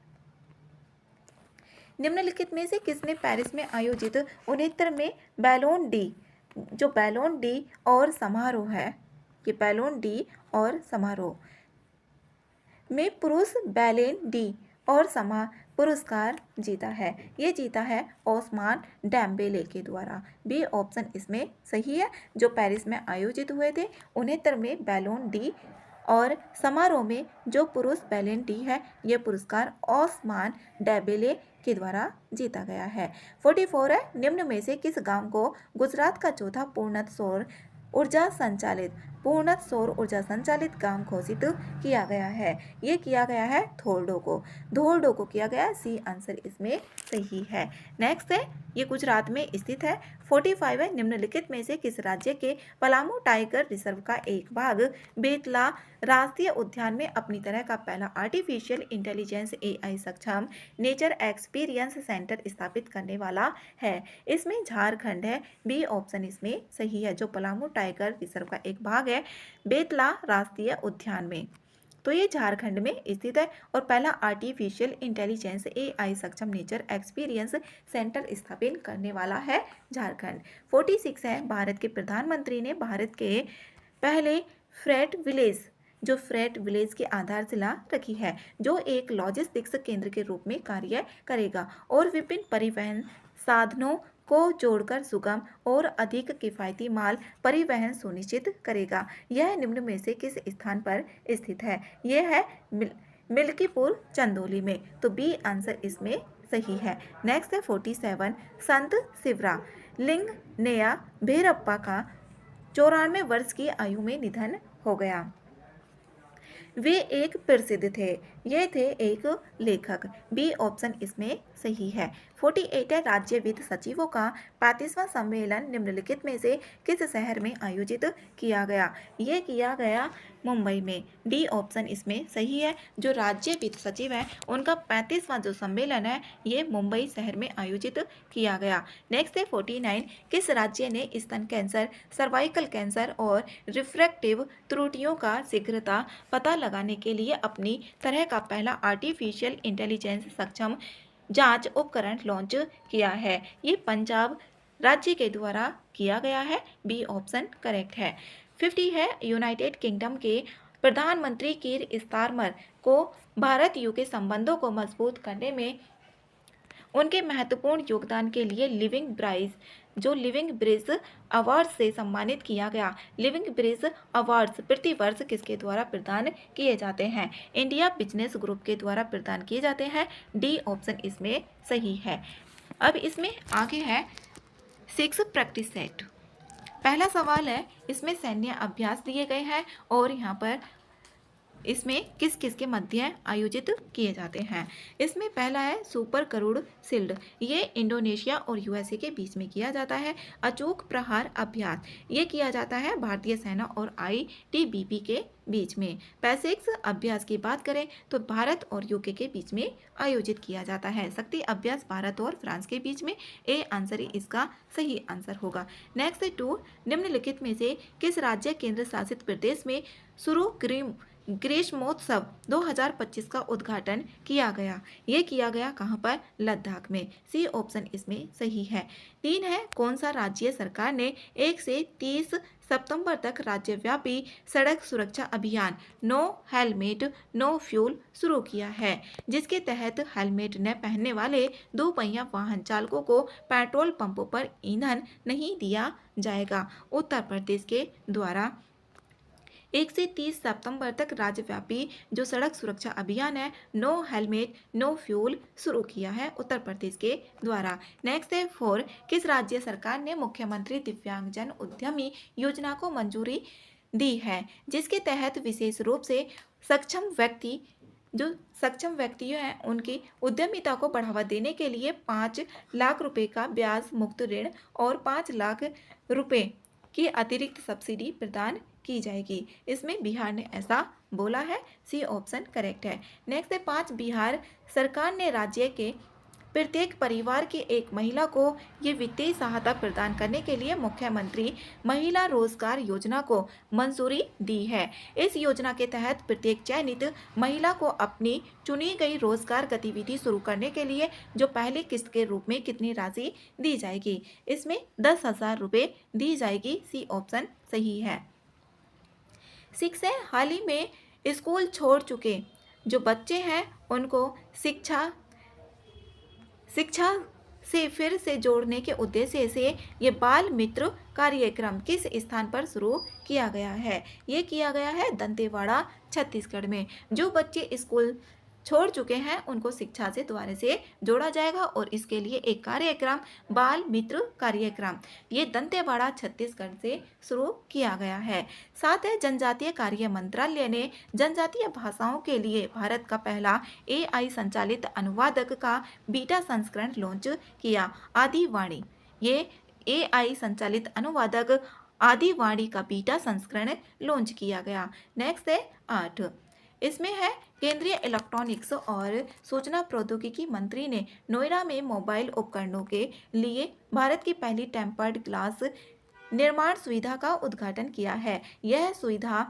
निम्नलिखित में से किसने पेरिस में आयोजित 69वें बैलोन डी और समारोह है? कि बैलोन डी और समारोह में पुरुष बैलेन डी और पुरस्कार जीता है? ये जीता है ओस्मान डेम्बेले के द्वारा। बी ऑप्शन इसमें सही है। जो पेरिस में आयोजित हुए थे 69वें बैलोन डी और समारोह में जो पुरुष बैलेन डी है ये पुरस्कार ओस्मान डेम्बेले के द्वारा जीता गया है। 44 है, निम्न में से किस गांव को गुजरात का चौथा पूर्णत सौर ऊर्जा संचालित गांव घोषित किया गया है? ये किया गया है धोर्डो को किया गया। सी आंसर इसमें सही है। नेक्स्ट है, ये गुजरात में स्थित है। 45 है, निम्नलिखित में से किस राज्य के पलामू टाइगर रिजर्व का एक भाग बेतला राष्ट्रीय उद्यान में अपनी तरह का पहला आर्टिफिशियल इंटेलिजेंस AI सक्षम नेचर एक्सपीरियंस सेंटर स्थापित करने वाला है? इसमें झारखंड है। बी ऑप्शन इसमें सही है। जो पलामू टाइगर रिजर्व का एक भाग है बेतला राष्ट्रीय उद्यान में, तो ये झारखंड में स्थित है और पहला आर्टिफिशियल इंटेलिजेंस AI सक्षम नेचर एक्सपीरियंस सेंटर स्थापित करने वाला है झारखंड। 46 है, भारत के प्रधानमंत्री ने भारत के पहले फ्रेट विलेज जो फ्रेट विलेज की आधारशिला रखी है, जो एक लॉजिस्टिक्स केंद्र के रूप में कार्य करेगा और विभिन्न परिवहन साधनों को जोड़कर सुगम और अधिक किफायती माल परिवहन सुनिश्चित करेगा। यह निम्न में से किस स्थान पर स्थित है? यह है मिल्कीपुर चंदौली में। तो बी आंसर इसमें सही है। नेक्स्ट है 47, संत शिवरा लिंग नेया भैरप्पा का 94 वर्ष की आयु में निधन हो गया। वे एक प्रसिद्ध थे। ये थे एक लेखक। बी ऑप्शन इसमें सही है। 48 है, राज्य वित्त सचिवों का 35वां सम्मेलन निम्नलिखित में से किस शहर में आयोजित किया गया? ये किया गया मुंबई में। डी ऑप्शन इसमें सही है। जो राज्य वित्त सचिव है उनका 35वां जो सम्मेलन है ये मुंबई शहर में आयोजित किया गया। नेक्स्ट है 49, किस राज्य ने स्तन कैंसर, सर्वाइकल कैंसर और रिफ्रैक्टिव त्रुटियों का शीघ्रता पता लगाने के लिए अपनी तरह का पहला आर्टिफिशियल इंटेलिजेंस सक्षम जांच उपकरण लॉन्च किया है? ये पंजाब राज्य के द्वारा किया गया है। बी ऑप्शन करेक्ट है। 50 है, यूनाइटेड किंगडम के प्रधानमंत्री कीर स्टारमर को भारत यूके संबंधों को मजबूत करने में उनके महत्वपूर्ण योगदान के लिए लिविंग ब्रिज अवार्ड से सम्मानित किया गया। लिविंग ब्रिज अवार्ड्स प्रति वर्ष किसके द्वारा प्रदान किए जाते हैं? इंडिया बिजनेस ग्रुप के द्वारा प्रदान किए जाते हैं। डी ऑप्शन इसमें सही है। अब इसमें आगे है 6 प्रैक्टिस सेट। पहला सवाल है, इसमें सैन्य अभ्यास दिए गए हैं और यहाँ पर इसमें किस किस के मध्य आयोजित किए जाते हैं। इसमें पहला है सुपर करुड़ शील्ड। ये इंडोनेशिया और यूएसए के बीच में किया जाता है। अचूक प्रहार अभ्यास ये किया जाता है भारतीय सेना और आईटीबीपी के बीच में। पैसिक्स अभ्यास की बात करें तो भारत और यूके के बीच में आयोजित किया जाता है। शक्ति अभ्यास भारत और फ्रांस के बीच में। ए आंसर ही इसका सही आंसर होगा। नेक्स्ट है 2, निम्नलिखित में से किस राज्य केंद्र शासित प्रदेश में शुरू ग्रीष्मोत्सव 2025 का उद्घाटन किया गया? ये किया गया कहाँ पर? लद्दाख में। सी ऑप्शन इसमें सही है। 3 है, कौन सा राज्य सरकार ने 1 से 30 सितंबर तक राज्यव्यापी सड़क सुरक्षा अभियान नो हेलमेट नो फ्यूल शुरू किया है, जिसके तहत हेलमेट न पहनने वाले दोपहिया वाहन चालकों को पेट्रोल पंपों पर ईंधन नहीं दिया जाएगा? उत्तर प्रदेश के द्वारा 1 से 30 सितंबर तक राज्यव्यापी जो सड़क सुरक्षा अभियान है नो हेलमेट नो फ्यूल शुरू किया है उत्तर प्रदेश के द्वारा। नेक्स्ट है 4, किस राज्य सरकार ने मुख्यमंत्री दिव्यांगजन उद्यमी योजना को मंजूरी दी है, जिसके तहत विशेष रूप से सक्षम व्यक्ति हैं उनकी उद्यमिता को बढ़ावा देने के लिए 5 लाख रुपए का ब्याज मुक्त ऋण और 5 लाख रुपए की अतिरिक्त सब्सिडी प्रदान की जाएगी? इसमें बिहार ने ऐसा बोला है। सी ऑप्शन करेक्ट है। नेक्स्ट है 5, बिहार सरकार ने राज्य के प्रत्येक परिवार की एक महिला को ये वित्तीय सहायता प्रदान करने के लिए मुख्यमंत्री महिला रोजगार योजना को मंजूरी दी है। इस योजना के तहत प्रत्येक चयनित महिला को अपनी चुनी गई रोजगार गतिविधि शुरू करने के लिए जो पहली किस्त के रूप में कितनी राशि दी जाएगी? इसमें 10,000 रुपये दी जाएगी। सी ऑप्शन सही है। 6 है, हाल ही में स्कूल छोड़ चुके जो बच्चे हैं उनको शिक्षा से फिर से जोड़ने के उद्देश्य से ये बाल मित्र कार्यक्रम किस स्थान पर शुरू किया गया है? ये किया गया है दंतेवाड़ा छत्तीसगढ़ में। जो बच्चे स्कूल छोड़ चुके हैं उनको शिक्षा से दोबारा से जोड़ा जाएगा और इसके लिए एक कार्यक्रम बाल मित्र कार्यक्रम ये दंतेवाड़ा छत्तीसगढ़ से शुरू किया गया है। साथ ही जनजातीय कार्य मंत्रालय ने जनजातीय भाषाओं के लिए भारत का पहला एआई संचालित अनुवादक का बीटा संस्करण लॉन्च किया। आदिवाणी ये एआई संचालित अनुवादक आदिवाणी का बीटा संस्करण लॉन्च किया गया। नेक्स्ट है 8, इसमें है केंद्रीय इलेक्ट्रॉनिक्स और सूचना प्रौद्योगिकी मंत्री ने नोएडा में मोबाइल उपकरणों के लिए भारत की पहली टेम्पर्ड ग्लास निर्माण सुविधा का उद्घाटन किया है। यह सुविधा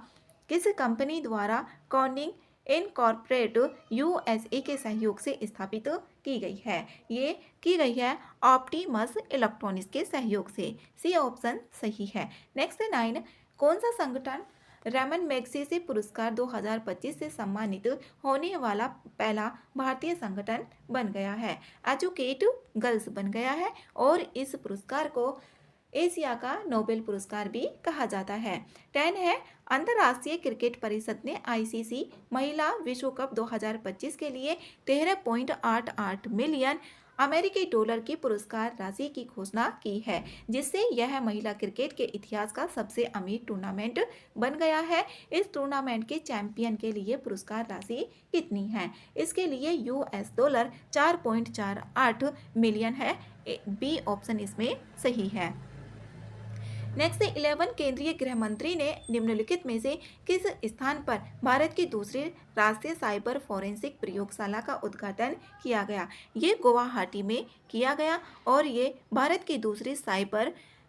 किस कंपनी द्वारा कॉर्निंग इनकॉर्पोरेट यूएसए के सहयोग से स्थापित की गई है? ये की गई है ऑप्टिमस इलेक्ट्रॉनिक्स के सहयोग से। सी ऑप्शन सही है। नेक्स्ट 9, कौन सा संगठन रैमन मैग्सेसे पुरस्कार 2025 से सम्मानित होने वाला पहला भारतीय संगठन बन गया है। एजुकेट गर्ल्स बन गया है और इस पुरस्कार को एशिया का नोबेल पुरस्कार भी कहा जाता है। 10 है, अंतर्राष्ट्रीय क्रिकेट परिषद ने आईसीसी महिला विश्व कप 2025 के लिए 13.88 मिलियन अमेरिकी डॉलर की पुरस्कार राशि की घोषणा की है, जिससे यह महिला क्रिकेट के इतिहास का सबसे अमीर टूर्नामेंट बन गया है। इस टूर्नामेंट के चैंपियन के लिए पुरस्कार राशि कितनी है? इसके लिए यूएस डॉलर 4.48 मिलियन है। बी ऑप्शन इसमें सही है। नेक्स्ट 11, केंद्रीय गृह मंत्री ने निम्नलिखित में से किस स्थान पर भारत की दूसरी राष्ट्रीय साइबर फोरेंसिक प्रयोगशाला का उद्घाटन किया गया? ये गुवाहाटी में किया गया और ये भारत की दूसरी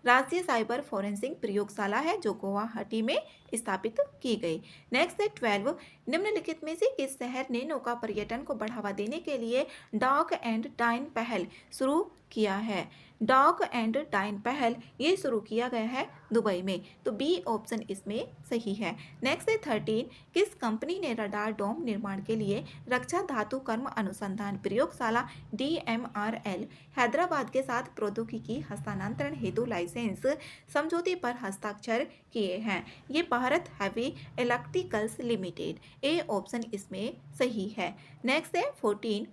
राष्ट्रीय साइबर फोरेंसिक प्रयोगशाला है जो गुवाहाटी में स्थापित की गई। नेक्स्ट है 12, निम्नलिखित में से किस शहर ने नौका पर्यटन को बढ़ावा देने के लिए डॉक एंड डाइन पहल शुरू किया है? डॉक एंड डाइन पहल ये शुरू किया गया है दुबई में, तो बी ऑप्शन इसमें सही है। नेक्स्ट है 13, किस कंपनी ने रडार डोम निर्माण के लिए रक्षा धातु कर्म अनुसंधान प्रयोगशाला DMRL हैदराबाद के साथ प्रौद्योगिकी हस्तांतरण हेतु लाइसेंस समझौते पर हस्ताक्षर किए हैं? ये भारत हैवी इलेक्ट्रिकल्स लिमिटेड। ए ऑप्शन इसमें सही है। नेक्स्ट है 14,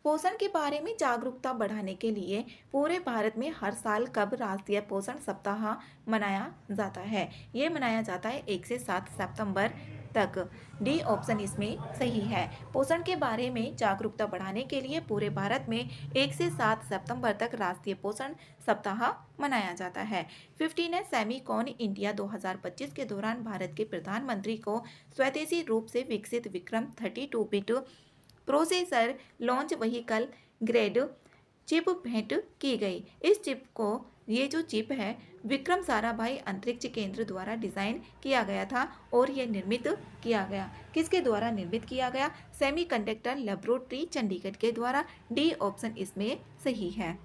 पोषण के बारे में जागरूकता बढ़ाने के लिए पूरे भारत में हर साल कब राष्ट्रीय पोषण सप्ताह मनाया जाता है? ये मनाया जाता है 1 से 7 सितंबर तक। डी ऑप्शन इसमें सही है। पोषण के बारे में जागरूकता बढ़ाने के लिए पूरे भारत में 1 से 7 सितंबर तक राष्ट्रीय पोषण सप्ताह मनाया जाता है। 15 है, सेमीकॉन इंडिया 2025 के दौरान भारत के प्रधानमंत्री को स्वदेशी रूप से विकसित Vikram 32 bit processor launch vehicle grade chip भेंट की गई। इस चिप को, ये जो चिप है, विक्रम साराभाई अंतरिक्ष केंद्र द्वारा डिजाइन किया गया था और यह निर्मित किया गया। किसके द्वारा निर्मित किया गया? सेमीकंडक्टर लैबोरेटरी चंडीगढ़ के द्वारा। डी ऑप्शन इसमें सही है।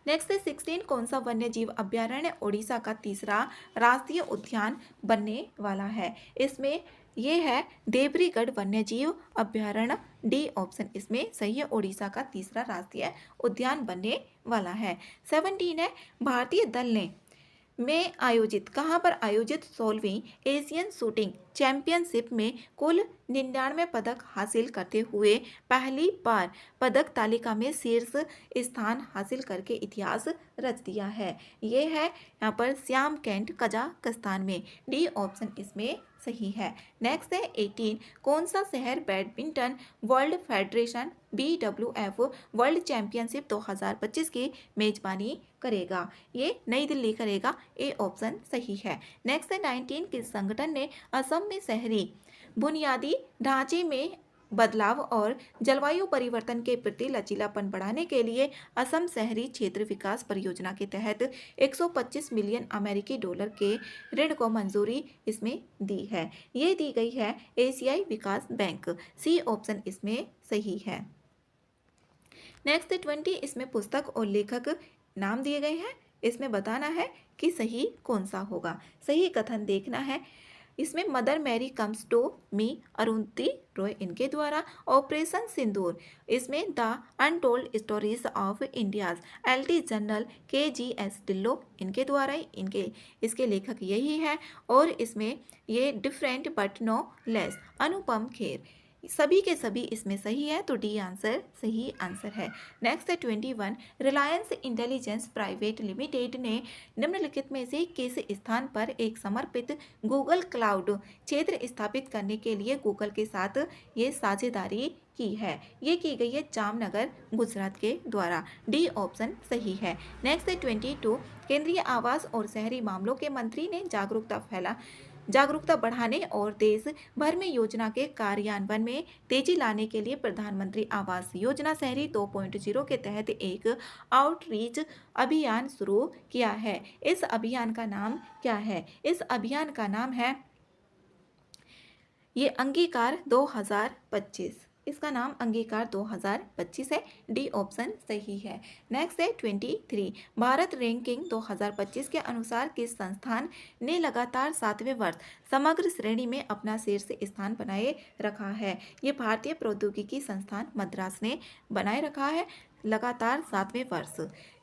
नेक्स्ट है 16, कौन सा वन्य जीव अभ्यारण्य ओडिशा का तीसरा राष्ट्रीय उद्यान बनने वाला है? इसमें ये है देवरीगढ़ वन्य जीव अभ्यारण्य। डी ऑप्शन इसमें सही है, ओडिशा का तीसरा राष्ट्रीय उद्यान बनने वाला है। 17 है, भारतीय दल ने कहाँ पर आयोजित 16वीं एशियन शूटिंग चैंपियनशिप में कुल 99 पदक हासिल करते हुए पहली बार पदक तालिका में शीर्ष स्थान हासिल करके इतिहास रच दिया है? ये है यहाँ पर श्याम कैंट कजाकिस्तान में। डी ऑप्शन इसमें सही है। नेक्स्ट है 18, कौन सा शहर badminton world federation BWF world championship 2025 की मेजबानी करेगा? ये नई दिल्ली करेगा। ए ऑप्शन सही है। नेक्स्ट है 19, किस संगठन ने असम में शहरी बुनियादी ढांचे में बदलाव और जलवायु परिवर्तन के प्रति लचीलापन बढ़ाने के लिए असम शहरी क्षेत्र विकास परियोजना के तहत 125 मिलियन अमेरिकी डॉलर के ऋण को मंजूरी इसमें दी है? ये दी गई है एशियाई विकास बैंक। सी ऑप्शन इसमें सही है। नेक्स्ट 20, इसमें पुस्तक और लेखक नाम दिए गए हैं। इसमें बताना है कि सही कौन सा होगा। सही कथन देखना है। इसमें mother Mary comes to me Arundhati Roy इनके द्वारा। ऑपरेशन सिंदूर, इसमें the untold stories of India's LT general KGS Dhillon इनके द्वारा इसके लेखक यही है। और इसमें ये different but no less Anupam Kher, सभी के सभी इसमें सही है, तो डी आंसर सही आंसर है। नेक्स्ट है 21, रिलायंस इंटेलिजेंस प्राइवेट लिमिटेड ने निम्नलिखित में से किस स्थान पर एक समर्पित गूगल क्लाउड क्षेत्र स्थापित करने के लिए गूगल के साथ ये साझेदारी की है? ये की गई है जामनगर गुजरात के द्वारा। डी ऑप्शन सही है। नेक्स्ट है 22, केंद्रीय आवास और शहरी मामलों के मंत्री ने जागरूकता बढ़ाने और देश भर में योजना के कार्यान्वयन में तेजी लाने के लिए प्रधानमंत्री आवास योजना शहरी 2.0 के तहत एक आउटरीच अभियान शुरू किया है। इस अभियान का नाम क्या है? इस अभियान का नाम है ये अंगीकार 2025। इसका नाम अंगीकार 2025 है। डी ऑप्शन सही है। नेक्स्ट है 23, भारत रैंकिंग 2025 के अनुसार किस संस्थान ने लगातार 7वें वर्ष समग्र श्रेणी में अपना शीर्ष स्थान बनाए रखा है? ये भारतीय प्रौद्योगिकी संस्थान मद्रास ने बनाए रखा है लगातार 7वें वर्ष।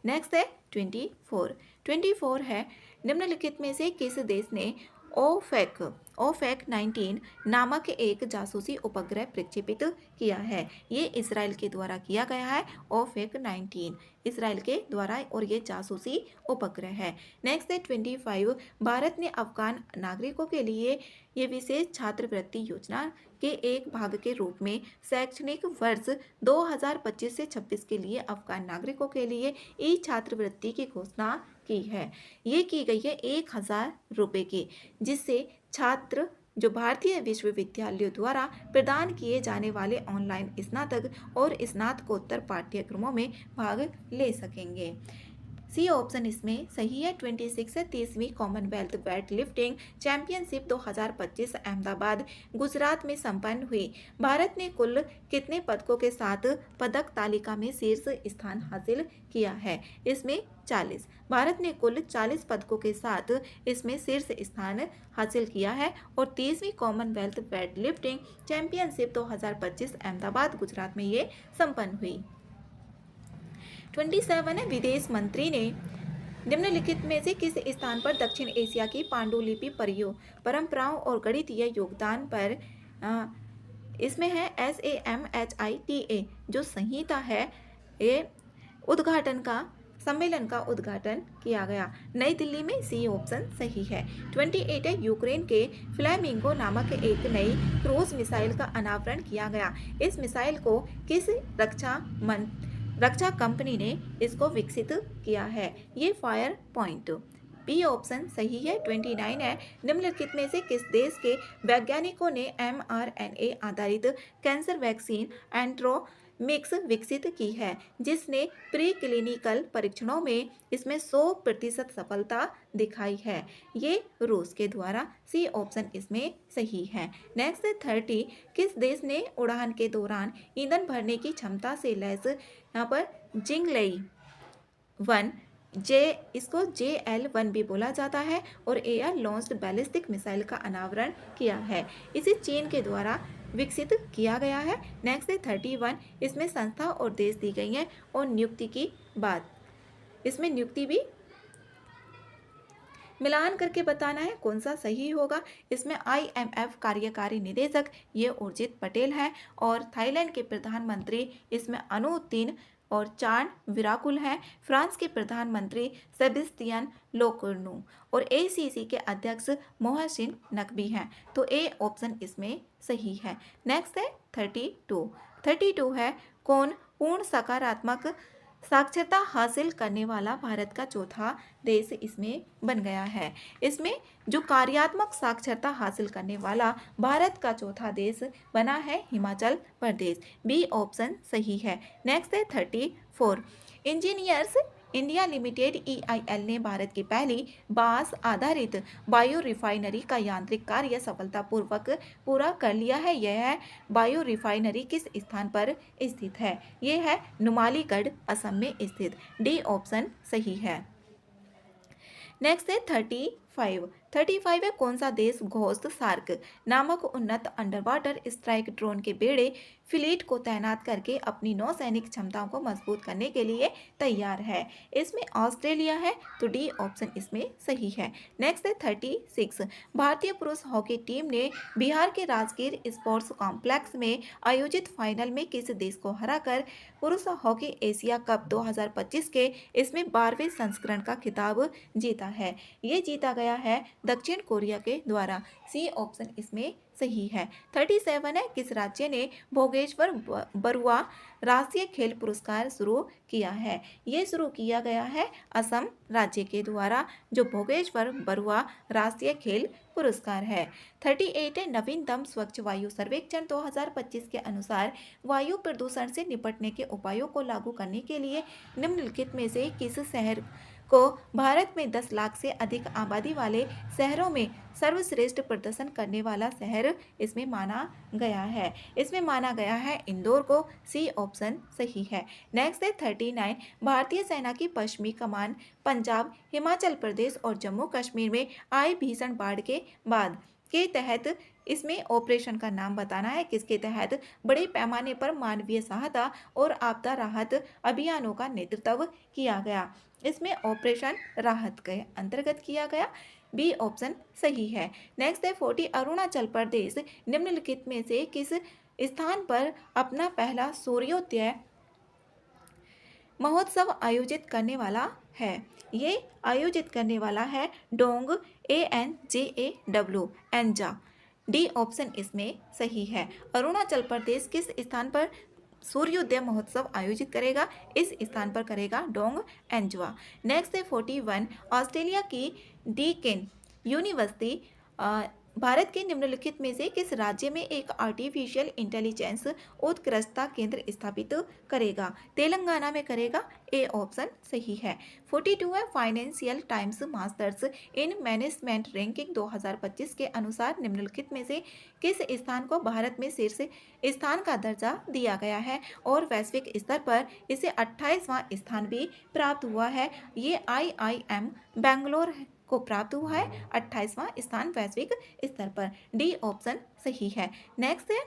नेक्स्ट है 24 है, निम्नलिखित में से किस देश ने ओफेक 19 नामक एक जासूसी उपग्रह प्रक्षेपित किया है? ये इसराइल के द्वारा किया गया है। ओफेक 19 इसराइल के द्वारा और ये जासूसी उपग्रह है। नेक्स्ट है 25, भारत ने अफगान नागरिकों के लिए ये विशेष छात्रवृत्ति योजना के एक भाग के रूप में शैक्षणिक वर्ष 2025 से 26 के लिए अफगान नागरिकों के लिए ई छात्रवृत्ति की घोषणा की है। ये की गई है 1000 रुपये की, जिससे छात्र जो भारतीय विश्वविद्यालयों द्वारा प्रदान किए जाने वाले ऑनलाइन स्नातक और स्नातकोत्तर पाठ्यक्रमों में भाग ले सकेंगे। सी ऑप्शन इसमें सही है। 26 है, 30वीं Commonwealth weight lifting championship 2025 Ahmedabad Gujarat में संपन्न हुई। भारत ने कुल कितने पदकों के साथ पदक तालिका में शीर्ष स्थान हासिल किया है? इसमें 40। भारत ने कुल 40 पदकों के साथ इसमें शीर्ष स्थान हासिल किया है और 30वीं Commonwealth weight lifting championship 2025 Ahmedabad Gujarat में ये संपन्न हुई। 27 है, विदेश मंत्री ने निम्नलिखित में से किस स्थान पर दक्षिण एशिया की पांडुलिपि परंपराओं और गणितीय योगदान पर इसमें है SAMHITA जो संहिता है ये उद्घाटन का सम्मेलन का उद्घाटन किया गया। नई दिल्ली में सी ऑप्शन सही है। 28 है, यूक्रेन के फ्लैमिंगो नामक एक नई क्रूज मिसाइल का अनावरण किया गया। इस मिसाइल को किस रक्षा कंपनी ने इसको विकसित किया है? ये फायर पॉइंट। बी ऑप्शन सही है। 29 है, निम्नलिखित में से किस देश के वैज्ञानिकों ने mRNA आधारित कैंसर वैक्सीन एंट्रोमिक्स विकसित की है, जिसने प्री क्लिनिकल परीक्षणों में इसमें 100% सफलता दिखाई है? ये रूस के द्वारा। सी ऑप्शन इसमें सही है। नेक्स्ट 30, किस देश ने उड़ान के दौरान ईंधन भरने की क्षमता से लैस यहाँ पर जिंगलेई 1 इसको JL-1 भी बोला जाता है और एयर लॉन्च्ड बैलिस्टिक मिसाइल का अनावरण किया है? इसे चीन के द्वारा विकसित किया गया है। नेक्स्ट है 31, इसमें संस्था और देश दी गई है और नियुक्ति की बात, इसमें नियुक्ति भी मिलान करके बताना है कौन सा सही होगा। इसमें IMF कार्यकारी निदेशक ये उर्जित पटेल है और थाईलैंड के प्रधानमंत्री इसमें अनुतिन और चान विराकुल हैं। फ्रांस के प्रधानमंत्री सेबेस्टियन लोकोर्नु और ACC के अध्यक्ष मोहसिन नकवी हैं। तो ए ऑप्शन इसमें सही है। नेक्स्ट है 32 है, कौन पूर्ण सकारात्मक साक्षरता हासिल करने वाला भारत का चौथा देश इसमें बन गया है? इसमें जो कार्यात्मक साक्षरता हासिल करने वाला भारत का चौथा देश बना है हिमाचल प्रदेश। बी ऑप्शन सही है। नेक्स्ट है 34, इंजीनियर्स इंडिया लिमिटेड EIL ने भारत की पहली बांस आधारित बायो रिफाइनरी का यांत्रिक कार्य सफलतापूर्वक पूरा कर लिया है। यह बायो रिफाइनरी किस स्थान पर स्थित है? यह है नुमालीगढ़ असम में स्थित। डी ऑप्शन सही है। नेक्स्ट है 35 है, कौन सा देश घोस्ट सार्क नामक उन्नत अंडर वाटर स्ट्राइक ड्रोन के बेड़े फ्लीट को तैनात करके अपनी नौसैनिक क्षमताओं को मजबूत करने के लिए तैयार है? इसमें ऑस्ट्रेलिया है। तो डी ऑप्शन इसमें सही है। नेक्स्ट है 36, भारतीय पुरुष हॉकी टीम ने बिहार के राजगीर स्पोर्ट्स कॉम्प्लेक्स में आयोजित फाइनल में किस देश को हराकर पुरुष हॉकी एशिया कप 2025 के इसमें 12वें संस्करण का खिताब जीता है? ये जीता गया है दक्षिण कोरिया के द्वारा। सी ऑप्शन इसमें सही है। 37 है, किस राज्य ने भोगेश्वर बरुआ राष्ट्रीय खेल पुरस्कार शुरू किया है? ये शुरू किया गया है असम राज्य के द्वारा, जो भोगेश्वर बरुआ राष्ट्रीय खेल पुरस्कार है। 38 है, नवीनतम स्वच्छ वायु सर्वेक्षण 2025 के अनुसार वायु प्रदूषण से निपटने के उपायों को लागू करने के लिए निम्नलिखित में से किस शहर को भारत में 10 लाख से अधिक आबादी वाले शहरों में सर्वश्रेष्ठ प्रदर्शन करने वाला शहर इसमें माना गया है। इसमें माना गया है इंदौर को। सी ऑप्शन सही है। नेक्स्ट है 39। भारतीय सेना की पश्चिमी कमान पंजाब, हिमाचल प्रदेश और जम्मू कश्मीर में आई भीषण बाढ़ के बाद के तहत इसमें ऑपरेशन का नाम बताना है, किसके तहत बड़े पैमाने पर मानवीय सहायता और आपदा राहत अभियानों का नेतृत्व किया गया। इसमें ऑपरेशन राहत के अंतर्गत किया गया। बी ऑप्शन सही है। नेक्स्ट है 40। अरुणाचल प्रदेश निम्नलिखित में से किस स्थान पर अपना पहला सूर्योदय महोत्सव आयोजित करने वाला है? ये आयोजित करने वाला है डोंग, ANJAW, एंजा। डी ऑप्शन इसमें सही है। अरुणाचल प्रदेश किस स्थान पर सूर्योदय महोत्सव आयोजित करेगा? इस स्थान पर करेगा डोंग एंजवा। नेक्स्ट है 41। ऑस्ट्रेलिया की डीकेन यूनिवर्सिटी भारत के निम्नलिखित में से किस राज्य में एक आर्टिफिशियल इंटेलिजेंस उत्कृष्टता केंद्र स्थापित करेगा? तेलंगाना में करेगा। ए ऑप्शन सही है। 42 है। Financial times masters in management ranking 2025 के अनुसार निम्नलिखित में से किस स्थान को भारत में शीर्ष स्थान का दर्जा दिया गया है और वैश्विक स्तर पर इसे 28वां स्थान भी प्राप्त हुआ है? ये IIM बेंगलोर को प्राप्त हुआ है 28वां स्थान वैश्विक स्तर पर। डी ऑप्शन सही है। नेक्स्ट है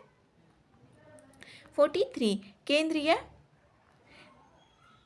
43।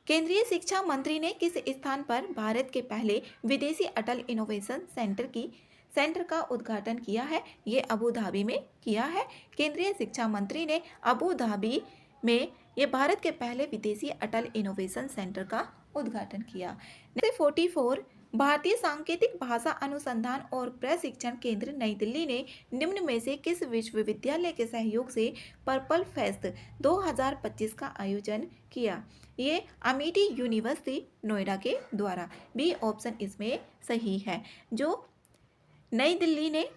केंद्रीय शिक्षा मंत्री ने किस स्थान पर भारत के पहले विदेशी अटल इनोवेशन सेंटर का उद्घाटन किया है? ये अबू धाबी में किया है। केंद्रीय शिक्षा मंत्री ने अबू धाबी में ये भारत के पहले विदेशी अटल इनोवेशन सेंटर का उद्घाटन किया। 44। भारतीय सांकेतिक भाषा अनुसंधान और प्रशिक्षण केंद्र नई दिल्ली ने निम्न में से किस विश्वविद्यालय के सहयोग से पर्पल फेस्ट 2025 का आयोजन किया? ये अमेठी यूनिवर्सिटी नोएडा के द्वारा। बी ऑप्शन इसमें सही है। जो नई दिल्ली ने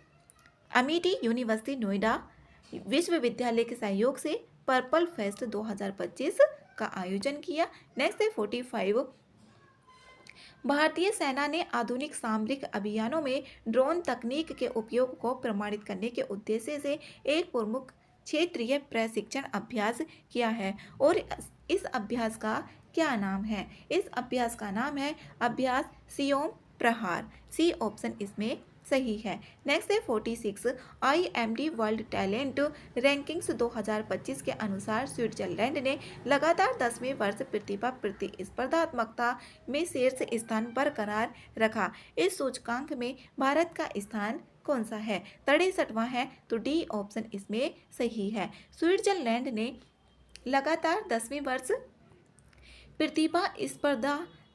अमेठी यूनिवर्सिटी नोएडा विश्वविद्यालय के सहयोग से पर्पल फेस्ट 2025 का आयोजन किया। नेक्स्ट है 45। भारतीय सेना ने आधुनिक सामरिक अभियानों में ड्रोन तकनीक के उपयोग को प्रमाणित करने के उद्देश्य से एक प्रमुख क्षेत्रीय प्रशिक्षण अभ्यास किया है और इस अभ्यास का क्या नाम है? इस अभ्यास का नाम है अभ्यास सियोम प्रहार। सी ऑप्शन इसमें सही है। नेक्स्ट है 46। IMD वर्ल्ड टैलेंट रैंकिंग्स 2025 के अनुसार स्विट्जरलैंड ने लगातार 10वें वर्ष प्रतिभा प्रतिस्पर्धात्मकता में शीर्ष स्थान बरकरार रखा। इस सूचकांक में भारत का स्थान कौन सा है? 63वां है। तो डी ऑप्शन इसमें सही है। स्विट्जरलैंड ने लगातार 10वें वर्ष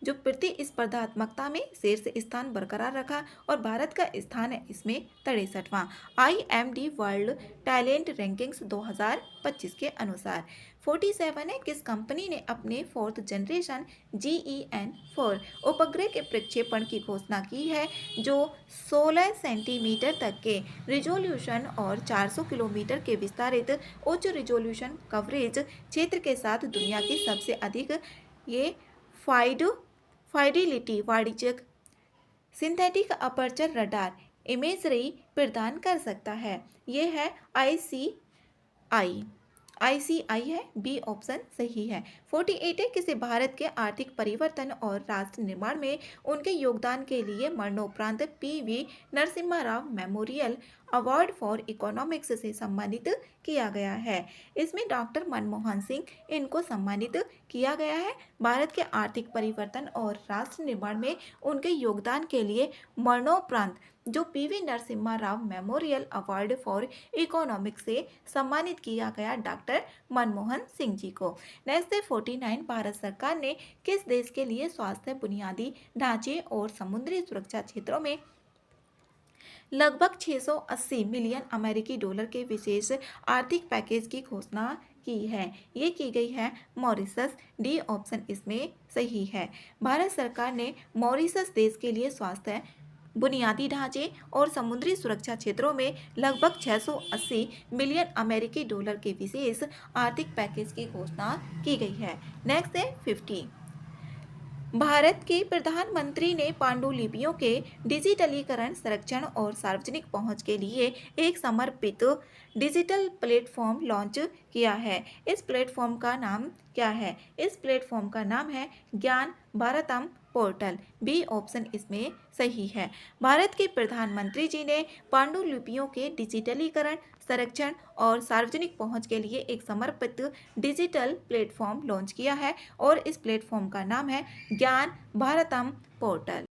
प्रतिस्पर्धात्मकता में शीर्ष स्थान बरकरार रखा और भारत का स्थान है इसमें 63वां। IMD वर्ल्ड टैलेंट रैंकिंग्स 2025 के अनुसार। 47 है। किस कंपनी ने अपने 4th जनरेशन GEN-4 उपग्रह के प्रक्षेपण की घोषणा की है जो 16 सेंटीमीटर तक के रिजोल्यूशन और 400 किलोमीटर के विस्तारित उच्च रिजोल्यूशन कवरेज क्षेत्र के साथ दुनिया की सबसे अधिक ये फाइडिलिटी वाणिज्यिक सिंथेटिक अपर्चर रडार इमेजरी प्रदान कर सकता है? ये है ICI है। बी ऑप्शन सही है। 48 है। किसी भारत के आर्थिक परिवर्तन और राष्ट्र निर्माण में उनके योगदान के लिए मरणोपरांत PV Narasimha Rao memorial award for economics से सम्मानित किया गया है? इसमें डॉक्टर मनमोहन सिंह इनको सम्मानित किया गया है। भारत के आर्थिक परिवर्तन और राष्ट्र निर्माण में उनके योगदान के लिए मरणोपरांत जो PV Narasimha Rao memorial award for economics से सम्मानित किया गया डॉक्टर मनमोहन सिंह जी को। नेक्स्ट है 49। भारत सरकार ने किस देश के लिए स्वास्थ्य बुनियादी ढांचे और समुद्री सुरक्षा क्षेत्रों में लगभग 680 मिलियन अमेरिकी डॉलर के विशेष आर्थिक पैकेज की घोषणा की है? ये की गई है मॉरिशस। डी ऑप्शन इसमें सही है। भारत सरकार ने मॉरिशस देश के लिए स्वास्थ्य बुनियादी ढांचे और समुद्री सुरक्षा क्षेत्रों में लगभग 680 मिलियन अमेरिकी डॉलर के विशेष आर्थिक पैकेज की घोषणा की गई है। नेक्स्ट है 50। भारत के प्रधानमंत्री ने पांडुलिपियों के डिजिटलीकरण, संरक्षण और सार्वजनिक पहुंच के लिए एक समर्पित डिजिटल प्लेटफॉर्म लॉन्च किया है। इस प्लेटफॉर्म का नाम क्या है? इस प्लेटफॉर्म का नाम है ज्ञान भारतम पोर्टल। बी ऑप्शन इसमें सही है। भारत के प्रधानमंत्री जी ने पांडुलिपियों के डिजिटलीकरण, संरक्षण और सार्वजनिक पहुंच के लिए एक समर्पित डिजिटल प्लेटफॉर्म लॉन्च किया है और इस प्लेटफॉर्म का नाम है ज्ञान भारतम पोर्टल।